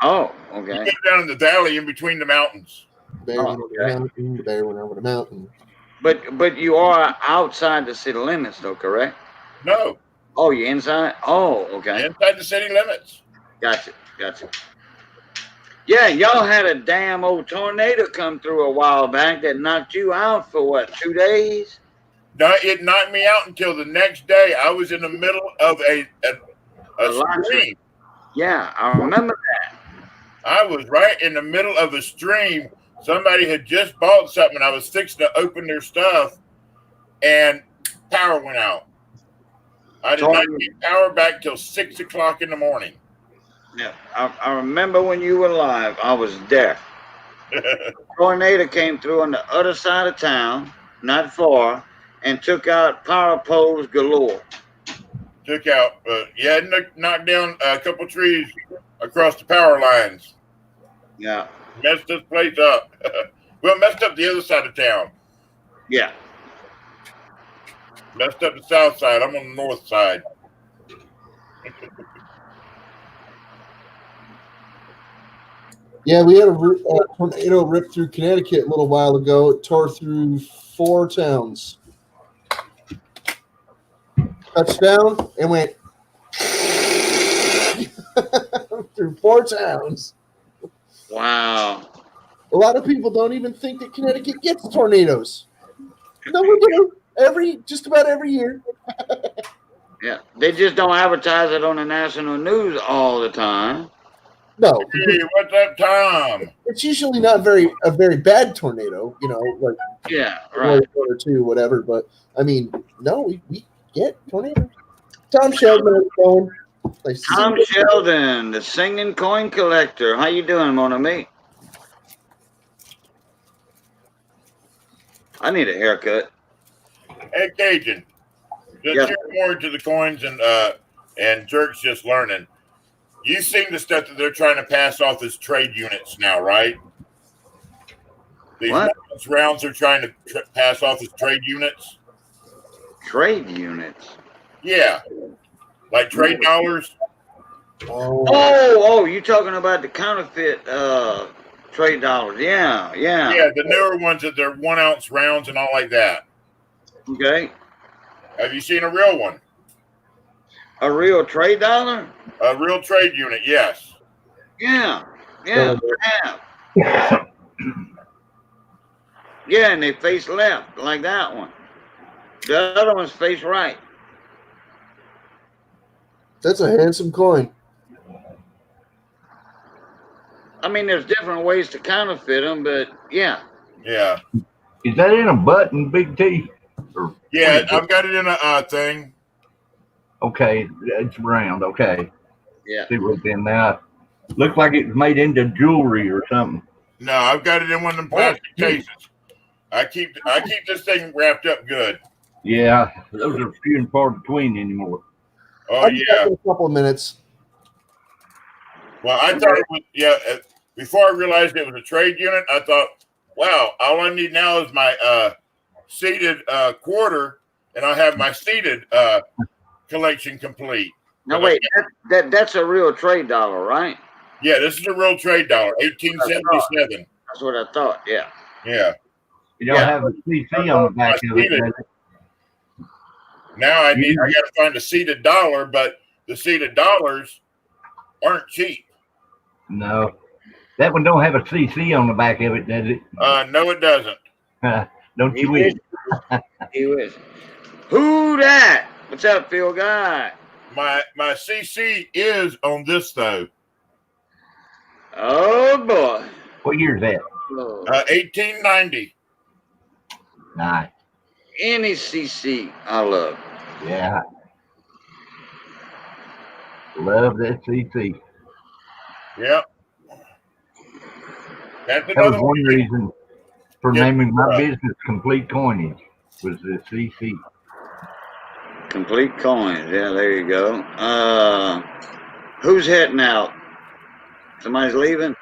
Oh, You okay. go down in the valley in between the mountains. Bear went over the mountain. The bear went over the mountain. But you are outside the city limits, though, correct? No, Oh, you're inside? Oh, okay. inside the city limits. Gotcha. Yeah, y'all had a damn old tornado come through a while back that knocked you out for what, 2 days? No, it knocked me out until the next day. I was in the middle of a stream. Yeah, I remember that. I was right in the middle of a stream. Somebody had just bought something. I was fixing to open their stuff, and power went out. I did not get power back till 6 o'clock in the morning. Yeah, I remember when you were alive. I was there. Tornado came through on the other side of town, not far, and took out power poles galore. Took out, knocked down a couple trees across the power lines. Yeah. Messed this place up. Well, messed up the other side of town. Yeah. Messed up the south side. I'm on the north side. Yeah, we had a tornado rip through Connecticut a little while ago. It tore through 4 towns. Touched down and went through 4 towns. Wow. A lot of people don't even think that Connecticut gets tornadoes. No, we do. Just about every year. Yeah. They just don't advertise it on the national news all the time. No, Hey, what's up, Tom? it's usually not a very bad tornado, like Yeah, right. 1 or 2, whatever. But I mean, no, we get tornadoes. Tom Sheldon, how's it going? Nice to see Tom you. Sheldon, the singing coin collector. How you doing, mon ami? I need a haircut. Hey, Cajun. Since Yeah. you're more into the coins and Jerk's just learning, you've seen the stuff that they're trying to pass off as trade units now, right? These What? rounds are trying to pass off as trade units. Trade units. Yeah. Like trade dollars. Oh, you talking about the counterfeit trade dollars. Yeah. Yeah, the newer ones that they're 1 ounce rounds and all like that. Okay. Have you seen a real one? A real trade dollar? A real trade unit, yes. Yeah. I have. Yeah, and they face left like that one. The other one's face right. That's a handsome coin. I mean, there's different ways to counterfeit them, but yeah. Yeah. Is that in a button, Big T? Or Yeah, I've got it in a thing. okay, it's round. Okay, Yeah. see what's in that. Looks like it's made into jewelry or something. No, I've got it in one of them plastic cases. I keep this thing wrapped up good. Yeah, those are few and far between anymore. Oh I'll be back yeah. in a couple of minutes. Well, I thought it was before I realized it was a trade unit, I thought, wow, all I need now is my seated quarter, and I have my seated collection complete. Now wait, that's a real trade dollar, right? Yeah, this is a real trade dollar, 1877. That's what I thought. Yeah. Yeah. You don't Yeah. have a CC on the back of it. does it? Now I got to find a seated dollar, but the seated dollars aren't cheap. No, that one don't have a CC on the back of it, does it? No, it doesn't. Don't you wish? He was. Who that? What's up, Phil Guy? My CC is on this though. Oh boy. What year is that? 1890. Nice. Any CC I love. Yeah. Love that CC. Yep. That's That was another one reason for Yeah. naming my business Complete Coinage was the CC. Complete coins. Yeah, there you go. Who's heading out? Somebody's leaving?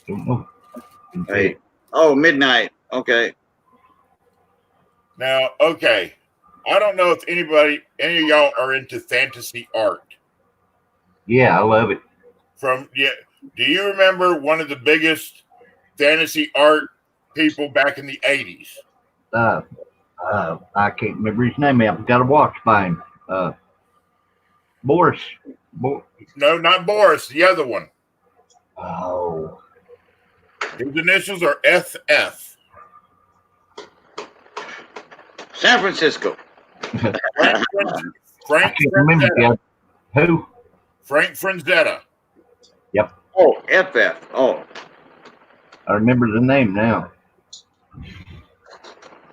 Don't know. Hey. Oh, midnight. Okay. Now, okay. I don't know if any of y'all are into fantasy art. Yeah, I love it. Do you remember one of the biggest fantasy art people back in the 80s? I can't remember his name. I've got a watch by him. Boris. No, not Boris, the other one. Oh. His initials are FF. San Francisco. Frank I can't remember the Franzetta. other. Who? Frank Franzetta. Oh, FF. Oh, I remember the name now.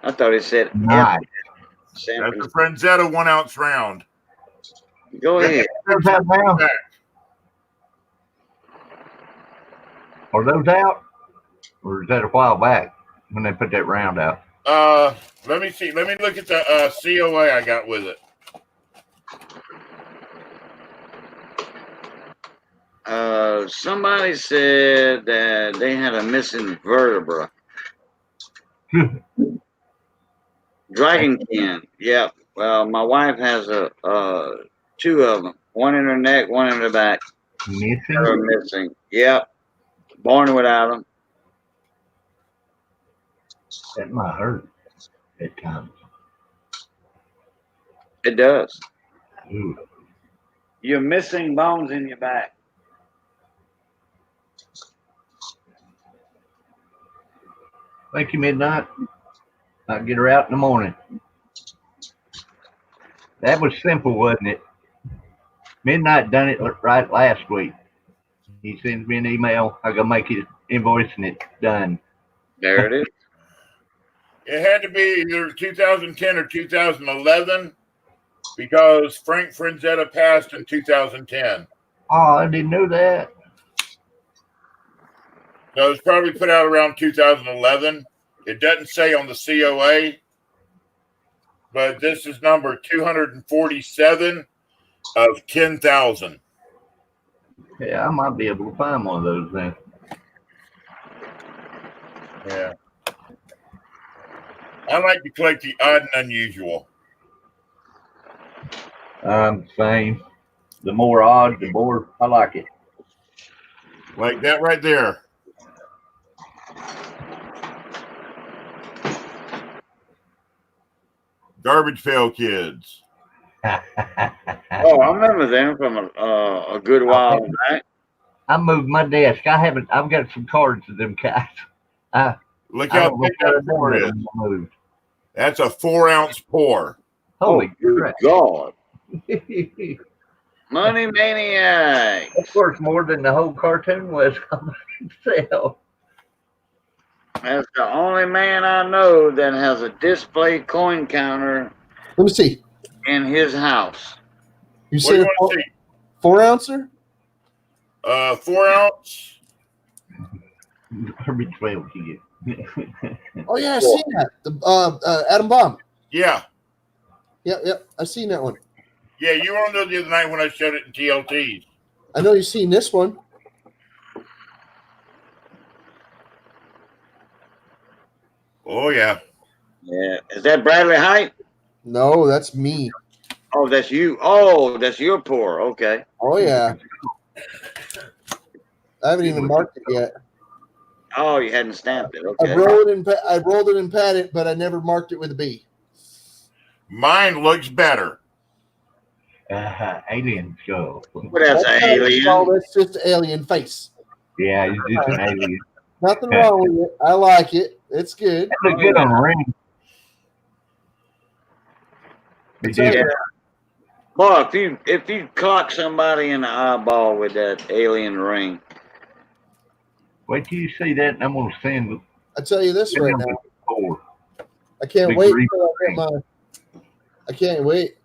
I thought he said Nice. San That's the Francisco. Franzetta 1 ounce round. Go ahead. Where's that now? Are those out? Or is that a while back when they put that round out? Let me see. Let me look at the COA I got with it. Somebody said that they had a missing vertebra. Dragonkin. Yeah. Well, my wife has two of them. One in her neck, one in her back. They're Missing? missing. Yep. Born without them. That might hurt at times. It does. Ooh. You're missing bones in your back. Thank you, Midnight. I'll get her out in the morning. That was simple, wasn't it? Midnight done it right last week. He sends me an email. I go make his invoice and it's done. There it is. It had to be either 2010 or 2011 because Frank Franzetta passed in 2010. Oh, I didn't know that. So it was probably put out around 2011. It doesn't say on the COA, but this is number 247 of 10,000. Yeah, I might be able to find one of those then. Yeah. I like to collect the odd and unusual. Same. The more odd, the more I like it. Like that right there. Garbage Pail Kids. Oh, I remember them from a good while back. I moved my desk. I've got some cards of them guys. Look I how don't know big what that I've done pour with is. them when I moved. That's a 4-ounce pour. Holy Good crap. God. Of Money maniac. course, more than the whole cartoon was on itself. That's the only man I know that has a display coin counter Let me see. in his house. You What do said you a want to see? 4 ouncer? 4-ounce. Garbage Pail Kid. Oh yeah, I seen that. The Adam Bomb. Yeah. Yep. I seen that one. Yeah, you were on there the other night when I showed it in TLTs. I know you seen this one. Oh, yeah. Yeah. Is that Bradley Height? No, that's me. Oh, that's you. Oh, that's your pour. Okay. Oh yeah. I haven't even marked it yet. Oh, you hadn't stamped it. I Okay. rolled it and pat it, but I never marked it with a B. Mine looks better. Alien skull. Well, that's an No, alien. that's just an alien face. Yeah, he's just an alien. Nothing wrong with it. I like it. It's good. That look good on the ring. It Yeah. did. Boy, if you clock somebody in the eyeball with that alien ring, Wait till you see that, and I'm gonna send. I tell you this right now. Four. I can't Big wait green till I get my. I can't wait.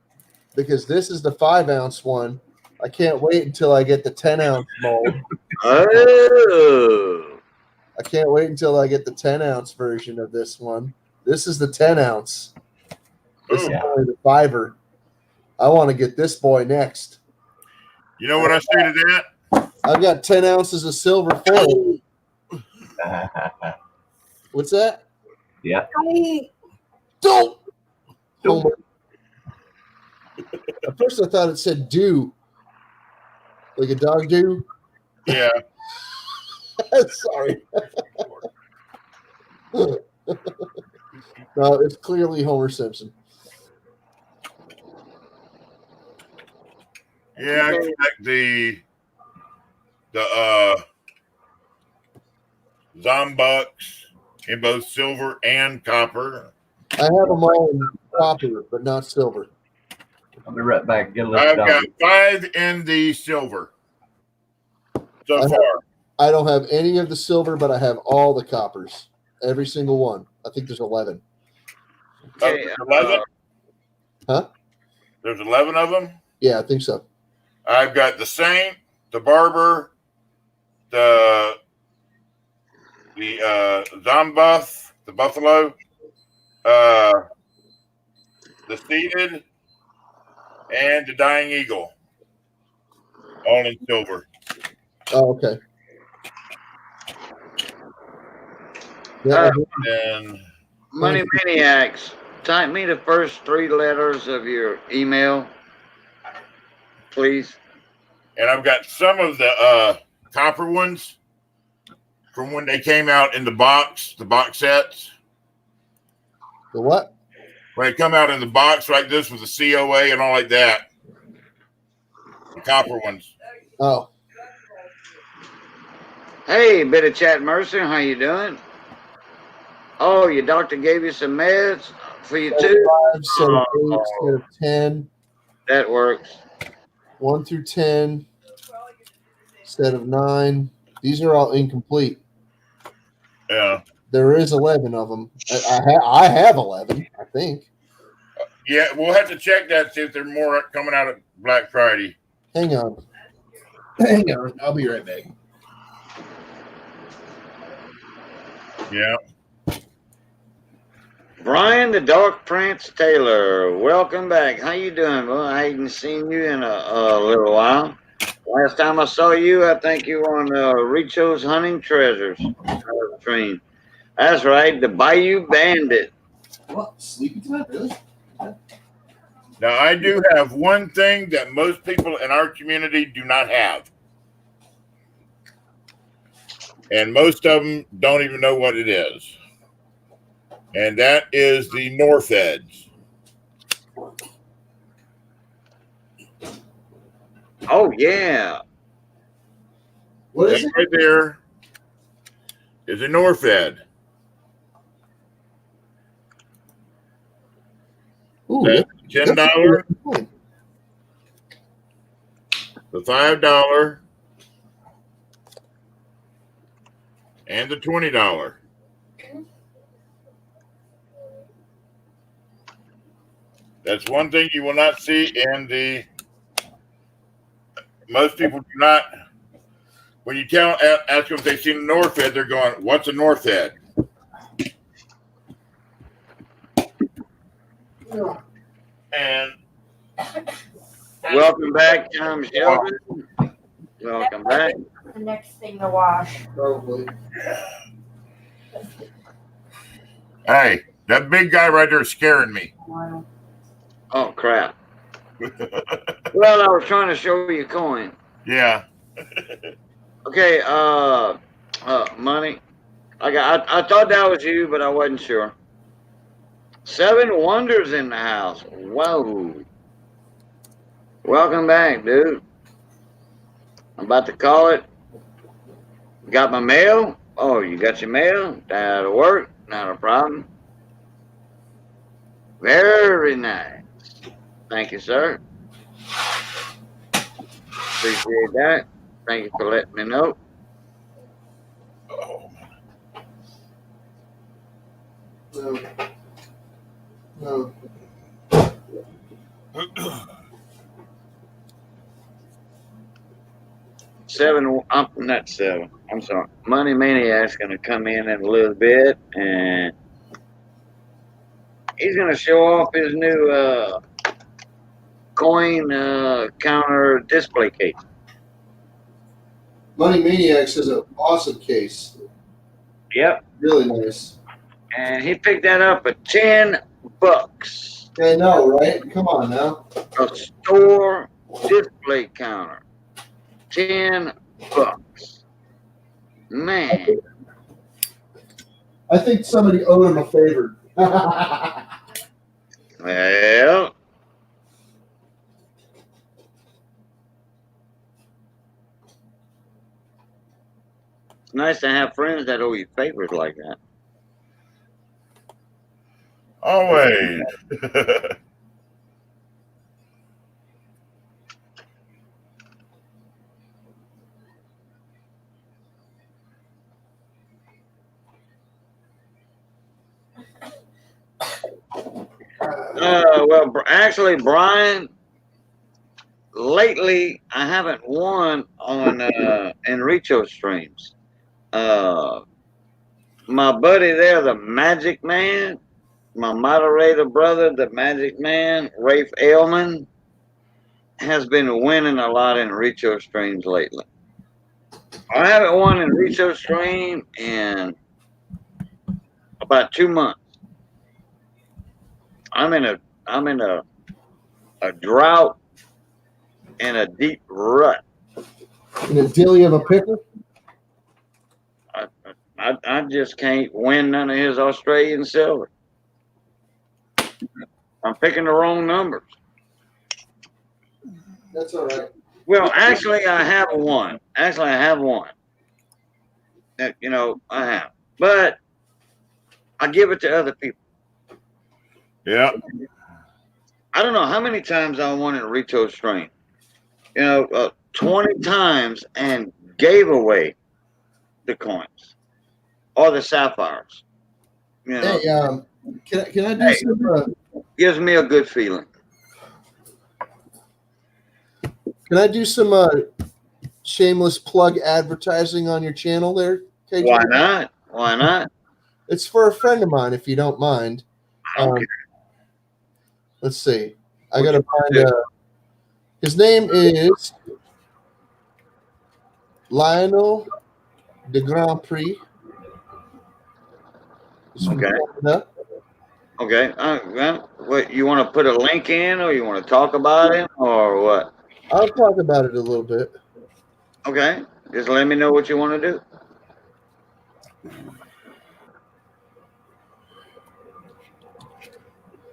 because this is the 5-ounce one. I can't wait until I get the 10-ounce mold. Oh, I can't wait until I get the 10-ounce version of this one. This is the 10-ounce. This is Ooh. only the 5er. I want to get this boy next. You know what I say to that? I've got 10 ounces of silver foil. What's that? Yeah. Don't. Homer. At first, I thought it said "do," like a dog do. Yeah. Sorry. No, it's clearly Homer Simpson. Yeah, I collect the Zombucks in both silver and copper. I have them all in copper, but not silver. I'll be right back. Get a little I've got dog. 5 in the silver so I have- far. I don't have any of the silver, but I have all the coppers. Every single one. I think there's 11. okay. There's 11? Huh? There's 11 of them. Yeah, I think so. I've got the Saint, the Barber, the Zombuff, the Buffalo, the Seated, and the Dying Eagle, all in silver. Oh, okay. Yeah, And Money Maniacs, type me the first 3 letters of your email, please. and I've got some of the copper ones from when they came out in the box sets. the what? When they come out in the box like this with the COA and all like that. The copper ones. Oh, Hey, bit of chat, Mercer. How you doing? Oh, your doctor gave you some meds for you too. 5, 7, 8, set of 10. That works. 1 through 10. Set of 9. These are all incomplete. Yeah. There is 11 of them. I have 11, I think. Yeah, we'll have to check that, see if there's more coming out at Black Friday. Hang on. Hang on. I'll be right back. Yeah. Brian the Dark Prince Taylor, welcome back. How you doing? Well, I hadn't seen you in a little while. Last time I saw you, I think you were on Richo's Hunting Treasures train. That's right, the Bayou Bandit. What? Sleepy tonight? Really? Now, I do have one thing that most people in our community do not have. And most of them don't even know what it is. And that is the North Edge. Oh, yeah. What That is it? right there is a North Edge. Ooh, That's $10, that's the $5, and the $20. That's one thing you will not see in the. Most people do not. When you ask them if they've seen a North Ed, they're going, "What's a North Ed?" And Welcome back, Tom Sheldon. Welcome back. The next thing to wash. probably. hey, that big guy right there is scaring me. Oh, crap. Well, I was trying to show you a coin. Yeah. Okay, money. I thought that was you, but I wasn't sure. 7 Wonders in the house. Whoa. Welcome back, dude. I'm about to call it. Got my mail? Oh, you got your mail? That'll work. Not a problem. Very nice. Thank you, sir. Appreciate that. Thank you for letting me know. Oh, No. No. not seven. I'm sorry. Money Maniac's gonna come in a little bit, and he's gonna show off his new coin counter display case. Money Maniacs is an awesome case. Yep. Really nice. And he picked that up for $10. I know, right? Come on now. A store display counter. $10. Man. I think somebody owed him a favor. Well, it's nice to have friends that owe you favors like that. Always. Well, actually, Brian, lately I haven't won on Enrico streams. My buddy there, the Magic Man, my moderator brother, the Magic Man, Rafe Ailman, has been winning a lot in Enrico streams lately. I haven't won in Enrico stream in about 2 months. I'm in a drought and a deep rut. In a dilly of a pickle? I just can't win none of his Australian silver. I'm picking the wrong numbers. That's all right. Well, actually, I have one. Actually, I have one. You know, I have. But I give it to other people. Yeah. I don't know how many times I won in Rito stream. You know, 20 times and gave away the coins or the sapphires. You know, Hey, can I do some? gives me a good feeling. Can I do some shameless plug advertising on your channel there, KJ? Why not? Why not? It's for a friend of mine, if you don't mind. Okay. Let's see. I gotta find. His name is Lionel de Grand Prix. He's from Okay. Canada. Okay. Well, what you want to put a link in, or you want to talk about it, or what? I'll talk about it a little bit. Okay. Just let me know what you want to do.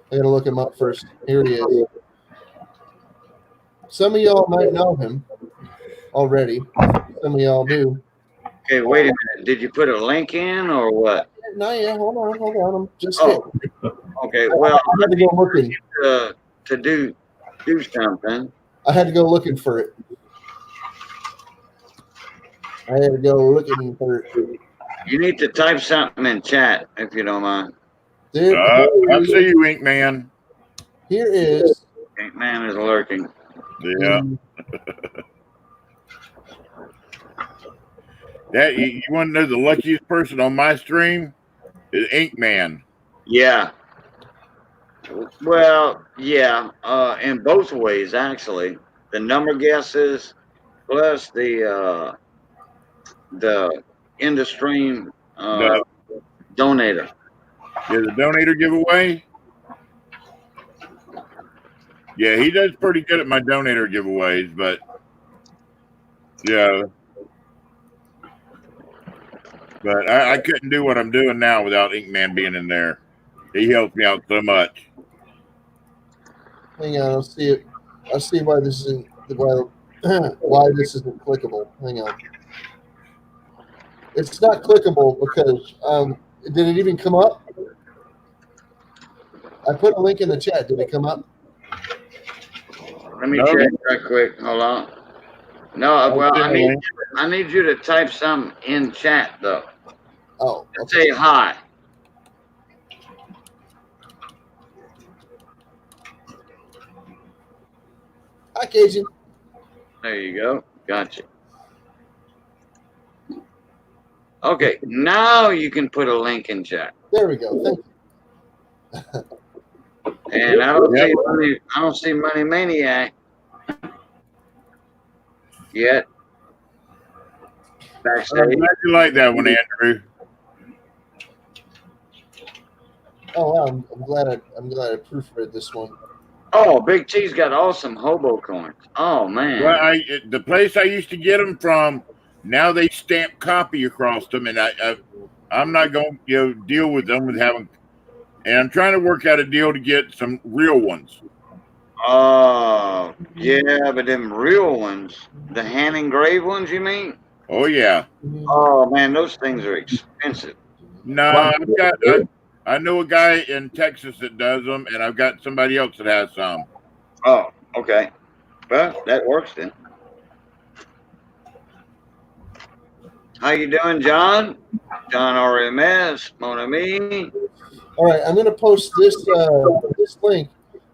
I gotta look him up first. Here he is. Some of y'all might know him already. Some of y'all do. Okay. Wait a minute. Did you put a link in, or what? No, yeah. Hold on. I'm just. Oh. Okay. Well, I had to go looking. to do something. I had to go looking for it. I had to go looking for it. You need to type something in chat if you don't mind. There, I see you, Ink Man. here is. Ink Man is lurking. Yeah. That you want to know the luckiest person on my stream is Ink Man. Yeah. Well, yeah. In both ways, actually. The number guesses plus the in the stream donator. Yeah, the donator giveaway. Yeah, he does pretty good at my donator giveaways, but yeah. But I couldn't do what I'm doing now without Ink Man being in there. He helped me out so much. Hang on, I'll see it. I'll see why this isn't why this isn't clickable. Hang on. It's not clickable because did it even come up? I put a link in the chat. Did it come up? Let me No. check right quick. Hold on. No, well, I need you to type something in chat though. Oh, okay. Say hi. Hi, Cajun. There you go. Gotcha. Okay, now you can put a link in chat. There we go. Thank you. And I don't Yep. see money. I don't see Money Maniac yet. I'm Backstage. glad you like that one, Andrew. Oh wow, I'm glad I proofread this one. Oh, Big T's got awesome hobo coins. Oh man. Well, the place I used to get them from, now they stamp copy across them, and I'm not going to deal with them with having. And I'm trying to work out a deal to get some real ones. Oh yeah, but them real ones, the hand engraved ones, you mean? Oh yeah. Oh man, those things are expensive. No, I know a guy in Texas that does them, and I've got somebody else that has some. Oh, okay. Well, that works then. How you doing, John? John RMS, Mon Ami. All right, I'm going to post this link,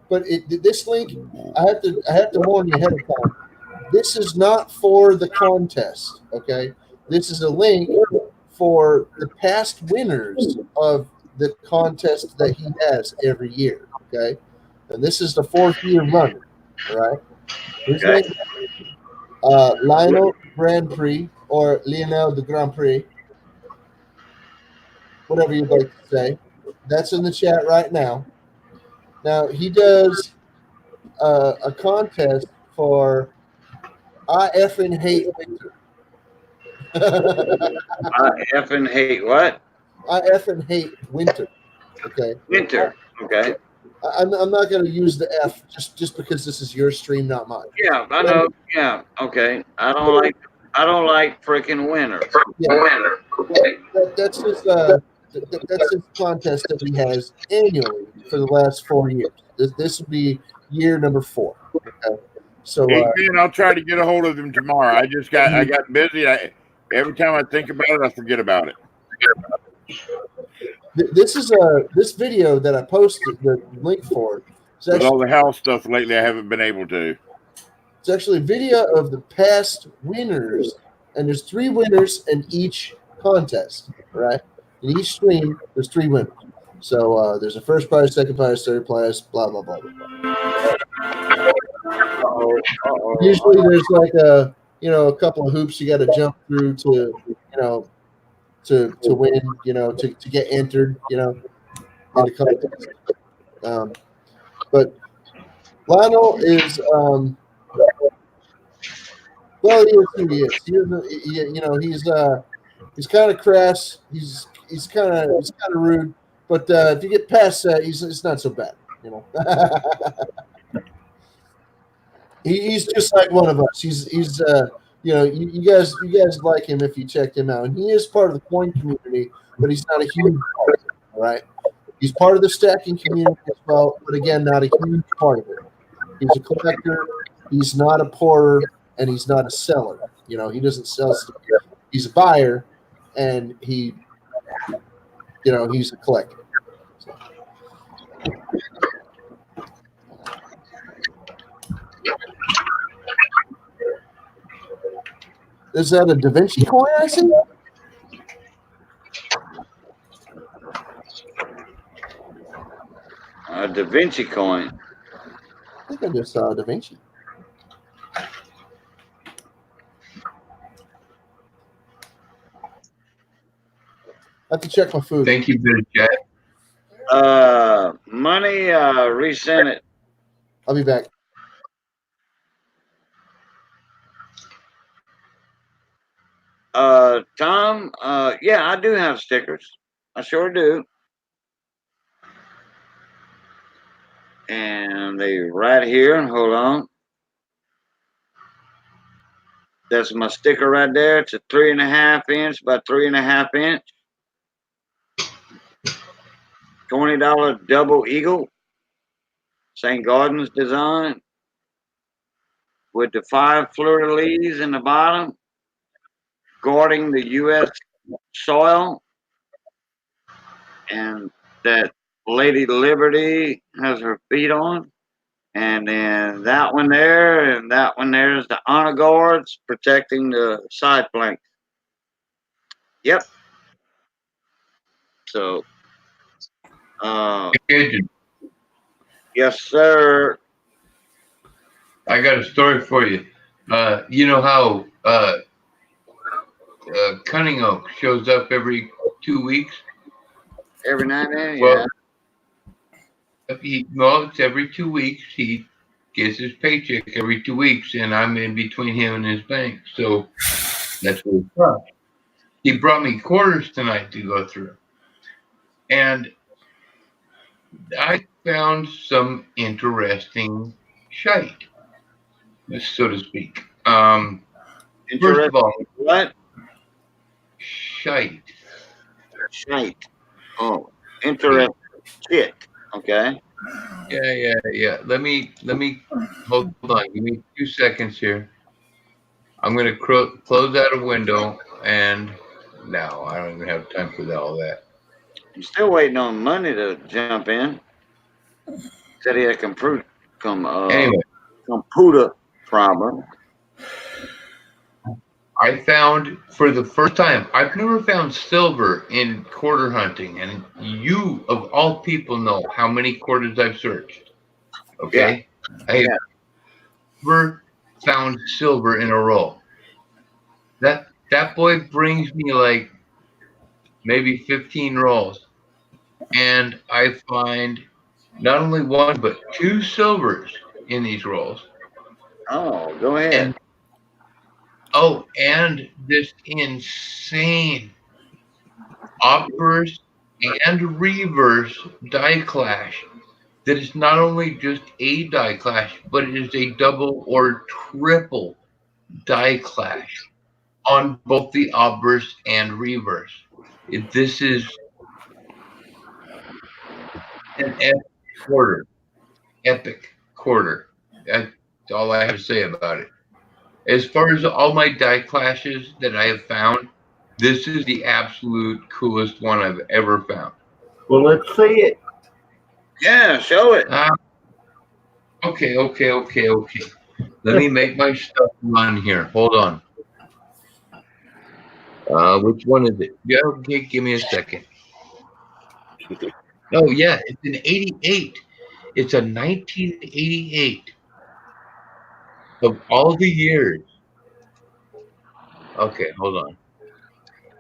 but this link I have to warn you ahead of time. This is not for the contest. Okay, this is a link for the past winners of the contest that he has every year. Okay, and this is the 4th year running. All right, his Okay. name Lionel Grand Prix or Lionel de Grand Prix, whatever you'd like to say. That's in the chat right now. Now he does a contest for I effing hate winter. I effing hate what? I effing hate winter. Okay. Winter. Okay. I'm not going to use the F just because this is your stream, not mine. Yeah, I know. Yeah. Okay. I don't like freaking winter. Yeah. Winter. Okay. That's his contest that he has annually for the last 4 years. This will be year number 4. Okay. So Hey, man, I'll try to get a hold of him tomorrow. I got busy. Every time I think about it, I forget about it. this video that I posted the link for. With all the house stuff lately, I haven't been able to. It's actually a video of the past winners, and there's 3 winners in each contest, right? In each stream, there's 3 winners. So there's a first prize, second prize, third prize, blah blah blah blah. Usually there's like a couple of hoops you got to jump through to win, to get entered, in the contest. But Lionel is well, he is who he is. He's kind of crass. He's kind of rude. But if you get past that, it's not so bad. He's just like one of us. He's you guys like him if you checked him out, and he is part of the coin community, but he's not a huge part of it. All right, he's part of the stacking community as well, but again, not a huge part of it. He's a collector. He's not a pourer, and he's not a seller. He doesn't sell stuff. He's a buyer, and he's a collector. So. Is that a Da Vinci coin I see? A Da Vinci coin. I think I just saw a Da Vinci. I have to check my food. Thank you, Big Jet. Money, resend it. I'll be back. Tom, yeah, I do have stickers. I sure do. And they right here. Hold on. That's my sticker right there. It's a 3.5 inch by 3.5 inch. $20 double eagle. St. Gardens design. With the 5 fleur-de-lis in the bottom. Guarding the U.S. soil. And that Lady Liberty has her feet on. And then that one there, and that one there is the honor guards protecting the side flanks. Yep. So, Agent, yes, sir. I got a story for you. You know how Cunning Oak shows up every 2 weeks? Every now and then, Well, yeah. it's every 2 weeks. He gets his paycheck every 2 weeks, and I'm in between him and his bank. So that's what it's from. He brought me quarters tonight to go through. And I found some interesting shite, so to speak. First of all, What? shite. Shite. Oh, interesting. Shit. Okay. Yeah. Let me hold on. Give me 2 seconds here. I'm gonna close out a window, and no, I don't even have time for all that. I'm still waiting on money to jump in. Said he had computer problem. I found for the first time, I've never found silver in quarter hunting, and you of all people know how many quarters I've searched. Okay, I have never found silver in a roll. That boy brings me like maybe 15 rolls, and I find not only one but two silvers in these rolls. Oh, go ahead. And this insane obverse and reverse die clash that is not only just a die clash, but it is a double or triple die clash on both the obverse and reverse. This is an epic quarter. Epic quarter. That's all I have to say about it. As far as all my die clashes that I have found, this is the absolute coolest one I've ever found. Well, let's see it. Yeah, show it. Okay. Let me make my stuff run here. Hold on. Which one is it? Yeah, okay, give me a second. Oh, yeah, it's an 88. It's a 1988. Of all the years. Okay, hold on.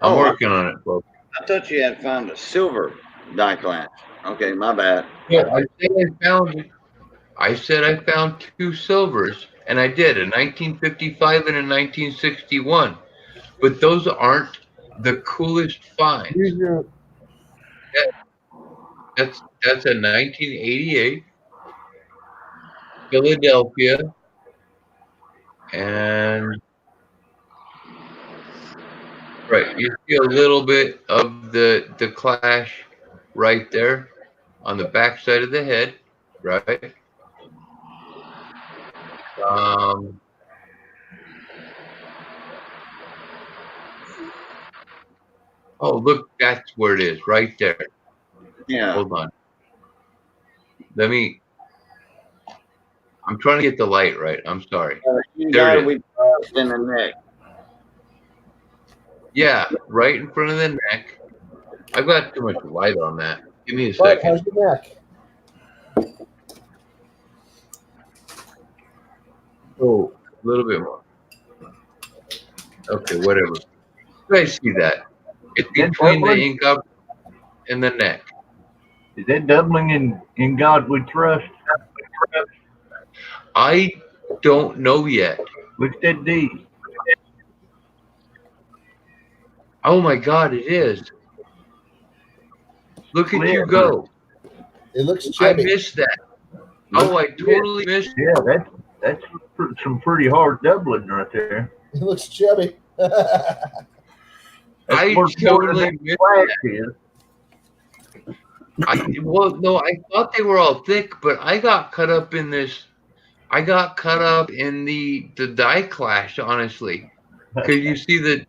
I'm working on it, folks. I thought you had found a silver die clash. Okay, my bad. Yeah, I said I found two silvers, and I did, a 1955 and a 1961. But those aren't the coolest finds. That's a 1988 Philadelphia, and right, you see a little bit of the clash right there on the back side of the head, right? Oh, look, that's where it is, right there. Yeah. Hold on. I'm trying to get the light right. I'm sorry. There it is. In the neck. Yeah, right in front of the neck. I've got too much light on that. Give me a second. How's your neck? Oh, a little bit more. Okay, whatever. You guys see that? It's between the ink up and the neck. Is that doubling in God we trust? I don't know yet. What's that D? Oh my God, it is. Look at you go. It looks chubby. I missed that. Oh, I totally missed. Yeah, that's some pretty hard doubling right there. It looks chubby. I totally missed that. No, I thought they were all thick, but I got caught up in this. I got caught up in the die clash, honestly, because you see that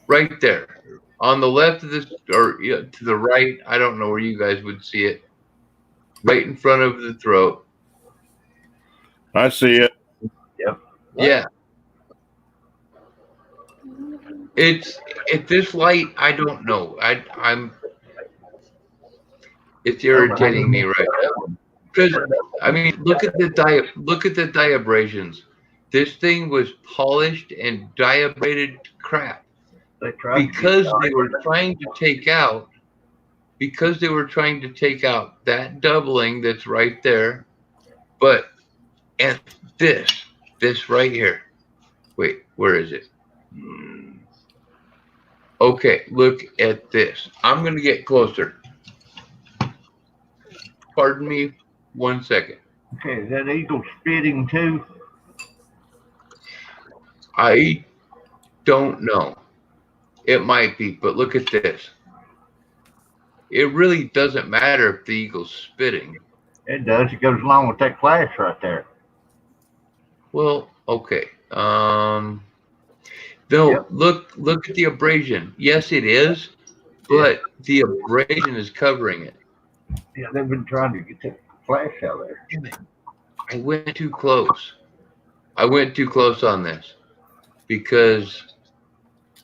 right there on the left of this, or to the right. I don't know where you guys would see it. Right in front of the throat. I see it. Yep. Yeah. It's at this light. I don't know. It's irritating me right now because I mean, look at the diabrasions. This thing was polished and diabrated crap because they were trying to take out that doubling that's right there, and this right here. Wait, where is it? Okay, look at this. I'm gonna get closer. Pardon me 1 second. Okay, is that eagle spitting too? I don't know. It might be, but look at this. It really doesn't matter if the eagle's spitting. It does. It goes along with that flash right there. Well, okay. No, Yep. look at the abrasion. Yes, it is, but the abrasion is covering it. Yeah, they've been trying to get that flash out there. Damn it. I went too close. I went too close on this because,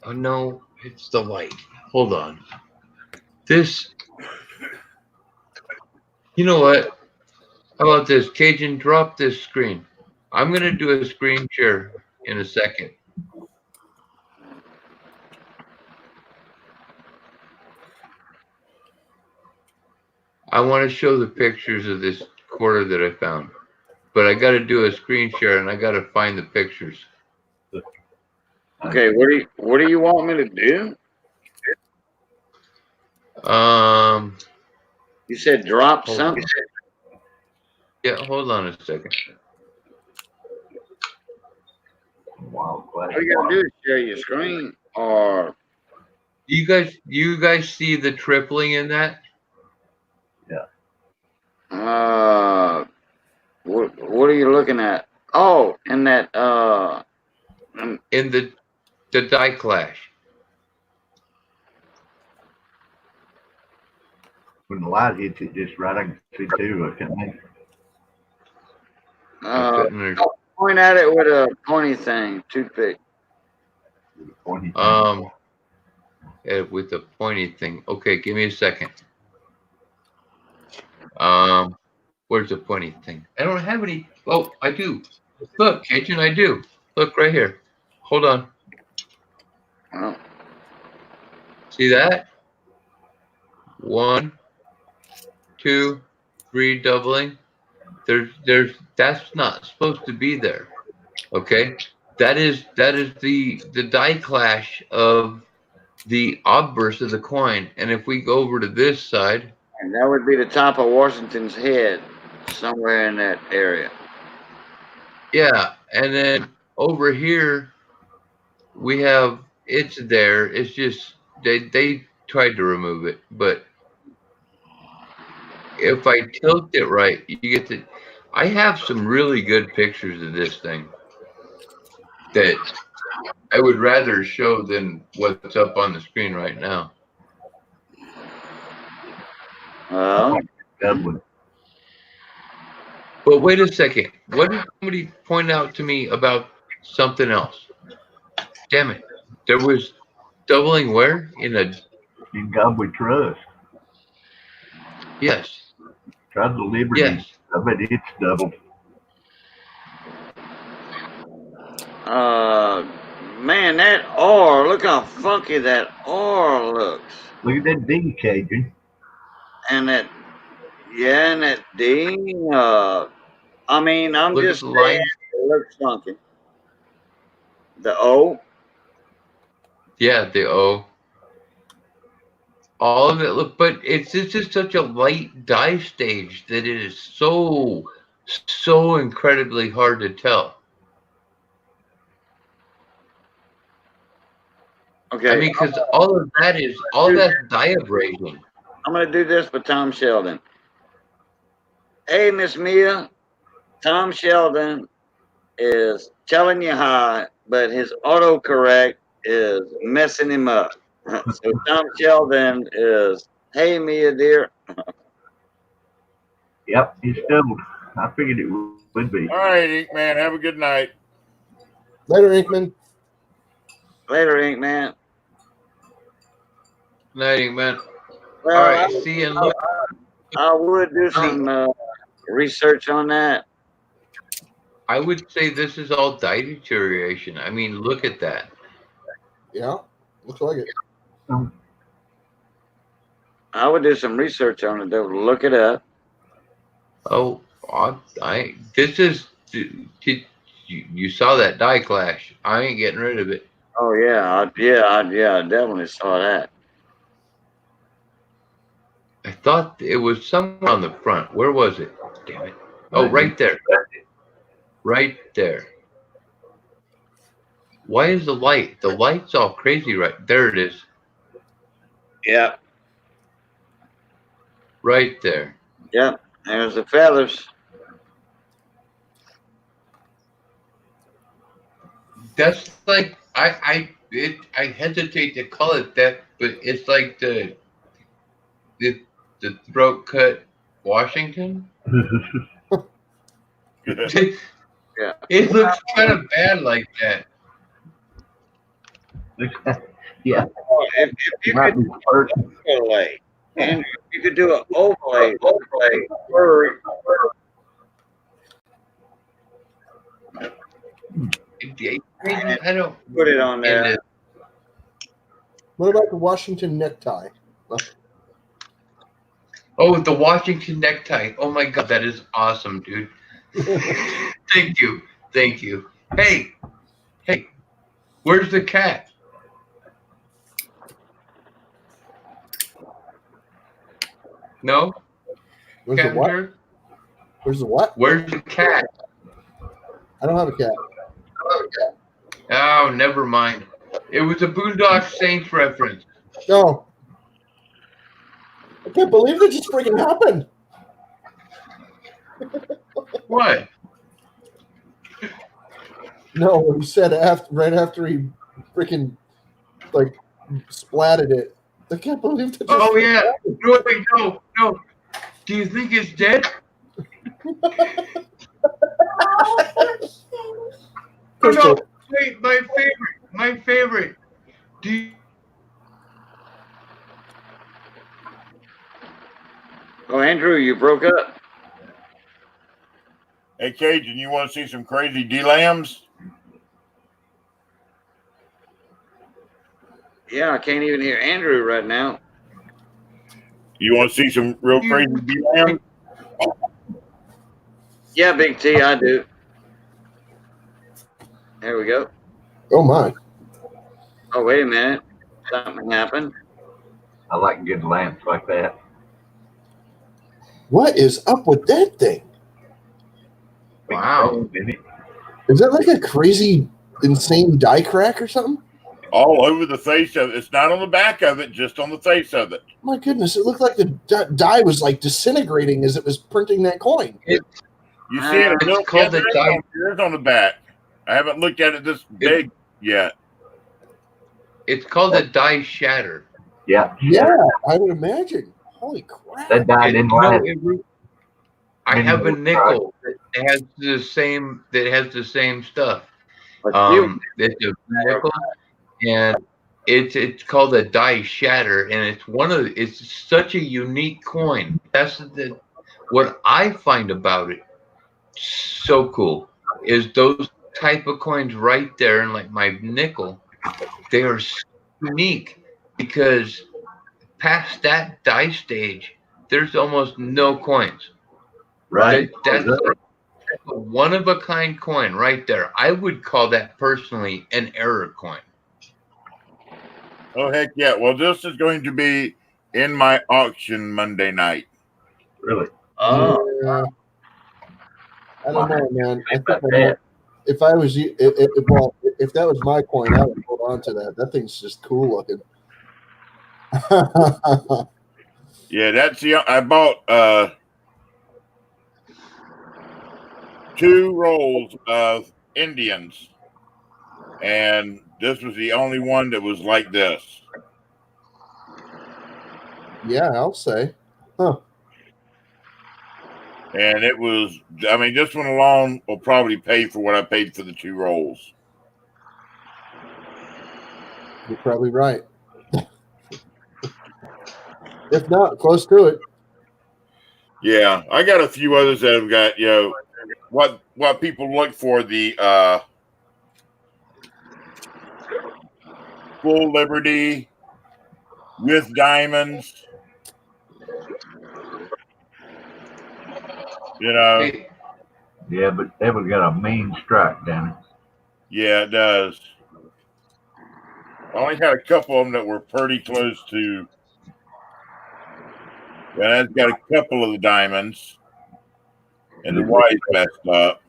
oh no, it's the light. Hold on. This, you know what? How about this? Cajun, drop this screen. I'm going to do a screen share in a second. I want to show the pictures of this quarter that I found, but I got to do a screen share and I got to find the pictures. Okay, what do you want me to do? You said drop Hold something. Yeah, hold on a second. Wow, All you gotta do is share your screen, or You guys see the tripling in that? what are you looking at? Oh, in that In the die clash. when the light hits it just right, I can see too. I can I couldn't under- point at it with a pointy thing, toothpick. pointy with the pointy thing. Okay, give me a second. Where's the pointy thing? I don't have any. Oh, I do. Look, Cajun, I do. Look right here. Hold on. Oh, See that? 1, 2, 3 doubling. That's not supposed to be there. Okay? That is the die clash of the obverse of the coin. And if we go over to this side, and that would be the top of Washington's head, somewhere in that area. yeah, and then over here we have it's there. It's just they tried to remove it, but if I tilt it right, you get to. I have some really good pictures of this thing that I would rather show than what's up on the screen right now. Well, Dublin. But wait a second. What did somebody point out to me about something else? Damn it. There was doubling where? In Goblet Trust. Yes. Try the Liberty. Yes. I bet it's doubled. man, that R, look how funky that R looks. Look at that D, Cajun. And that, yeah, and that D, I mean, I'm Look at just the line. saying, it looks funky. The O, Yeah, the O. All of it look, but it's just such a light die stage that it is so incredibly hard to tell. okay. I mean, because all that's die abrasion. I'm gonna do this for Tom Sheldon. Hey, Miss Mia, Tom Sheldon is telling you hi, but his autocorrect is messing him up. So Tom Sheldon is, hey, Mia, dear. Yep, it's doubled. I figured it would be. All right, Ink Man. Have a good night. Later, Inkman. Later, Ink Man. Nighting, man. Well, All right, see you. Look, I would do some research on that. I would say this is all dye deterioration. I mean, look at that. Yeah, looks like it. I would do some research on it, though. Look it up. Oh, this is you saw that dye clash. I ain't getting rid of it. Oh yeah, I definitely saw that. I thought it was somewhere on the front. Where was it? Damn it. Oh, right there. Right there. Why is the light? The light's all crazy right there. It is. Yeah, Right there. yeah. There's the feathers. That's like I hesitate to call it that, but it's like the throat cut Washington. Yeah. It looks kind of bad like that. Yeah. If you Might could be first. overlay, and you could do an overlay. I don't Put it on there. and What about the Washington necktie? Oh, the Washington necktie. Oh my God, that is awesome, dude. Thank you. Thank you. Hey, where's the cat? No? Where's the what? Captain? Where's the what? Where's the cat? I don't have a cat. Oh, never mind. It was a Boondock Saints reference. No. I can't believe that just freaking happened. What? No, what he said right after he freaking like splatted it. I can't believe that. Oh yeah. No, wait, no. Do you think it's dead? No. Wait, my favorite. Do you? Oh, Andrew, you broke up. Hey, Cajun, you want to see some crazy D-lambs? Yeah, I can't even hear Andrew right now. You want to see some real crazy D-lambs? Yeah, Big T, I do. There we go. Oh my. Oh, wait a minute. Something happened. I like good lamps like that. What is up with that thing? Wow. Is that like a crazy, insane die crack or something? All over the face of it. It's not on the back of it, just on the face of it. My goodness, it looked like the die was like disintegrating as it was printing that coin. You see it? It's called the die. It's on the back. I haven't looked at it this big yet. It's called a die shatter. Yeah. Yeah, I would imagine. Holy crap. That die didn't last. I have a nickel that has the same stuff. But you, It's a nickel, and it's called a die shatter, and it's such a unique coin. That's what I find about it so cool is those type of coins right there, and like my nickel, they are so unique because past that die stage, there's almost no coins. Right. That's a one of a kind coin right there. I would call that personally an error coin. Oh, heck yeah. Well, this is going to be in my auction Monday night. Really? oh, Yeah. I don't know, man. I think that. if I was you, if that was my coin, I would hold on to that. That thing's just cool looking. Yeah, that's I bought 2 rolls of Indians, and this was the only one that was like this. Yeah, I'll say. Huh. And it was, I mean, this one alone will probably pay for what I paid for the 2 rolls. You're probably right. If not, close to it. Yeah, I got a few others that have got, you know, what people look for, the full Liberty with diamonds. You know, Hey, Yeah, but they would got a mean strike down it. yeah, it does. I only had a couple of them that were pretty close to. Yeah, it's got a couple of the diamonds, and the white's messed up.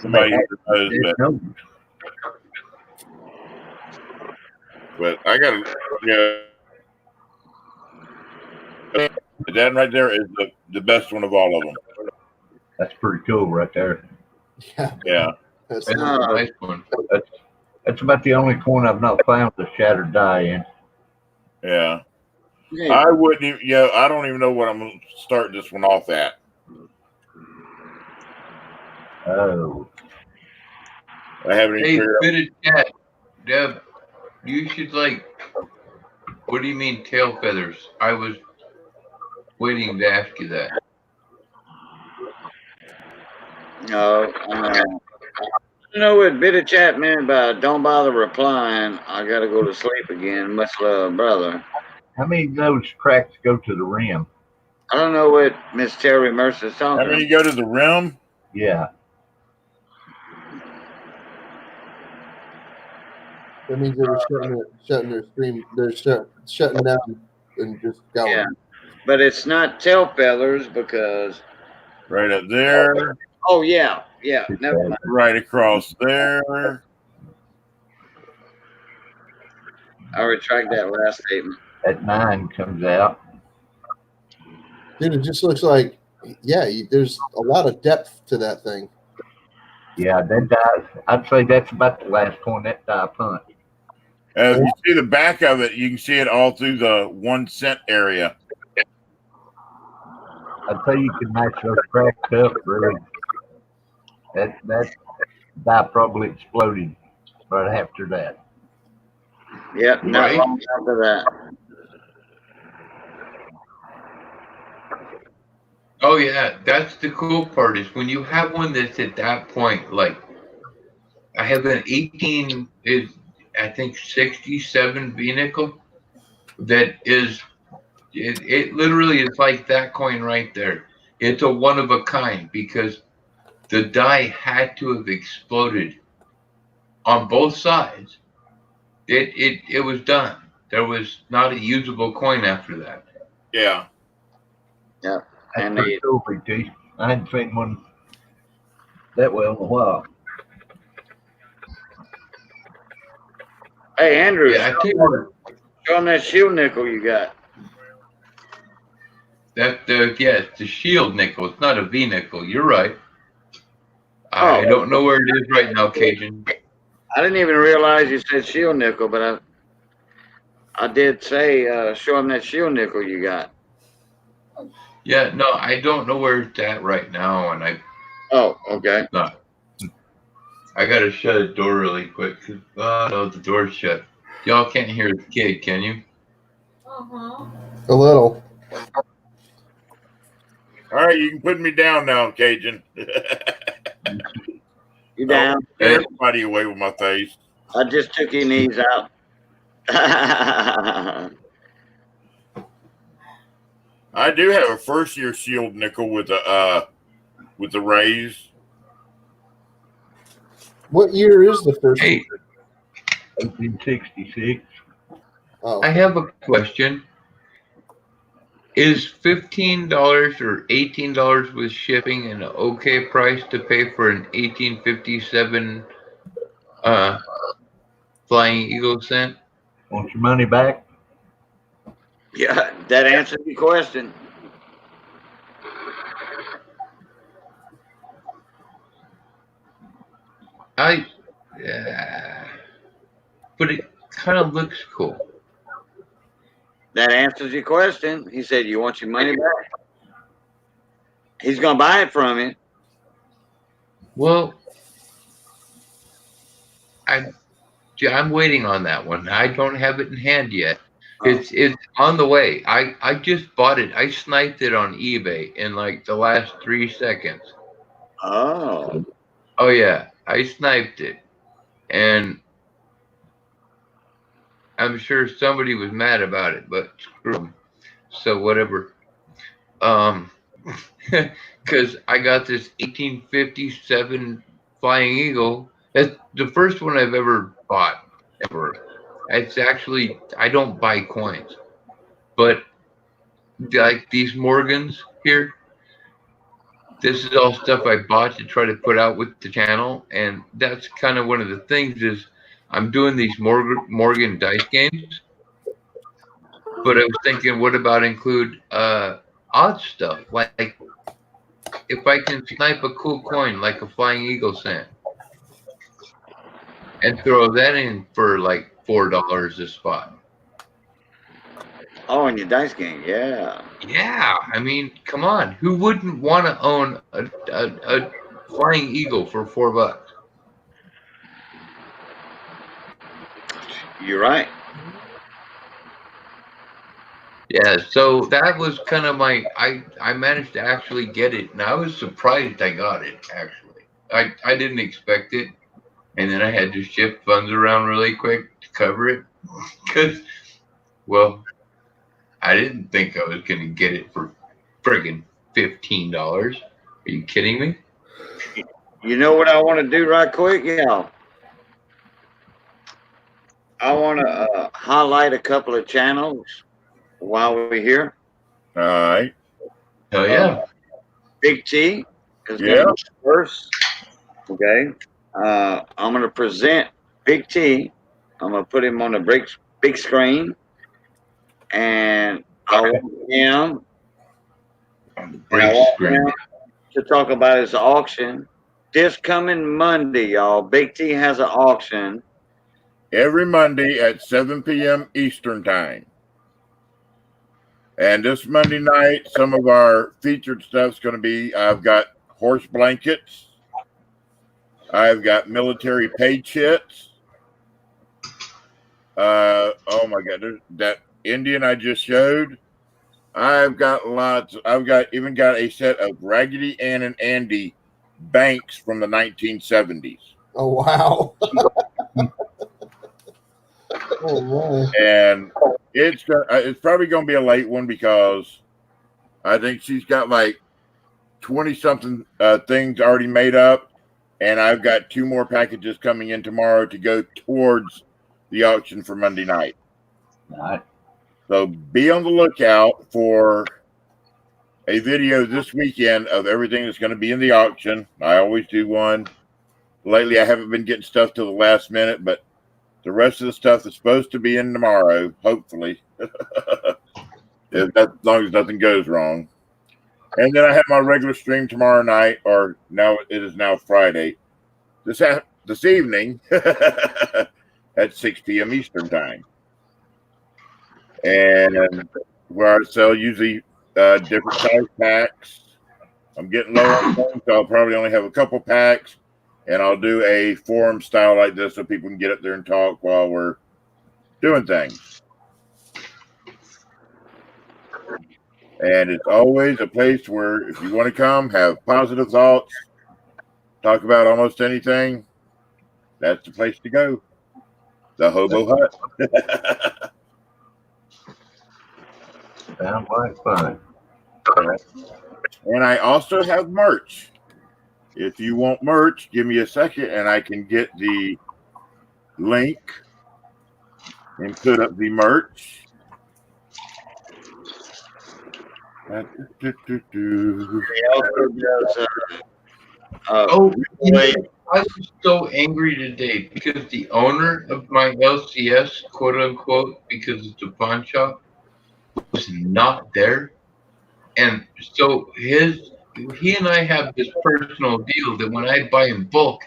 Somebody hit their nose, but I got to, yeah. That right there is the best one of all of them. That's pretty cool right there. Yeah. Yeah. That's that's a nice one. That's about the only coin I've not found the shattered die in. Yeah. Yeah. I wouldn't even, you know, I don't even know what I'm going to start this one off at. Oh. I haven't even Hey, figured out. bit of chat, Deb. You should like. What do you mean tail feathers? I was waiting to ask you that. No, I know what bit of chat meant by don't bother replying. I gotta go to sleep again. Much love, brother. How many of those cracks go to the rim? I don't know what Miss Terry Mercer's talking How many go to the rim? Yeah. That means they were shutting their stream. They're shutting down and just going. Yeah. But it's not tail feathers because. Right up there. Oh yeah, yeah. Never mind. Right across there. I retract that last statement. That 9 comes out. Dude, it just looks like, yeah, there's a lot of depth to that thing. Yeah, that die. I'd say that's about the last point that die punched. If you see the back of it, you can see it all through the 1 cent area. I'd say you can match those cracks up, really. That die probably exploded right after that. Yep, not Right. long after that. Oh yeah, that's the cool part is when you have one that's at that point. Like I have an 18 is I think 67 V nickel that is it literally is like that coin right there. It's a one of a kind because the die had to have exploded on both sides. It was done. There was not a usable coin after that. Yeah. Yep. That's And pretty cool, BT. I hadn't seen one that well in a while. Hey Andrew, Yeah, I tell you what, show them that shield nickel you got. that it's the shield nickel. It's not a V nickel. You're right. I don't know where it is right now, Cajun. I didn't even realize you said shield nickel, but I did say show them that shield nickel you got. Yeah, no, I don't know where it's at right now, and Oh, okay. I gotta shut the door really quick. No, the door's shut. Y'all can't hear the kid, can you? A little. All right, you can put me down now, Cajun. You down? Hey. Everybody away with my face. I just took your knees out. I do have a first year shield nickel with the rays. What year is the first? Hey, 1866. Oh, I have a question. Is $15 or $18 with shipping an okay price to pay for an 1857 Flying Eagle cent? Want your money back? Yeah, that answered your question. But it kind of looks cool. That answers your question. He said, "You want your money back?" He's gonna buy it from you. Well, I'm waiting on that one. I don't have it in hand yet. It's on the way. I just bought it. I sniped it on eBay in like the last 3 seconds. Oh, Oh yeah, I sniped it, and I'm sure somebody was mad about it, but screw 'em. So whatever. Because I got this 1857 Flying Eagle. That's the first one I've ever bought ever. It's actually I don't buy coins, but like these Morgans here, this is all stuff I bought to try to put out with the channel, and that's kind of one of the things is I'm doing these Morgan dice games, but I was thinking, what about include odd stuff like if I can snipe a cool coin like a Flying Eagle cent and throw that in for like $4 a spot. oh, in your dice game, yeah. Yeah, I mean, come on, who wouldn't want to own a Flying Eagle for $4? You're right. Yeah, so that was kind of my I managed to actually get it, and I was surprised I got it actually. I didn't expect it, and then I had to shift funds around really quick to cover it because, well, I didn't think I was gonna get it for friggin' $15. Are you kidding me? You know what I want to do right quick, y'all? I want to highlight a couple of channels while we're here. All right. Hell yeah. Big T is Yeah. going to be first. Okay. I'm going to present Big T. I'm going to put him on the big screen. And I want him, to talk about his auction. This coming Monday, y'all, Big T has an auction. Every Monday at 7 p.m. Eastern Time. And this Monday night, some of our featured stuff's going to be, I've got horse blankets. I've got military pay chits. Oh my God, that Indian I just showed. I've got lots. I've even got a set of Raggedy Ann and Andy banks from the 1970s. Oh wow! Oh my! And it's probably going to be a late one because I think she's got like 20 something things already made up, and I've got 2 more packages coming in tomorrow to go towards the auction for Monday night. All right. So be on the lookout for a video this weekend of everything that's going to be in the auction. I always do one. Lately, I haven't been getting stuff till the last minute, but the rest of the stuff is supposed to be in tomorrow, hopefully, as long as nothing goes wrong. And then I have my regular stream tomorrow night, or now it is now Friday, this evening at 6 p.m. Eastern Time. And where I sell usually different size packs. I'm getting low on things, so I'll probably only have a couple packs, and I'll do a forum style like this so people can get up there and talk while we're doing things. And it's always a place where if you want to come, have positive thoughts, talk about almost anything, that's the place to go. The Hobo Hut. Sounds like fun. And I also have merch. If you want merch, give me a second and I can get the link and put up the merch. I was so angry today because the owner of my LCS, quote unquote, because it's a pawn shop, was not there. And so he and I have this personal deal that when I buy in bulk,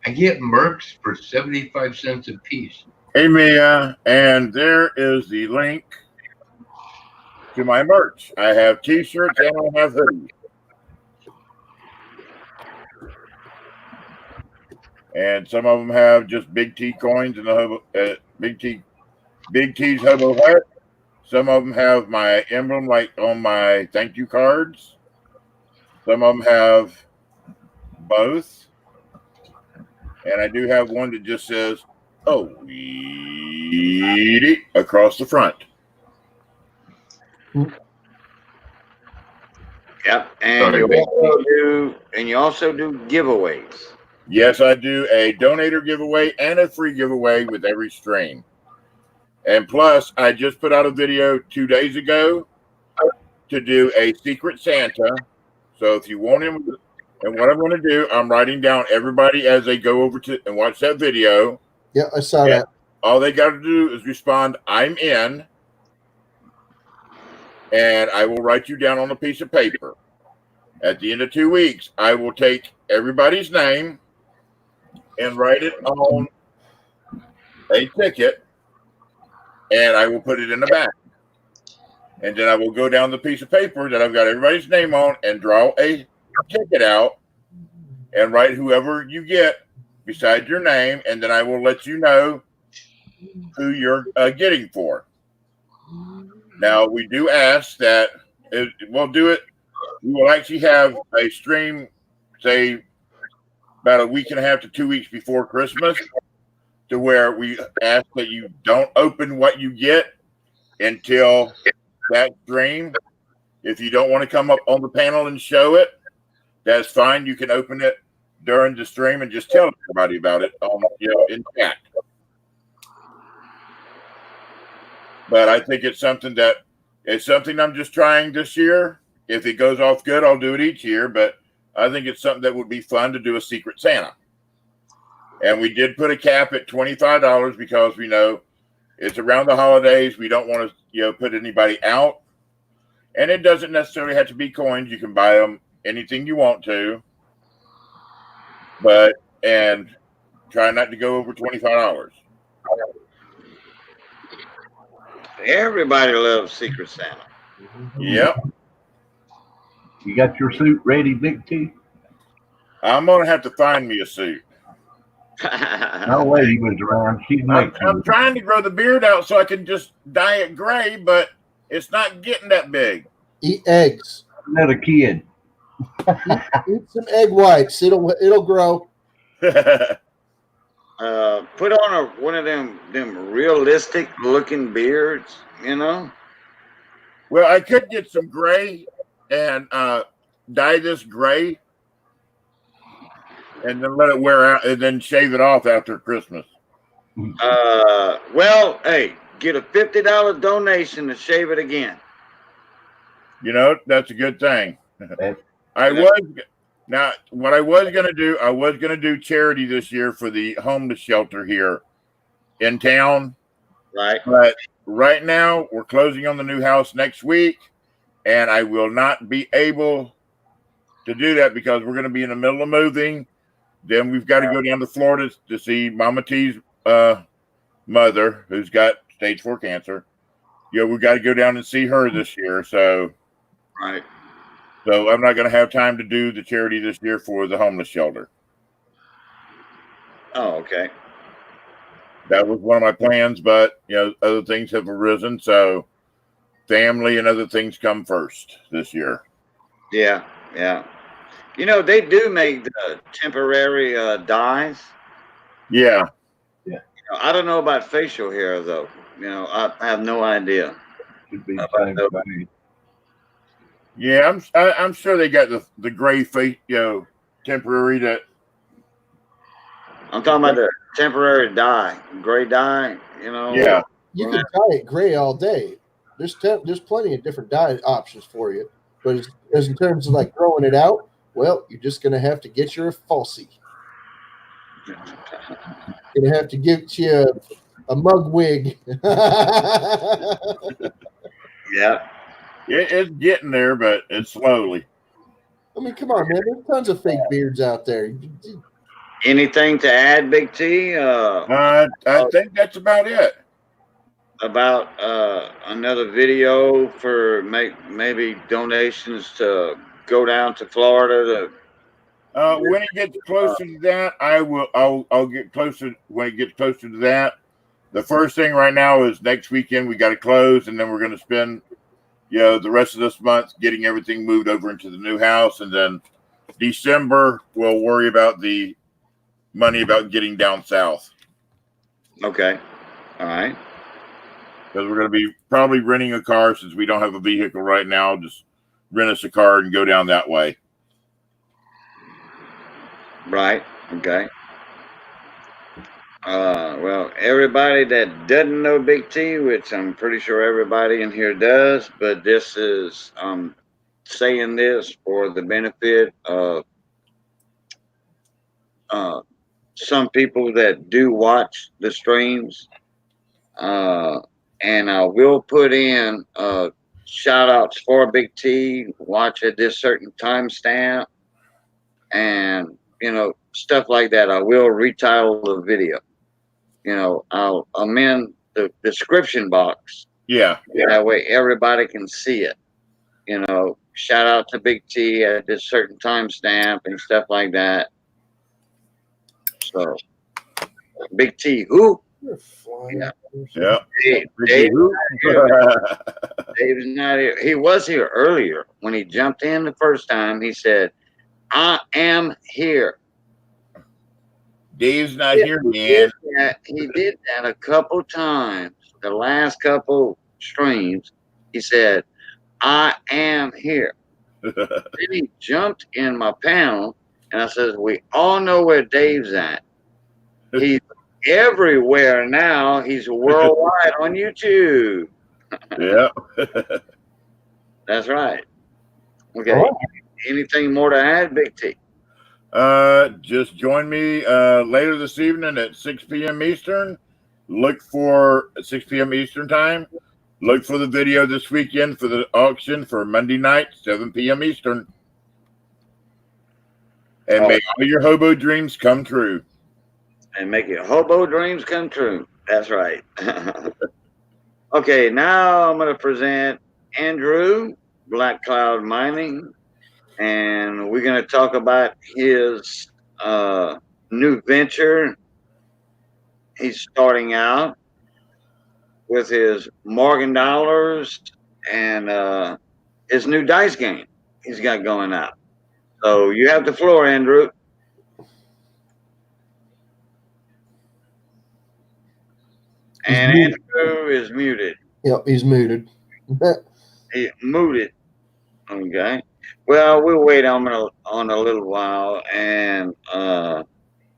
I get mercs for 75 cents a piece. Hey, Mia, and there is the link to my merch. I have t-shirts and I have hoodies. And some of them have just Big T coins and the Big T's Hobo Hut. Some of them have my emblem, like on my thank you cards. Some of them have both. And I do have one that just says, "Oh, Weedy," across the front. Yep, and you also do giveaways. Yes, I do a donator giveaway and a free giveaway with every stream. And plus, I just put out a video 2 days ago to do a Secret Santa. So if you want him, and what I'm going to do, I'm writing down everybody as they go over to and watch that video. Yeah, I saw that. All they got to do is respond, "I'm in," and I will write you down on a piece of paper. At the end of 2 weeks, I will take everybody's name and write it on a ticket, and I will put it in the back. And then I will go down the piece of paper that I've got everybody's name on and draw a ticket out and write whoever you get beside your name, and then I will let you know who you're getting for. Now, we do ask that we'll do it. We will actually have a stream, say, about a week and a half to 2 weeks before Christmas, to where we ask that you don't open what you get until that stream. If you don't want to come up on the panel and show it, that's fine. You can open it during the stream and just tell everybody about it in chat. But I think it's something I'm just trying this year. If it goes off good, I'll do it each year. But I think it's something that would be fun to do a Secret Santa. And we did put a cap at $25 because we know it's around the holidays. We don't want to, put anybody out. And it doesn't necessarily have to be coins. You can buy them anything you want to. And try not to go over $25. Everybody loves Secret Santa. Yep. You got your suit ready, Big T? I'm going to have to find me a suit. No lady was around. She's I'm trying to grow the beard out so I can just dye it gray, but it's not getting that big. Eat eggs. Another kid. Eat some egg whites. It'll grow. Put on one of them realistic looking beards, Well, I could get some gray and dye this gray and then let it wear out and then shave it off after Christmas. Well, hey, get a $50 donation to shave it again. That's a good thing. What I was going to do charity this year for the homeless shelter here in town. Right. But right now we're closing on the new house next week, and I will not be able to do that because we're going to be in the middle of moving. Then we've got to go down to Florida to see Mama T's mother, who's got stage 4 cancer. We've got to go down and see her this year. So, right. So I'm not going to have time to do the charity this year for the homeless shelter. Oh, okay. That was one of my plans, but other things have arisen. So family and other things come first this year. Yeah, yeah. They do make the temporary dyes. Yeah. Yeah. I don't know about facial hair though. I have no idea. Should be Yeah, I'm sure they got the gray face, temporary that. I'm talking about the temporary dye, gray dye. Yeah. You can dye it gray all day. There's plenty of different dye options for you, but as in terms of like growing it out, well, you're just gonna have to get your falsie. You're gonna have to get you a mug wig. Yeah. It's getting there, but it's slowly. I mean, come on, man. There's tons of fake beards out there. Anything to add, Big T? I think that's about it. About another video for maybe donations to go down to Florida to. When it gets closer to that, I'll get closer. When it gets closer to that, the first thing right now is next weekend we got to close, and then we're going to spend, the rest of this month getting everything moved over into the new house, and then December we'll worry about the money about getting down south. Okay. All right. Because we're going to be probably renting a car since we don't have a vehicle right now. Just rent us a car and go down that way. Right. Okay. Well, everybody that doesn't know Big T, which I'm pretty sure everybody in here does, but this is saying this for the benefit of some people that do watch the streams. And I will put in shout outs for Big T, watch at this certain timestamp, and stuff like that. I will retitle the video. I'll amend the description box. Yeah. That way everybody can see it. Shout out to Big T at this certain timestamp and stuff like that. So, Big T, who? You're flying. Yeah. Yeah. Dave's not here. He was here earlier when he jumped in the first time. He said, "I am here." Dave's not here, man. He did that a couple times. The last couple streams, he said, "I am here." Then he jumped in my panel, and I says, "We all know where Dave's at. He's everywhere now. He's worldwide on YouTube." Yeah. That's right. Okay. Anything more to add, Big T? Just join me later this evening at 6 p.m. Eastern. Look for 6 p.m. Eastern time. Look for the video this weekend for the auction for Monday night, 7 p.m. Eastern. And make all your hobo dreams come true. And make your hobo dreams come true. That's right. Okay, now I'm going to present Andrew, Black Cloud Mining, and we're going to talk about his new venture. He's starting out with his Morgan Dollars and his new dice game he's got going out. So you have the floor, Andrew. And Andrew is muted. Yep, he's muted. He muted. Okay. Well, we'll wait on a little while, and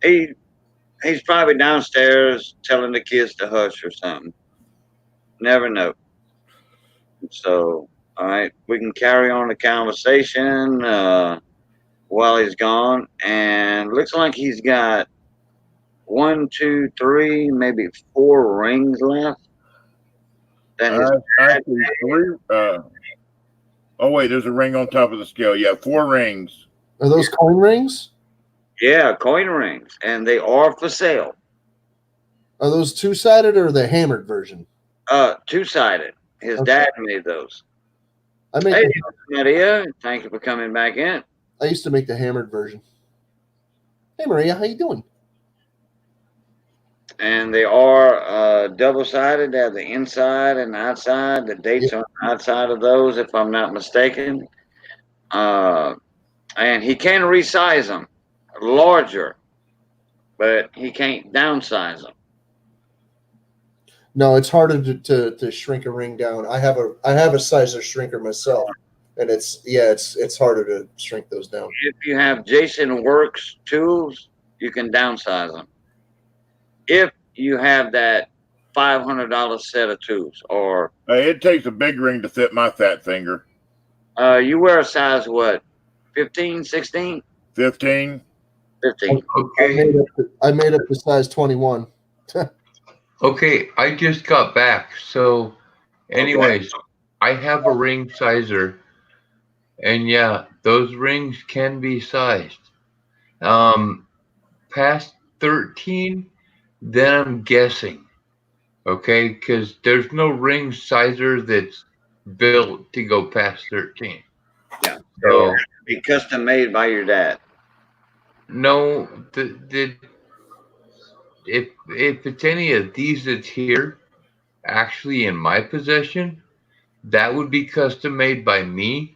he's probably downstairs telling the kids to hush or something. Never know. So, all right, we can carry on the conversation while he's gone, and looks like he's got 1, 2, 3, maybe 4 rings left. Actually, 3. Oh wait, there's a ring on top of the scale. Yeah, 4 rings. Are those coin rings? Yeah, coin rings, and they are for sale. Are those two-sided or the hammered version? 2-sided. His dad made those. Hey, Maria, thank you for coming back in. I used to make the hammered version. Hey, Maria, how you doing? And they are double-sided. They have the inside and the outside. The dates on the outside of those, if I'm not mistaken. And he can resize them larger, but he can't downsize them. No, it's harder to shrink a ring down. I have a sizer shrinker myself, and it's harder to shrink those down. If you have Jason Works tools, you can downsize them. If you have that $500 set of tools, or it takes a big ring to fit my fat finger. You wear a size what? 15, 16? 15. 15. Okay. I made up the size 21. Okay, I just got back. So, anyways, I have a ring sizer, and yeah, those rings can be sized. Past 13, then I'm guessing. Okay, because there's no ring sizer that's built to go past 13. Yeah. So be custom made by your dad. No, if it's any of these that's here, actually in my possession, that would be custom made by me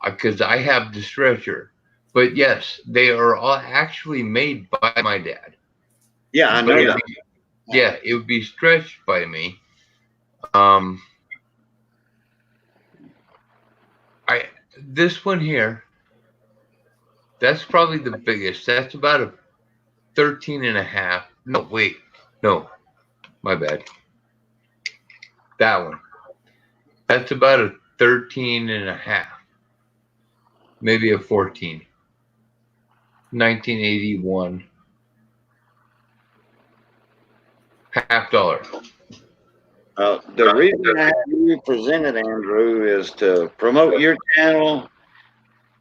because I have the stretcher. But yes, they are all actually made by my dad. Yeah, I But know that. yeah, it would be stretched by me. This one here, that's probably the biggest. That's about a 13 and a half. No, wait. No, my bad. That one. That's about a 13 and a half. Maybe a 14. 1981. $50. The reason I have you presented, Andrew, is to promote your channel,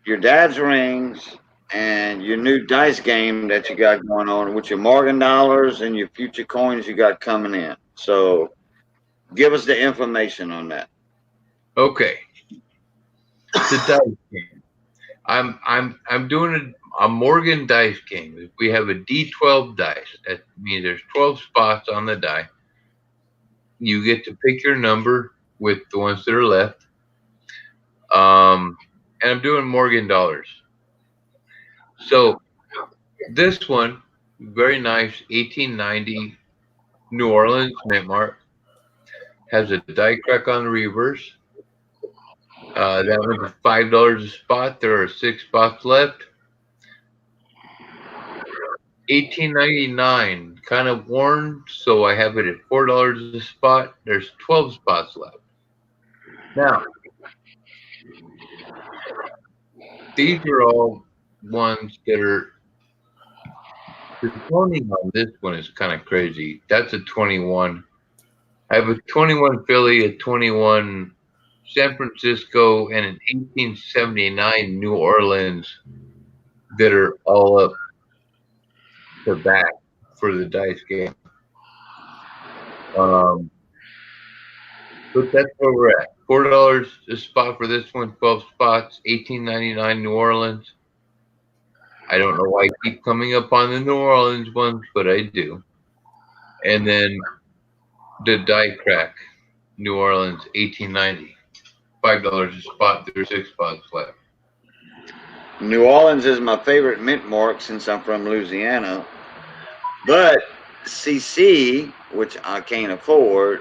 your dad's rings, and your new dice game that you got going on with your Morgan dollars and your future coins you got coming in. So give us the information on that. Okay. The dice game. I'm doing a Morgan dice game. We have a D12 dice. That means there's 12 spots on the die. You get to pick your number with the ones that are left. And I'm doing Morgan dollars. So this one, very nice, 1890 New Orleans mint mark. Has a die crack on the reverse. That was $5 a spot. There are 6 spots left. 1899, kind of worn, so I have it at $4 a spot. There's 12 spots left. Now, these are all ones that are. The toning on this one is kind of crazy. That's a 21. I have a 21 Philly, a 21 San Francisco, and an 1879 New Orleans that are all up the back for the dice game. But that's where we're at. $4 a spot for this one, 12 spots, 1899 New Orleans. I don't know why I keep coming up on the New Orleans ones, but I do. And then the die crack, New Orleans, 1890. $5 a spot. There's 6 spots left. New Orleans is my favorite mint mark since I'm from Louisiana. But CC, which I can't afford,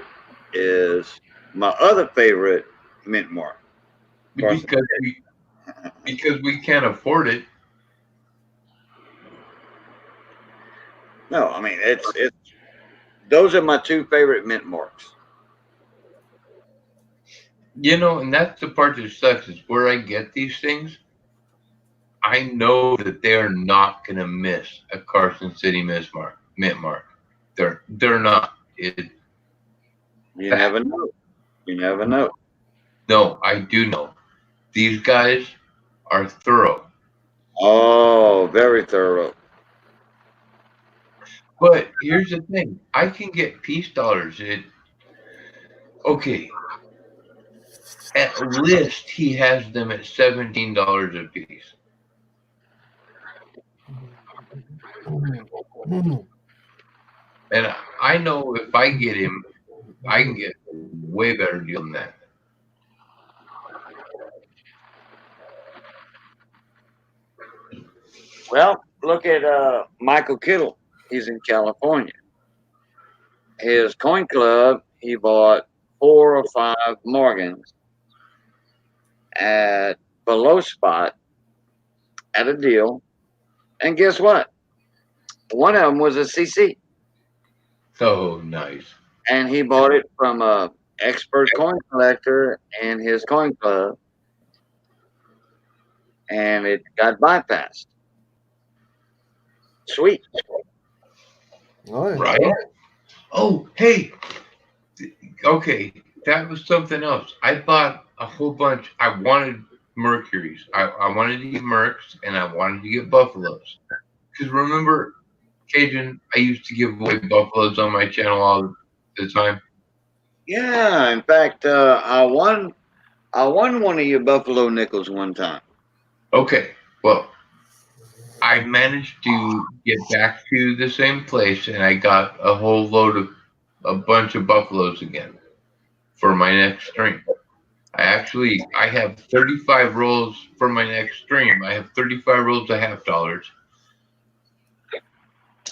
is my other favorite mint mark. Because we can't afford it. No, I mean it's those are my 2 favorite mint marks. You know, and that's the part that sucks is where I get these things. I know that they're not going to miss a Carson City mint mark. They're not. You never know. You never know. No, I do know. These guys are thorough. Oh, very thorough. But here's the thing. I can get peace dollars okay. At least he has them at $17 a piece. And I know if I get him, I can get a way better deal than that. Well, look at Michael Kittle. He's in California. His coin club, he bought 4 or 5 Morgans at below spot at a deal. And guess what? One of them was a CC. Oh, nice. And he bought it from a expert coin collector in his coin club. And it got bypassed. Sweet. Right? Oh, hey. Okay, that was something else. I bought a whole bunch. I wanted Mercuries. I wanted to get Mercs, and I wanted to get Buffaloes. Because remember, Cajun, I used to give away Buffaloes on my channel all the time. Yeah, in fact, I won one of your Buffalo nickels one time. Okay, well, I managed to get back to the same place, and I got a whole load of a bunch of buffaloes again for my next stream. I have 35 rolls for my next stream. I have 35 rolls of $half.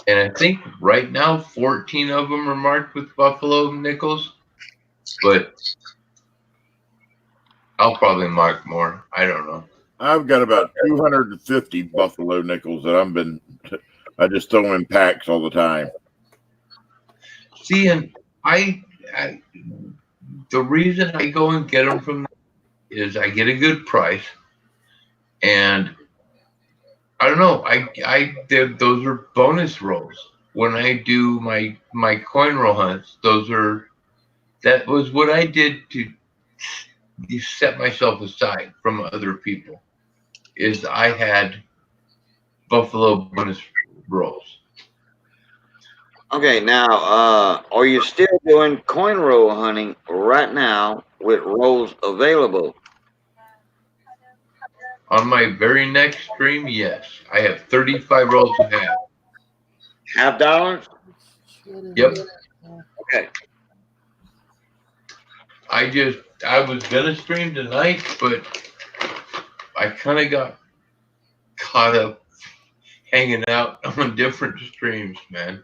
And I think right now 14 of them are marked with buffalo nickels, but I'll probably mark more. I don't know. I've got about 250 buffalo nickels that I just throw in packs all the time. See, and the reason I go and get them from is I get a good price, and I don't know. Those are bonus rolls when I do my coin roll hunts. That was what I did to set myself aside from other people. Is I had buffalo bonus rolls. Okay, now, are you still doing coin roll hunting right now with rolls available? On my very next stream, yes. I have 35 rolls of half. $half? Yep. Okay. I was gonna stream tonight, but I kind of got caught up hanging out on different streams, man.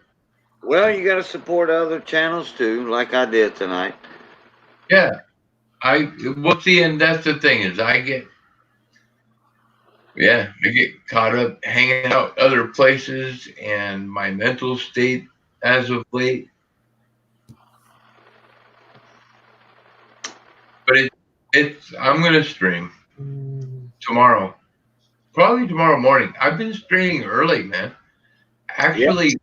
Well, you got to support other channels too, like I did tonight. Yeah. See, and that's the thing is I get caught up hanging out other places, and my mental state as of late. But I'm gonna stream tomorrow, probably tomorrow morning. I've been streaming early, man. Actually,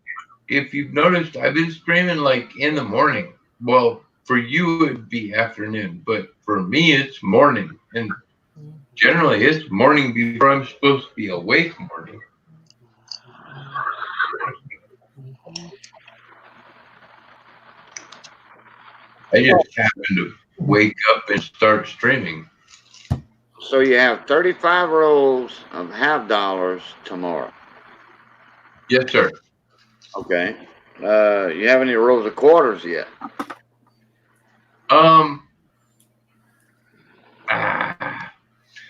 if you've noticed, I've been streaming like in the morning. Well, for you it'd be afternoon, but for me it's morning, and generally it's morning before I'm supposed to be awake morning. I just happened to wake up and start streaming. So you have 35 rolls of $half tomorrow. Yes, sir. Okay. You have any rolls of quarters yet?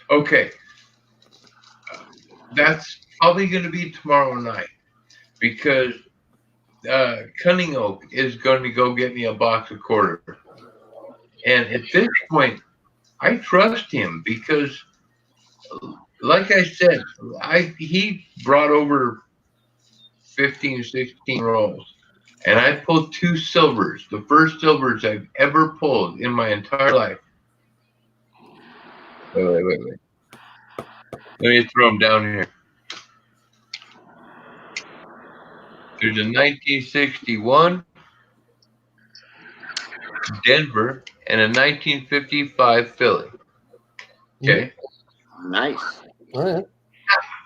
Okay. That's probably going to be tomorrow night, because Cunning Oak is going to go get me a box of quarters. And at this point, I trust him because, like I said, he brought over 15, 16 rolls. And I pulled 2 silvers, the first silvers I've ever pulled in my entire life. Wait. Let me throw them down here. There's a 1961 Denver and a 1955 Philly. Okay. Nice. All right.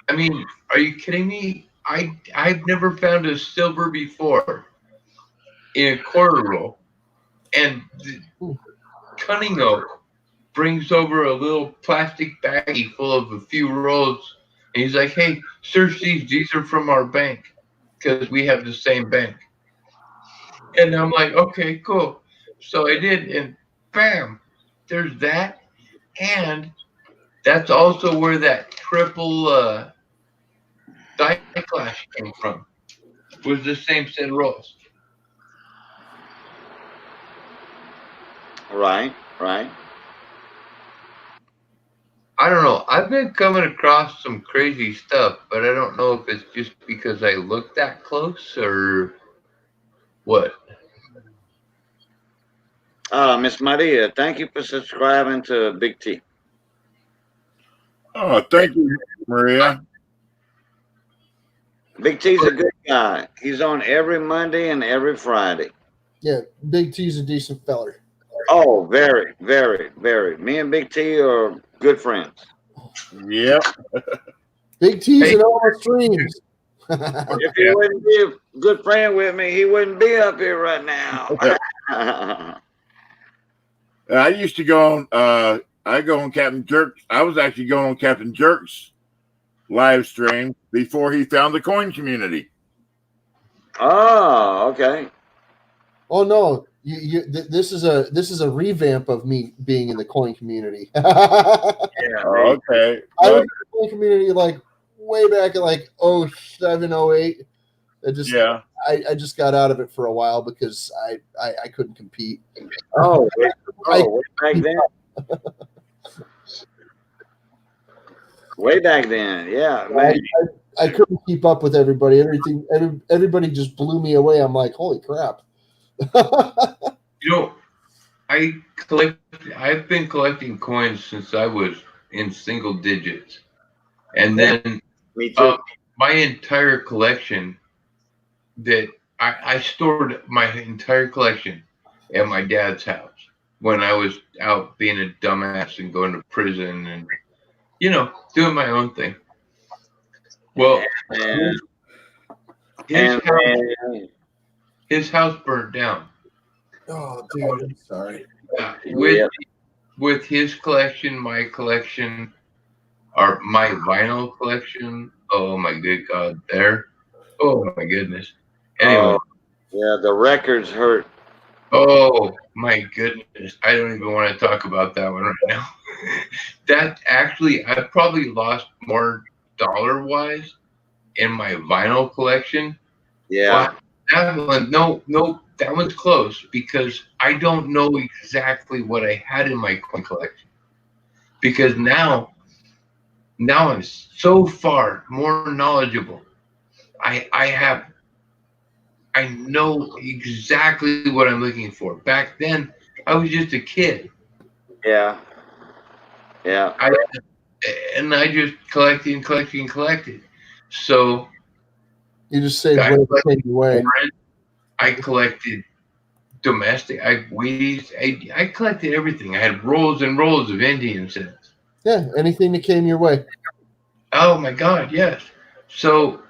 I mean, are you kidding me? I've never found a silver before in a quarter roll, and Cunning Oak brings over a little plastic baggie full of a few rolls, and he's like, "Hey, search these. These are from our bank because we have the same bank." And I'm like, "Okay, cool." So I did, and bam, there's that, and that's also where that triple die clash came from. Was the same set of rolls. Right. I don't know. I've been coming across some crazy stuff, but I don't know if it's just because I look that close or what. Miss Maria, thank you for subscribing to Big T. Oh, thank you, Maria. Big T's a good guy. He's on every Monday and every Friday. Yeah, Big T's a decent feller. Oh, very, very, very. Me and Big T are good friends. Yep. Big T's in all the streams. If he wouldn't be a good friend with me, he wouldn't be up here right now. I used to go on. I go on Captain Jerks. I was actually going on Captain Jerks live stream before he found the coin community. Oh, okay. Oh no, this is a revamp of me being in the coin community. Yeah. Oh, okay. I was Well, in the coin community like way back at like 07, 08. yeah. I just got out of it for a while because I couldn't compete. Oh, way back then. Way back then, yeah, man. I couldn't keep up with everybody. Everybody just blew me away. I'm like, holy crap. You know, I've been collecting coins since I was in single digits. And then Me too. my entire collection that I stored my entire collection at my dad's house when I was out being a dumbass and going to prison and, you know, doing my own thing. Well, his house burned down. Oh, dude, I'm sorry. With his collection, my collection, or my vinyl collection. Oh my good God, there. Oh my goodness. Anyway. Yeah, the records hurt. Oh my goodness. I don't even want to talk about that one right now. That actually, I probably lost more dollar-wise in my vinyl collection. Yeah. But that one, no, that one's close because I don't know exactly what I had in my coin collection. Because now I'm so far more knowledgeable. I know exactly what I'm looking for. Back then, I was just a kid. Yeah. Yeah. I just collected. So you just saved whatever came away. I collected domestic. I collected everything. I had rolls and rolls of Indian cents. Yeah, anything that came your way. Oh my God, yes. So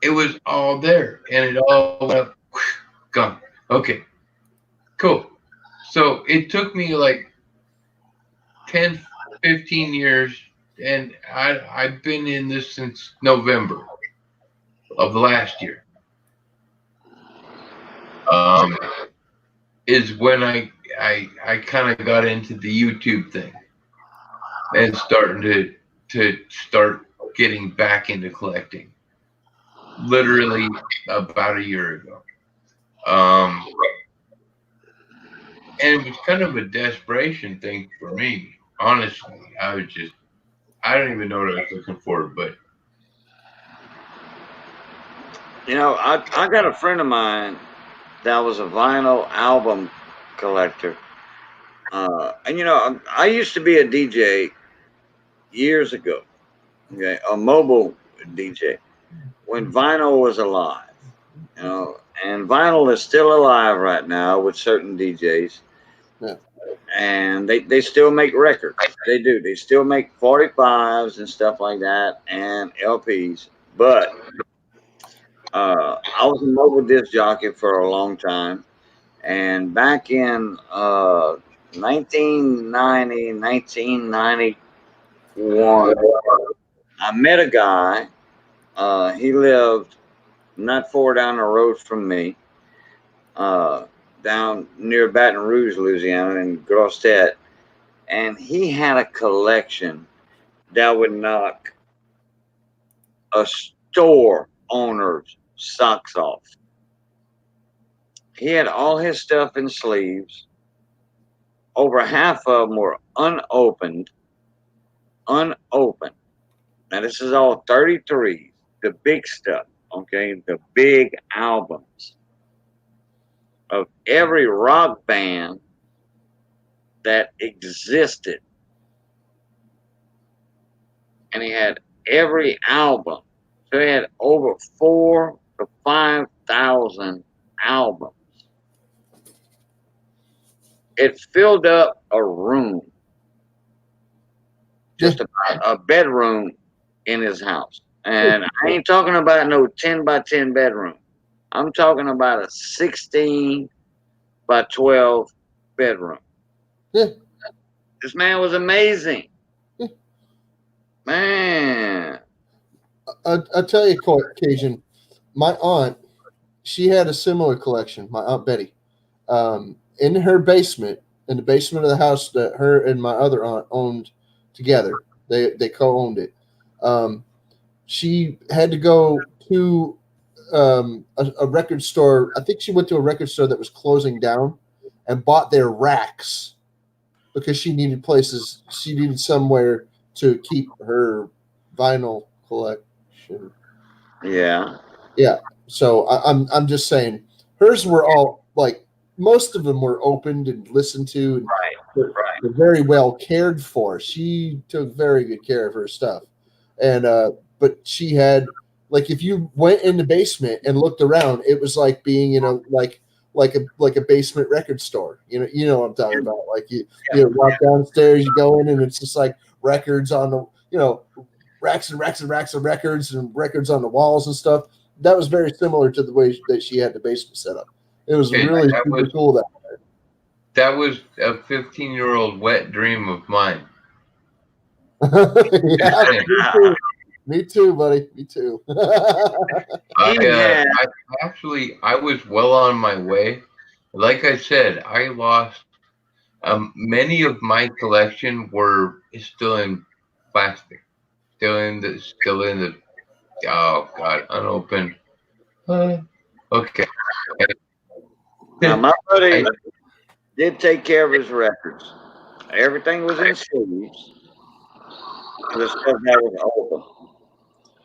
it was all there, and it all went up, gone. Okay, cool. So it took me like 10, 15 years, and I've been in this since November of last year. Is when I kind of got into the YouTube thing and starting to start getting back into collecting. Literally about a year ago. And it was kind of a desperation thing for me. Honestly, I don't even know what I was looking for, but You know, I got a friend of mine that was a vinyl album collector. And you know, I used to be a DJ years ago. Okay, a mobile DJ when vinyl was alive. You know, and vinyl is still alive right now with certain DJs. Yeah. And they still make records. They do. They still make 45s and stuff like that and LPs. But I was a mobile disc jockey for a long time. And back in 1991, I met a guy. He lived not far down the road from me, down near Baton Rouge, Louisiana, in Grosset. And he had a collection that would knock a store owner's socks off. He had all his stuff in sleeves. Over half of them were unopened. Unopened. Now, this is all 33s, the big stuff, okay? The big albums of every rock band that existed. And he had every album. So he had over 4,000 to 5,000 albums. It filled up a room, just a bedroom in his house. And I ain't talking about no 10 by 10 bedroom. I'm talking about a 16 by 12 bedroom. Yeah. This man was amazing. Man. I'll tell you, Cajun. My aunt, she had a similar collection. My aunt Betty, in her basement, in the basement of the house that her and my other aunt owned together. They co-owned it. She had to go to a record store. I think she went to a record store that was closing down, and bought their racks because she needed places. She needed somewhere to keep her vinyl collection. Yeah. Yeah. So I'm just saying, hers were all like, most of them were opened and listened to, and Right. they're very well cared for. She took very good care of her stuff, and but she had, like, if you went in the basement and looked around, it was like being like a basement record store. You know what I'm talking about. Like you walk downstairs, you go in, and it's just like records on the racks and racks and racks of records and records on the walls and stuff. That was very similar to the way that she had the basement set up. It was really super cool. That was a 15-year-old wet dream of mine. Yeah, me too, buddy. Me too. I was well on my way. Like I said, I lost many of my collection were still in plastic, still in the oh god, unopened. Okay. Now, my buddy did take care of his records. Everything was in sleeves. The stuff that was open.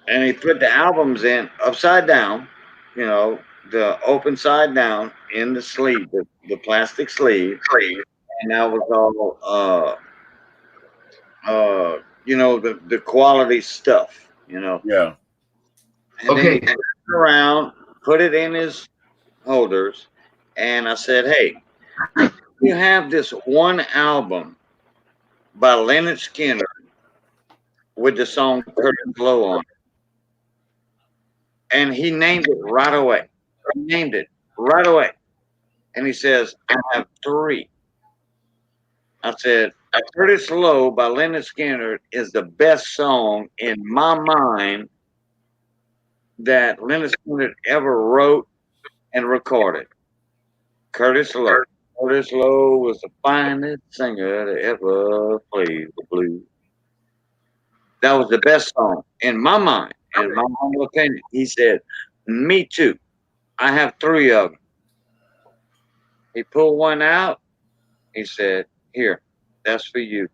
And he put the albums in upside down, the open side down in the sleeve, the plastic sleeve. And that was all, the quality stuff, Yeah. And then he turned it around, put it in his holders, and I said, hey, you have this one album by Leonard Skinner with the song Curtis Low on it. And he named it right away. He named it right away. And he says, I have 3. I said, Curtis Low by Leonard Skinner is the best song in my mind that Leonard Skinner ever wrote and recorded. Curtis Low. Curtis Low was the finest singer that ever played the blues. That was the best song in my mind, in my humble opinion. He said, me too. I have 3 of them. He pulled one out. He said, here, that's for you.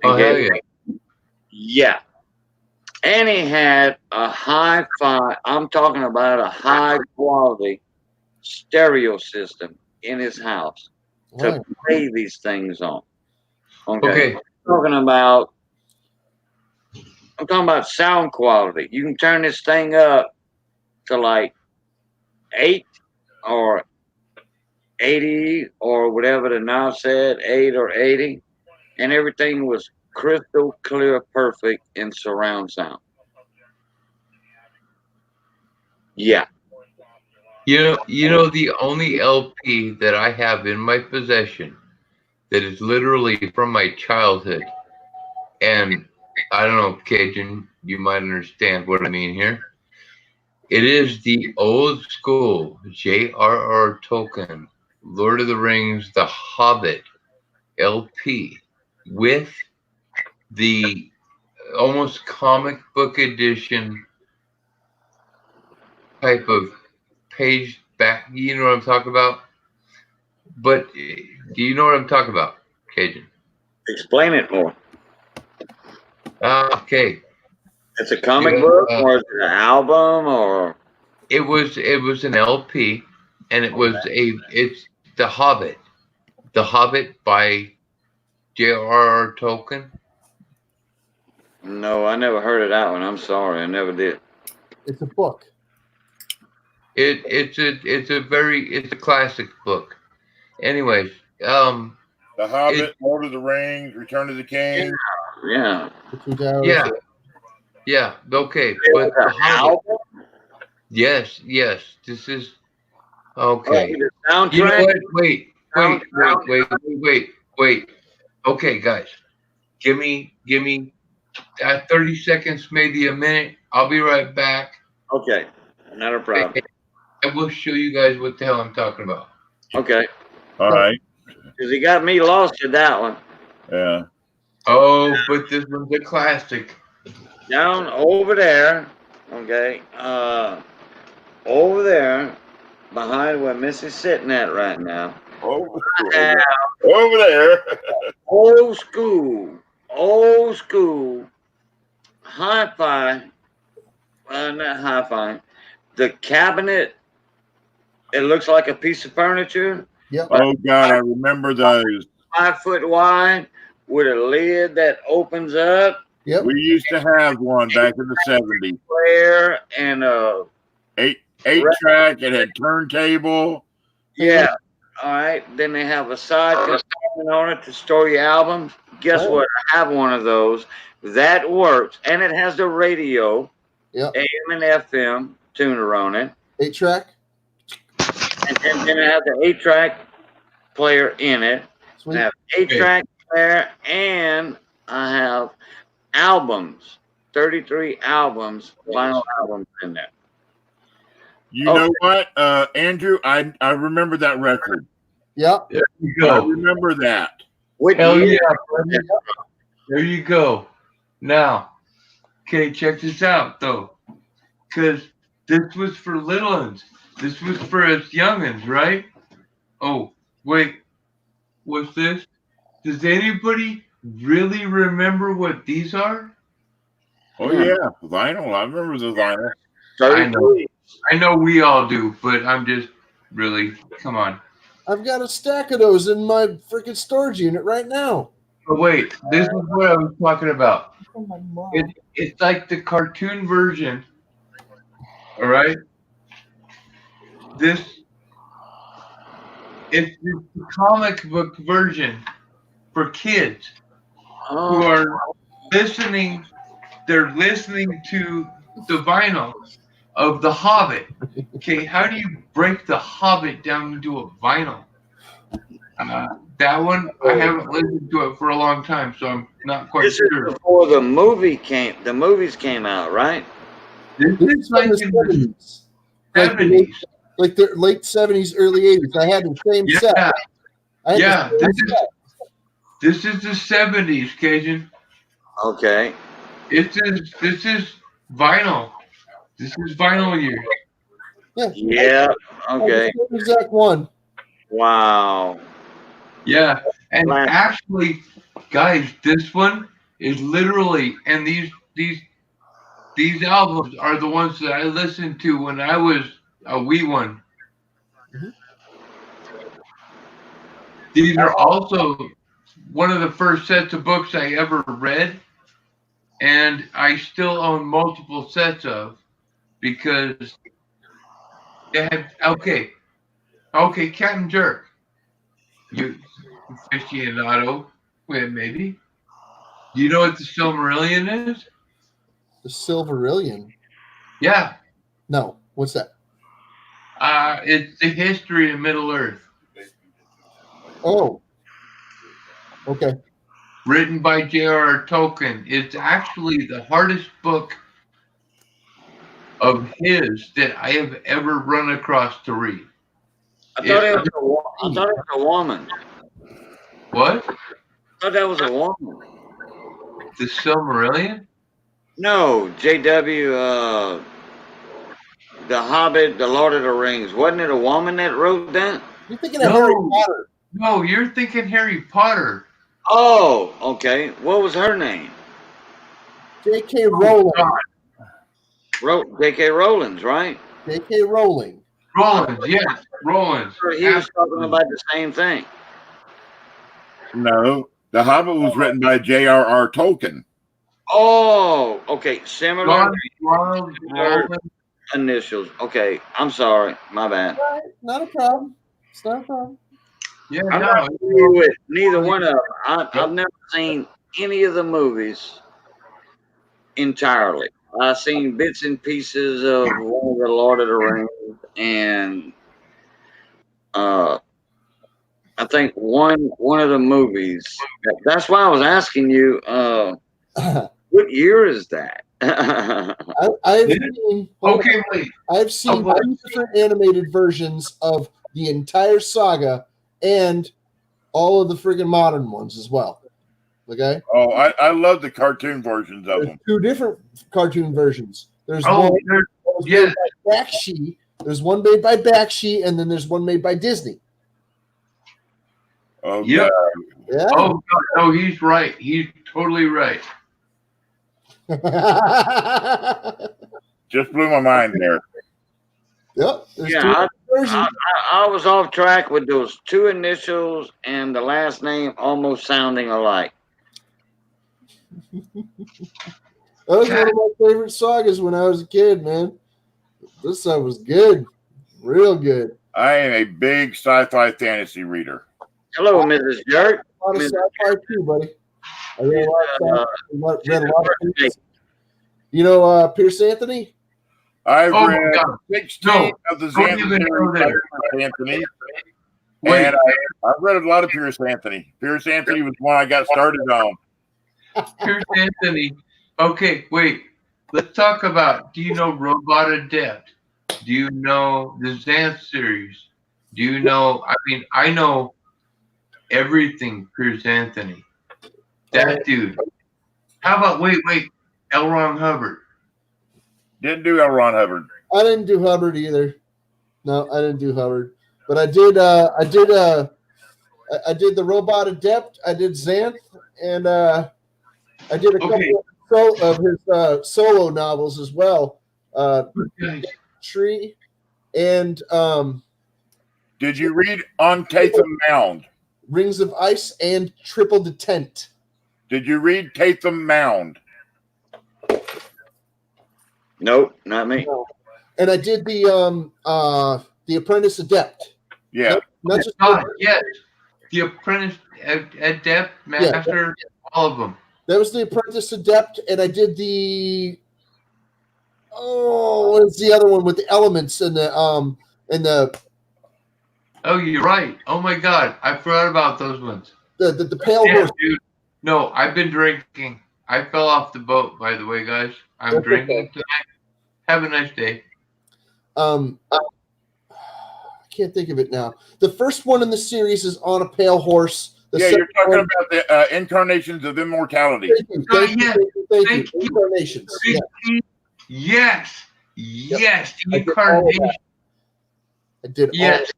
Oh, hell yeah. Yeah. And he had a hi-fi, I'm talking about a high-quality stereo system in his house to play these things on. Okay. I'm talking about sound quality. You can turn this thing up to like 8 or 80 or whatever the knob said, 8 or 80, and everything was crystal clear, perfect in surround sound. Yeah. You know the only LP that I have in my possession that is literally from my childhood, and I don't know, Cajun, you might understand what I mean here. It is the old school J.R.R. Tolkien, Lord of the Rings, The Hobbit LP with the almost comic book edition type of page back. You know what I'm talking about? But do you know what I'm talking about, Cajun? Explain it more. Okay. It's a comic book, or is it an album, or? It was an LP, and it's The Hobbit. The Hobbit by J.R.R. Tolkien. No, I never heard of that one. I'm sorry, I never did. It's a book. It's a classic book. Anyways, The Hobbit, Lord of the Rings, Return of the King. Yeah. Yeah. Okay, but The Hobbit. Yes. This is okay. The soundtrack? You know what? Wait. Okay, guys, give me 30 seconds, maybe a minute. I'll be right back. Okay, not a problem. I will show you guys what the hell I'm talking about. Okay, All right. because he got me lost at that one. Yeah. Oh, but this one's a classic. Down over there, okay, over there, behind where Missy's sitting at right now. Over I there. old school, hi-fi, well, not hi-fi, the cabinet, it looks like a piece of furniture, Yep. Oh God, I remember those. 5 foot wide, with a lid that opens up, Yep. We used to have one back in the 70s. player, and Eight track. It had turntable. yeah, all right, then they have a side compartment on it to store your albums. Guess Oh. what? I have one of those. That works, and it has the radio, Yep. AM and FM tuner on it. 8-track. And then I have the 8-track player in it. I Sweet. have 8-track player, and I have albums, 33 albums, vinyl albums in there. You know what, Andrew? I remember that record. Yep. There you I go. remember that. What Hell year? yeah, buddy. There you go. Now, okay, check this out though, because this was for little uns. This was for us youngins, right? Oh, wait, what's this? Does anybody really remember what these are? Oh yeah, vinyl. I remember the vinyl. I know we all do, but I'm just really, come on. I've got a stack of those in my freaking storage unit right now. But wait, this is what I was talking about. It's like the cartoon version. All right. It's the comic book version for kids who are listening. They're listening to the vinyl of The Hobbit. Okay, how do you break The Hobbit down into a vinyl? That one, I haven't listened to it for a long time, so I'm not quite This is sure. before the movies came out, right? This is like in the 70s. Like the late 70s, early 80s. I had the same set. Yeah, this is the 70s, Cajun. Okay. This is vinyl. This is vinyl year. Yeah. Okay. Same exact one. Wow. Yeah, and actually, guys, this one is literally, and these albums are the ones that I listened to when I was a wee one. These are also one of the first sets of books I ever read, and I still own multiple sets of, because they had okay, Captain Jerk, you aficionado, wait, maybe. Do you know what the Silmarillion is? The Silmarillion? Yeah. No. What's that? It's the history of Middle Earth. Oh. Okay. Written by J.R.R. Tolkien. It's actually the hardest book of his that I have ever run across to read. I thought it was a woman. What? I thought that was a woman. The Silmarillion? No, J.W. The Hobbit, The Lord of the Rings. Wasn't it a woman that wrote that? You're thinking of Harry Potter. No, you're thinking Harry Potter. Oh, okay. What was her name? J.K. Rowling. J.K. Rowling's, right? J.K. Rowling. Rollins, yes, Rollins. He was talking about the same thing. No, The Hobbit was written by J.R.R. Tolkien. Oh, okay. Similar Ronald initials. Okay, I'm sorry. My bad. Not a problem. It's not a problem. Yeah, I'm not familiar with neither one of them. I've never seen any of the movies entirely. I've seen bits and pieces of one of the Lord of the Rings, and I think one of the movies. That's why I was asking you. What year is that? I've seen. Okay, wait. I've seen Oh, two different animated versions of the entire saga and all of the friggin' modern ones as well. Okay, Oh, I love the cartoon versions of there's them. two different cartoon versions. There's Oh, one there- that was yeah. made by Bakshi. There's one made by Bakshi, and then there's one made by Disney. Oh, Yep. God. Yeah. Oh, God, no, he's right. He's totally right. Just blew my mind there. Yep. There's two Yeah, versions. I was off track with those two initials and the last name almost sounding alike. That was one of my favorite sagas when I was a kid, man. This stuff was good. Real good. I am a big sci-fi fantasy reader. Hello, Mrs. Jerk. A lot of sci-fi too, buddy. I read a lot of sci-fi. Read a lot of things. You know Pierce Anthony? I've Oh, my read God. 16 No, of the don't even go Xanadu there. by Pierce Anthony. Wait. And I've read a lot of Pierce Anthony. Pierce Anthony was one I got started on. Here's Anthony. Okay, wait. Let's talk about, do you know Robot Adept? Do you know the Xanth series? Do you know, I know everything Pierce Anthony. That dude. How about, wait, L. Ron Hubbard. Didn't do L. Ron Hubbard. I didn't do Hubbard either. No, I didn't do Hubbard. But I did I did the Robot Adept, I did Xanth, and I did a couple of his solo novels as well. Tree and Did you read On Tatham Mound? Rings of Ice and Triple Detent. Did you read Tatham Mound? Nope, not me. No. And I did the Apprentice Adept. Yeah. Not just Yes. The Apprentice Adept, Master, all of them. That was the Apprentice Adept, and I did the what's the other one with the elements and the Oh, you're right. Oh my God, I forgot about those ones. the pale Damn, horse. dude. No, I've been drinking. I fell off the boat, by the way, guys. I'm That's drinking okay. tonight. Have a nice day. I can't think of it now. The first one in the series is On a Pale Horse. The Yeah, second you're talking one- about the Incarnations of Immortality. Thank you. Incarnations. Yeah. Yes. Yes. The I did all of incarnation. that. I did Yes.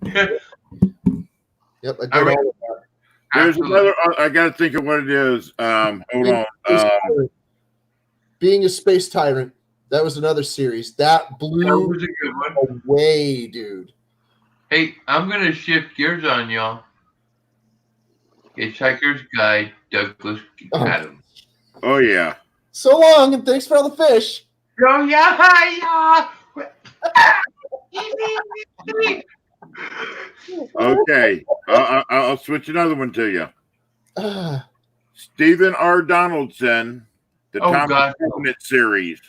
all of it. Yep, I did I read- all of that. There's Absolutely. another. I got to think of what it is. Hold on. Being a Space Tyrant. That was another series. That That blew was a good one. away, dude. Hey, I'm going to shift gears on y'all. Hitchhiker's Guide, Douglas Adams. Oh yeah. So long, and thanks for all the fish. Oh, yeah. Okay. I'll switch another one to you. Ah, Stephen R. Donaldson, the Oh, Thomas God. Covenant series.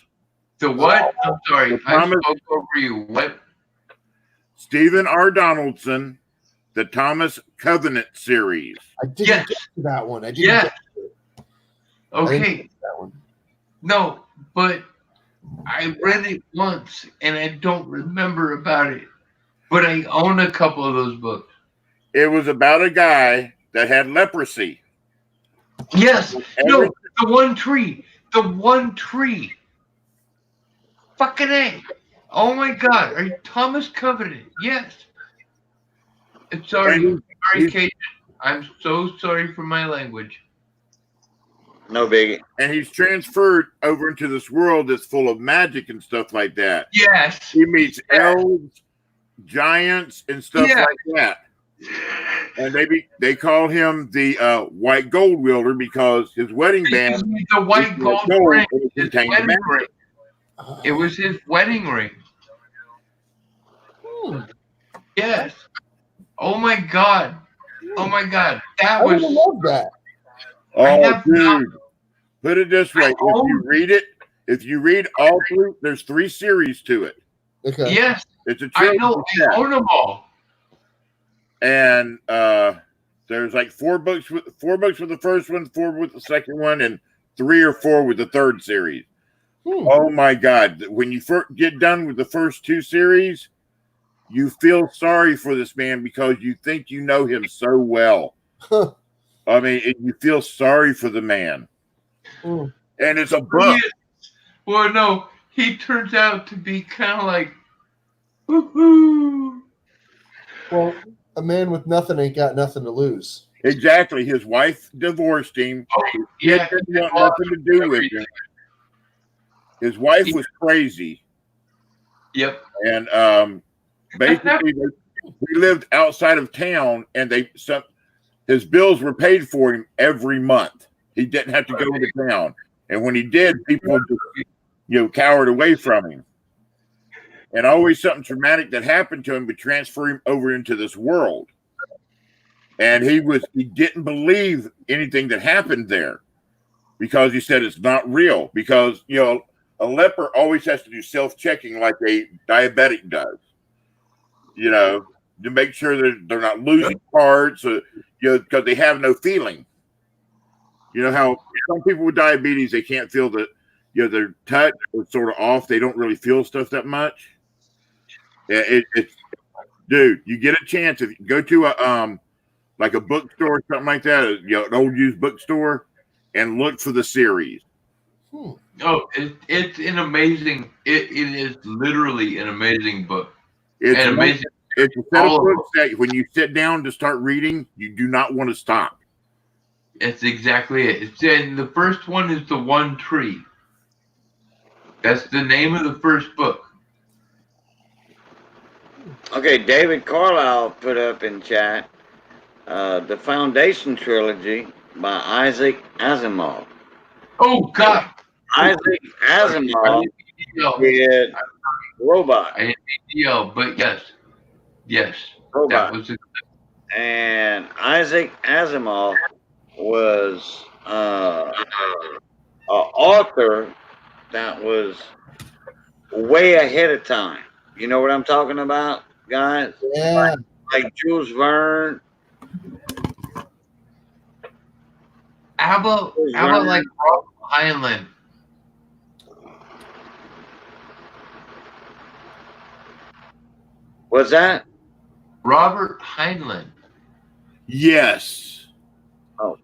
The what? I'm sorry. The I Thomas- spoke over you. What? Stephen R. Donaldson, the Thomas Covenant series. I didn't Yes. get to that one. I didn't Yes. get to it. I didn't Okay. get to that one. No, but I read it once and I don't remember about it. But I own a couple of those books. It was about a guy that had leprosy. Yes. No, Every- the one tree. The one tree. Fucking A. Oh my God. Are you Thomas Covenant? Yes. I'm sorry. And Sorry, he's- Kate. I'm so sorry for my language. No biggie. And he's transferred over into this world that's full of magic and stuff like that. Yes. He meets elves, giants, and stuff Yeah. like that. And they call him the White Gold Wielder because his wedding band He's the white is gold gold ring. and it His contains wedding magic. ring. It was his wedding ring. Yes. Oh my God. Oh my God. That I would was have loved that. Oh, have dude. Put it this way. I If you read all three, there's 3 series to it. Okay. yes. It's a I trilogy know. set. I own them all. And there's like 4 books for the first one, 4 with the second one, and 3 or 4 with the third series. Oh my God. When you first get done with the first 2 series, you feel sorry for this man because you think you know him so well. I mean, you feel sorry for the man. And it's a book. Well, no, he turns out to be kind of like, woo-hoo. Well, a man with nothing ain't got nothing to lose. Exactly. His wife divorced him. He didn't want nothing to do with him. His wife was crazy. Yep. And basically, he lived outside of town, and his bills were paid for him every month. He didn't have to go into town. And when he did, people just, cowered away from him. And always something traumatic that happened to him would transfer him over into this world. And he didn't believe anything that happened there because he said it's not real. Because, a leper always has to do self-checking like a diabetic does, to make sure that they're not losing parts, because they have no feeling. You know how some people with diabetes, they can't feel that, their touch is sort of off. They don't really feel stuff that much. Yeah, dude, you get a chance if you go to like a bookstore or something like that, an old used bookstore, and look for the series. Oh, it's an amazing. It is literally an amazing book. It's amazing. It's a set of books that when you sit down to start reading, you do not want to stop. That's exactly it. And the first one is The One Tree. That's the name of the first book. Okay, David Carlisle put up in chat the Foundation trilogy by Isaac Asimov. Oh God! Isaac Asimov did Robot. I didn't mean to yell, but yes, Robot. That was and Isaac Asimov was an author that was way ahead of time. You know what I'm talking about, guys? Yeah. Like Jules Verne. How about like Rob Heinlein? What's that? Robert Heinlein. Yes. Oh.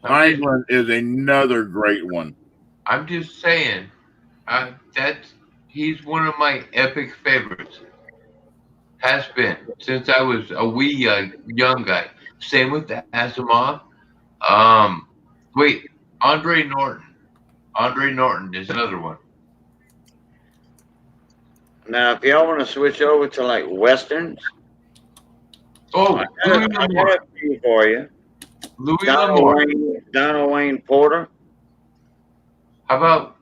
Heinlein is another great one. I'm just saying, he's one of my epic favorites. Has been since I was a wee young guy. Same with Asimov. Wait, Andre Norton. Andre Norton is another one. Now, if y'all want to switch over to like westerns, Oh, I got a few for you. Louis L'Amour. Donald Wayne Porter. How about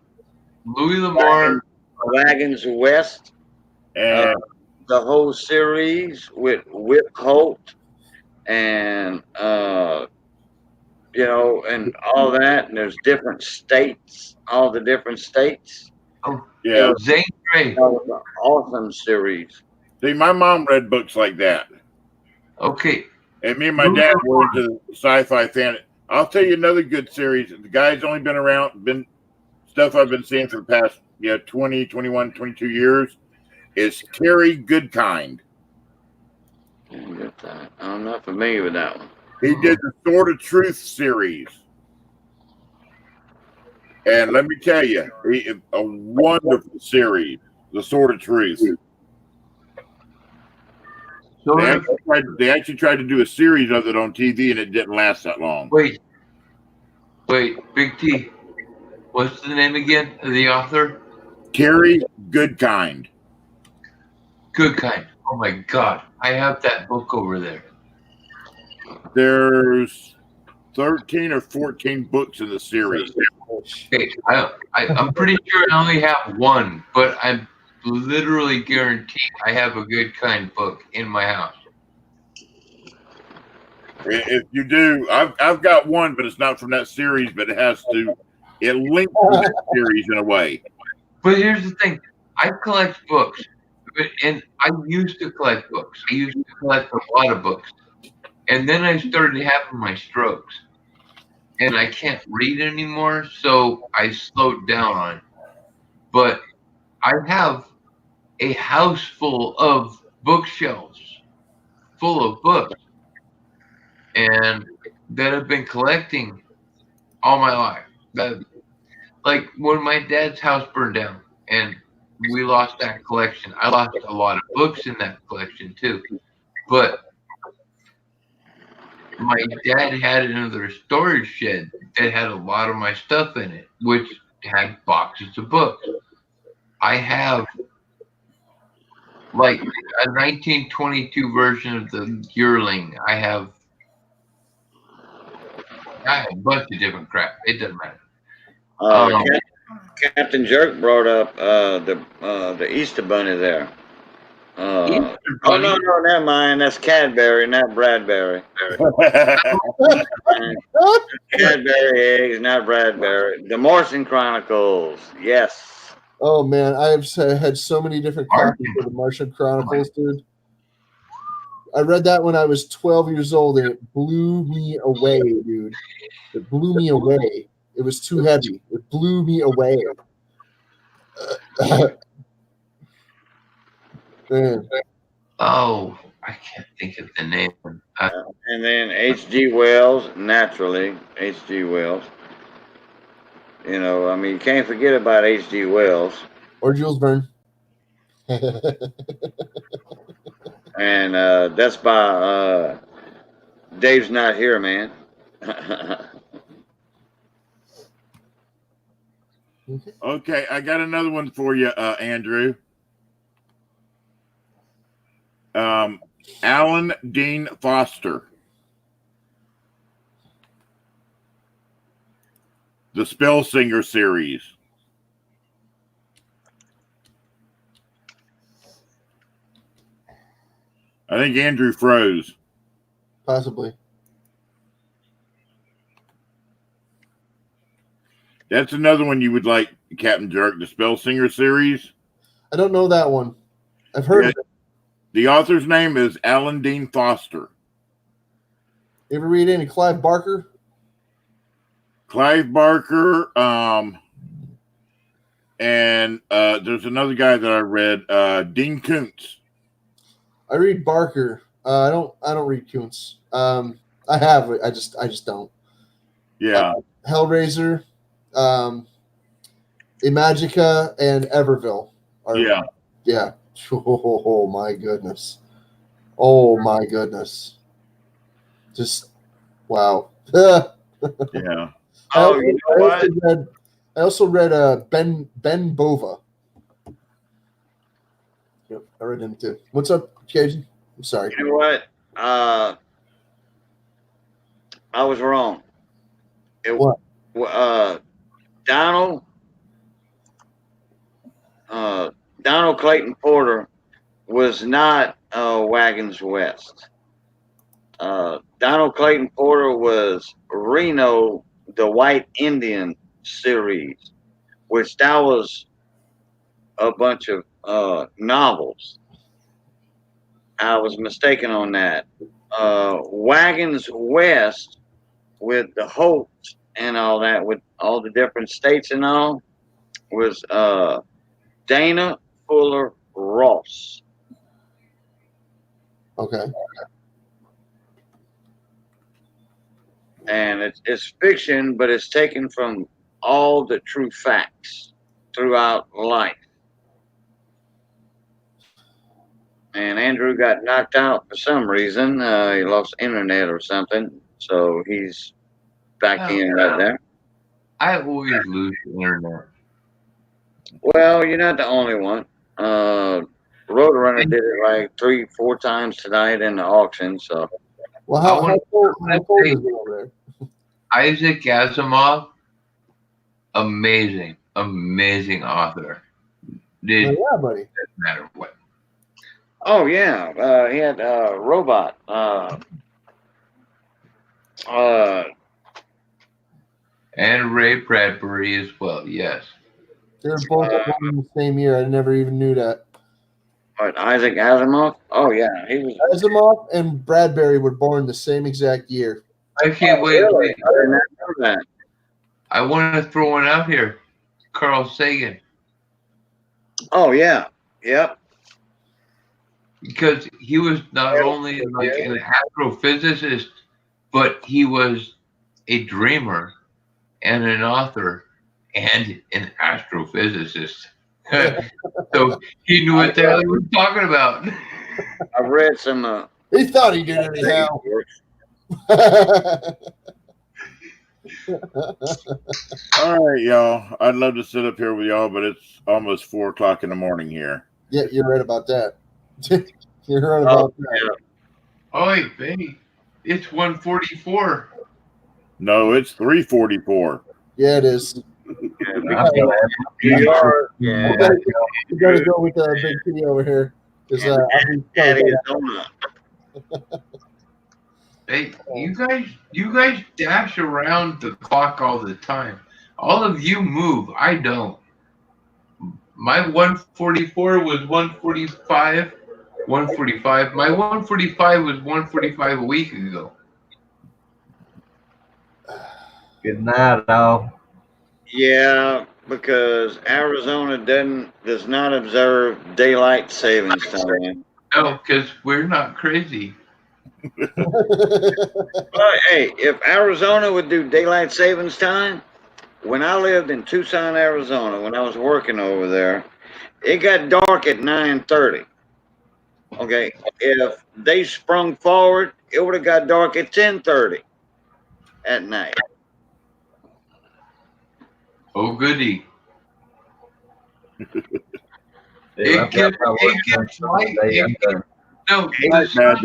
Louis L'Amour? Wagons West. And the whole series with Whip Holt and and all that. And there's different states, all the different states. Oh, yeah. Zane Grey. That was an awesome series. See, my mom read books like that. Okay. And me and my dad were into sci-fi fantasy. I'll tell you another good series. The guy's only been stuff I've been seeing for the past 20, 21, 22 years. Is Terry Goodkind. I'm not familiar with that one. He did the Sword of Truth series. And let me tell you, a wonderful series, The Sword of Truth. They actually tried to do a series of it on TV, and it didn't last that long. Wait, Big T. What's the name again of the author? Terry Goodkind. Goodkind. Oh my God, I have that book over there. There's 13 or 14 books in the series. Okay, I'm pretty sure I only have one, but I'm literally guaranteed I have a Goodkind book in my house. If you do, I've got one, but it's not from that series, but it links to that series in a way. But here's the thing. I collect books, and I used to collect books. I used to collect a lot of books. And then I started having my strokes. and I can't read anymore, so I slowed down on it. But I have a house full of bookshelves, full of books, and that I've been collecting all my life. That, like when my dad's house burned down and we lost that collection, I lost a lot of books in that collection too. But my dad had another storage shed that had a lot of my stuff in it, which had boxes of books. I have like a 1922 version of the Yearling. I have a bunch of different crap. It doesn't matter. Captain Jerk brought up the Easter Bunny there. Oh no, never mind. That's Cadbury, not Bradbury. Cadbury eggs, not Bradbury. The Morrison Chronicles. Yes. Oh man, I've had so many different copies of the Martian Chronicles, dude. I read that when I was 12 years old, and it blew me away, dude. It blew me away. It was too heavy. It blew me away. Man. Oh, I can't think of the name. And then H.G. Wells, naturally, H.G. Wells. You know, I mean, you can't forget about H.G. Wells. Or Jules Verne. And that's by Dave's Not Here, man. Okay, I got another one for you, Andrew. Alan Dean Foster. The Spellsinger series. I think Andrew froze. Possibly. That's another one you would like, Captain Jerk, the Spellsinger series. I don't know that one. I've heard of it. The author's name is Alan Dean Foster. You ever read any Clive Barker? Clive Barker, and there's another guy that I read, Dean Koontz. I read Barker. I don't read Koontz. I have. I just don't. Yeah. Hellraiser, Imagica, and Everville. Yeah. Oh my goodness. Oh my goodness. Just wow. Yeah. Oh, you know what? I also read Ben Bova. Yep, I read him too. What's up, Cajun? I'm sorry. You know what? I was wrong. What? Donald Clayton Porter was not Wagons West. Donald Clayton Porter was Reno, the White Indian series, which that was a bunch of novels. I was mistaken on that. Wagons West with the Holtz and all that, with all the different states and all, was Dana Fuller Ross. Okay. And it's fiction, but it's taken from all the true facts throughout life. And Andrew got knocked out for some reason. He lost internet or something, so he's back in right there. I always lose the internet. Well, you're not the only one. Roadrunner did it like 3-4 times tonight in the auction. So, well, how cold is it over there? Isaac Asimov, amazing author. Yeah, buddy. Doesn't matter what. oh yeah, he had Robot. And Ray Bradbury as well. Yes. They're both in the same year. I never even knew that. What, Isaac Asimov? Oh yeah, he was. Asimov and Bradbury were born the same exact year. I can't wait. Really? I did not know that? I want to throw one out here. Carl Sagan, Oh yeah, yep. because he was not only like an astrophysicist, but he was a dreamer and an author and an astrophysicist. So he knew what the hell he was talking about. I've read some. He thought he did anyhow. All right, y'all. I'd love to sit up here with y'all, but it's almost 4 o'clock in the morning here. Yeah, you're right about that. You're right about that. Oh, hey, baby, it's 1:44. No, it's 3:44. Yeah, it is. Yeah, We gotta go with Big T over here. Arizona. Hey, you guys dash around the clock all the time. All of you move. I don't. My 144 was 145. 145. My 145 was 145 a week ago. Good night, all. Yeah, because Arizona does not observe daylight savings time. No, because we're not crazy. But hey, if Arizona would do daylight savings time, when I lived in Tucson, Arizona, when I was working over there, it got dark at 9:30. Okay, if they sprung forward, it would have got dark at 10:30 at night. Oh, goody. Yeah, It gets light. No, the sun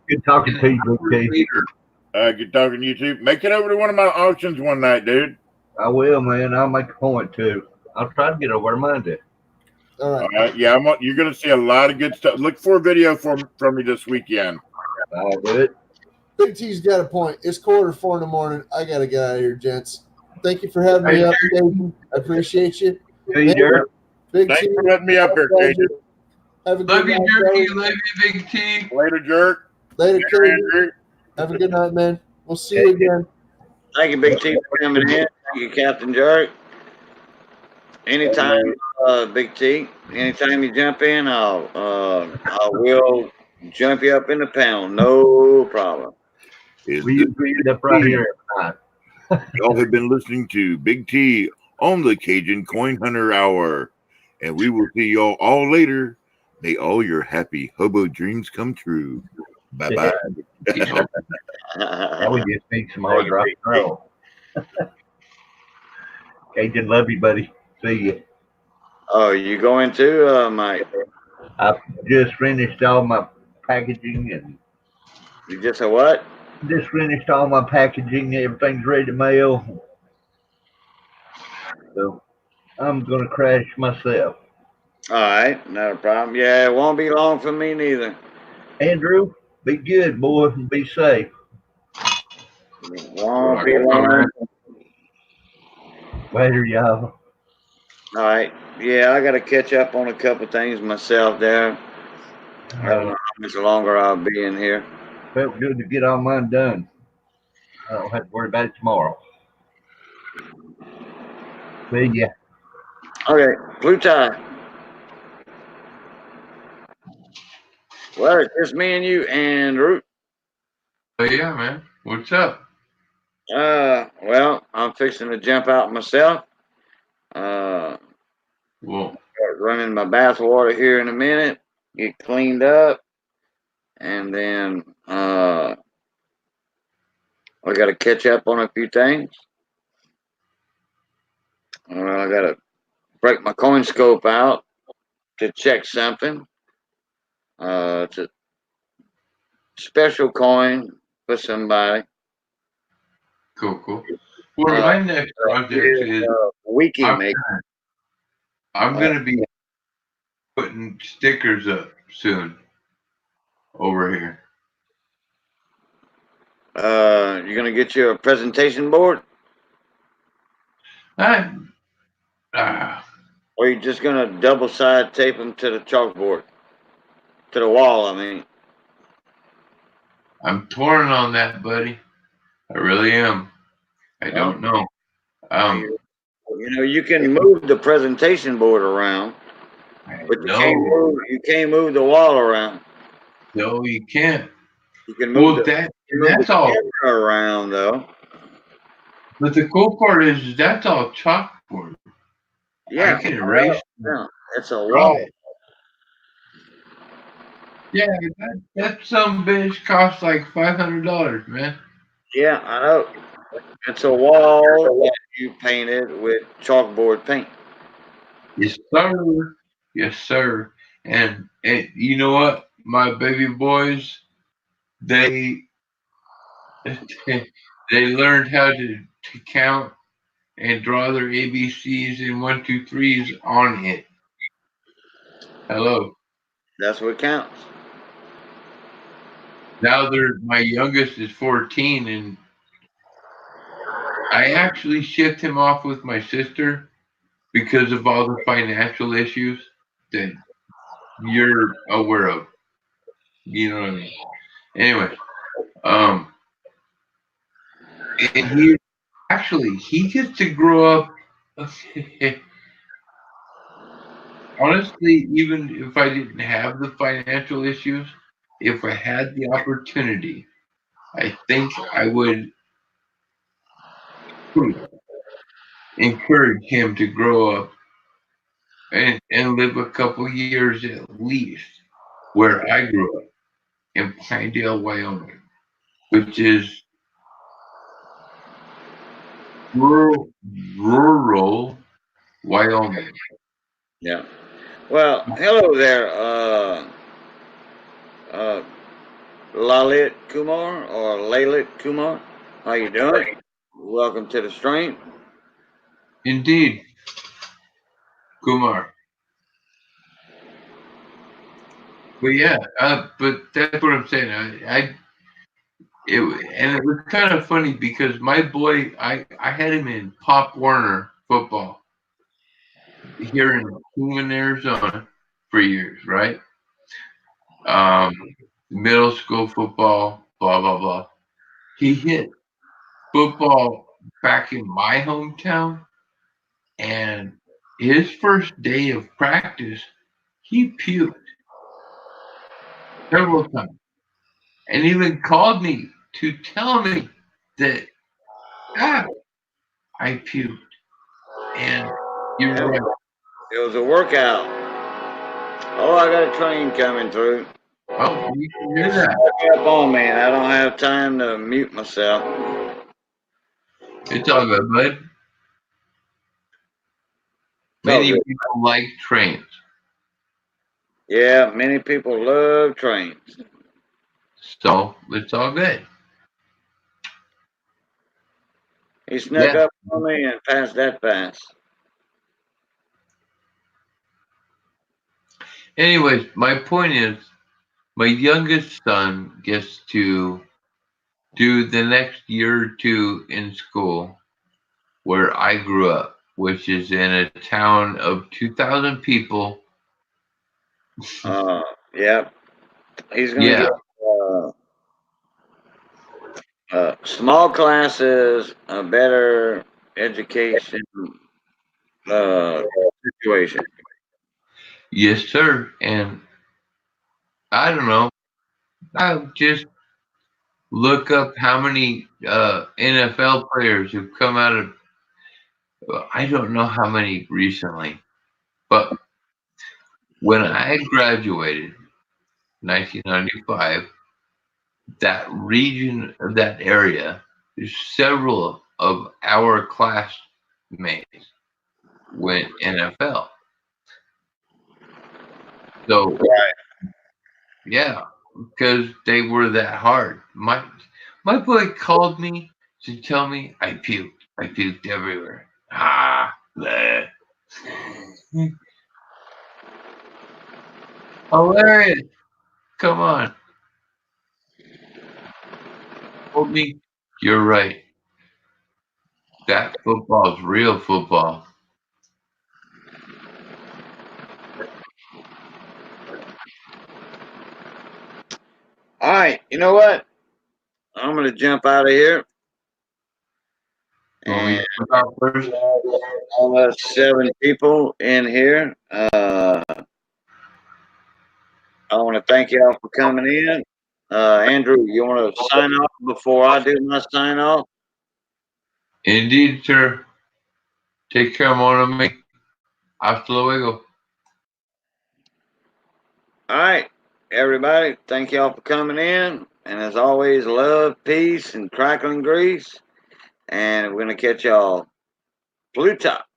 good talking to you, Big T. Good talking to you too. Make it over to one of my auctions one night, dude. I will, man. I'll make a point to. I'll try to get over Monday. All right. All right. Yeah, you're going to see a lot of good stuff. Look for a video from me this weekend. I'll do it. Big T's got a point. It's 4:45 in the morning. I gotta get out of here, gents. Thank you for having me up, Cajun. I appreciate you. See you, Derek. Big Thanks T, for letting me up here, Cajun. have a Love good you, night, Jerky. guys. Love you, Big T. Later, Jerk. Later, Later, Cajun. Andrew. Have a good night, man. We'll see you again. Thank you, Big T, for coming in. Thank you, Captain Jerk. Anytime, Big T. Anytime you jump in, I will jump you up in the panel. No problem. We agreed up right here every night. Y'all have been listening to Big T on the Cajun Coin Hunter Hour, and we will see y'all all later. May all your happy hobo dreams come true. Bye bye. I would just need some more rock and roll. Cajun, love you, buddy. See you. Oh, you going too, Mike? I just finished all my packaging and You just a what? just finished all my packaging. Everything's ready to mail. So I'm gonna crash myself. All right, not a problem. Yeah, it won't be long for me neither. Andrew, be good, boy, and be safe. It won't be long. Later, y'all. All right. Yeah, I got to catch up on a couple things myself there. I don't know how much longer I'll be in here. Felt good to get all mine done. I don't have to worry about it tomorrow. See ya. Okay, Plutai. Well, it's just me and you and Root. Oh, yeah, man. What's up? Well, I'm fixing to jump out myself. Well, Start running my bath water here in a minute. Get cleaned up, and then I got to catch up on a few things. I got to break my coin scope out to check something. It's a special coin for somebody. cool. Well, my next project is Wiki maker. I'm going to be putting stickers up soon over here. You're gonna get you a presentation board, or you just gonna double side tape them to the chalkboard, to the wall? I mean, I'm torn on that, buddy. I really am. I don't know. You can move the presentation board around, but you can't move the wall around. No, you can't. You can move that's all. camera around though. But the cool part is that's all chalkboard. Yeah, I can erase. It's a wall. Yeah, that some bitch costs like $500, man. Yeah, I know. It's a wall that you painted with chalkboard paint. Yes, sir. Yes, sir. And you know what? My baby boys, they they learned how to count and draw their ABCs and 1, 2, 3s on it. Hello. That's what counts. Now my youngest is 14, and I actually shipped him off with my sister because of all the financial issues that you're aware of. You know what I mean? Anyway, and he gets to grow up. Honestly, even if I didn't have the financial issues, if I had the opportunity, I think I would encourage him to grow up and live a couple years at least where I grew up in Pinedale, Wyoming, which is rural Wyoming. Yeah. Well, hello there, Lalit Kumar or Lalit Kumar. How you doing? Welcome to the stream. Indeed, Kumar. But yeah, but that's what I'm saying. It was kind of funny because my boy, I had him in Pop Warner football here in Kingman, Arizona for years, right? Middle school football, blah blah blah. He hit football back in my hometown, and his first day of practice, he puked several times, and even called me to tell me that I puked. And you're right. It was a workout. Oh, I got a train coming through. Oh, you can hear that. Up on me. I don't have time to mute myself. It's all good, bud. Many people like trains. Yeah, many people love trains. So it's all good. He snuck up on me and passed that pass. Anyways, my point is, my youngest son gets to do the next year or two in school where I grew up, which is in a town of 2,000 people. Yeah. He's going to get small classes, a better education situation. Yes, sir. And I don't know. I'll just look up how many NFL players have come out of. I don't know how many recently, but when I graduated, 1995, that region of that area, several of our classmates went NFL. So, yeah, because they were that hard. My boy called me to tell me I puked. I puked everywhere. Bleh. Hilarious. Come on. Told me, you're right. That football is real football. All right, you know what? I'm going to jump out of here. Want me And to jump out first? all us 7 people in here. I want to thank y'all for coming in. Andrew, you want to sign off before I do my sign off? Indeed, sir. Take care, mon ami. Hasta luego. All right, everybody. Thank y'all for coming in. And as always, love, peace, and crackling grease. And we're going to catch y'all blue top.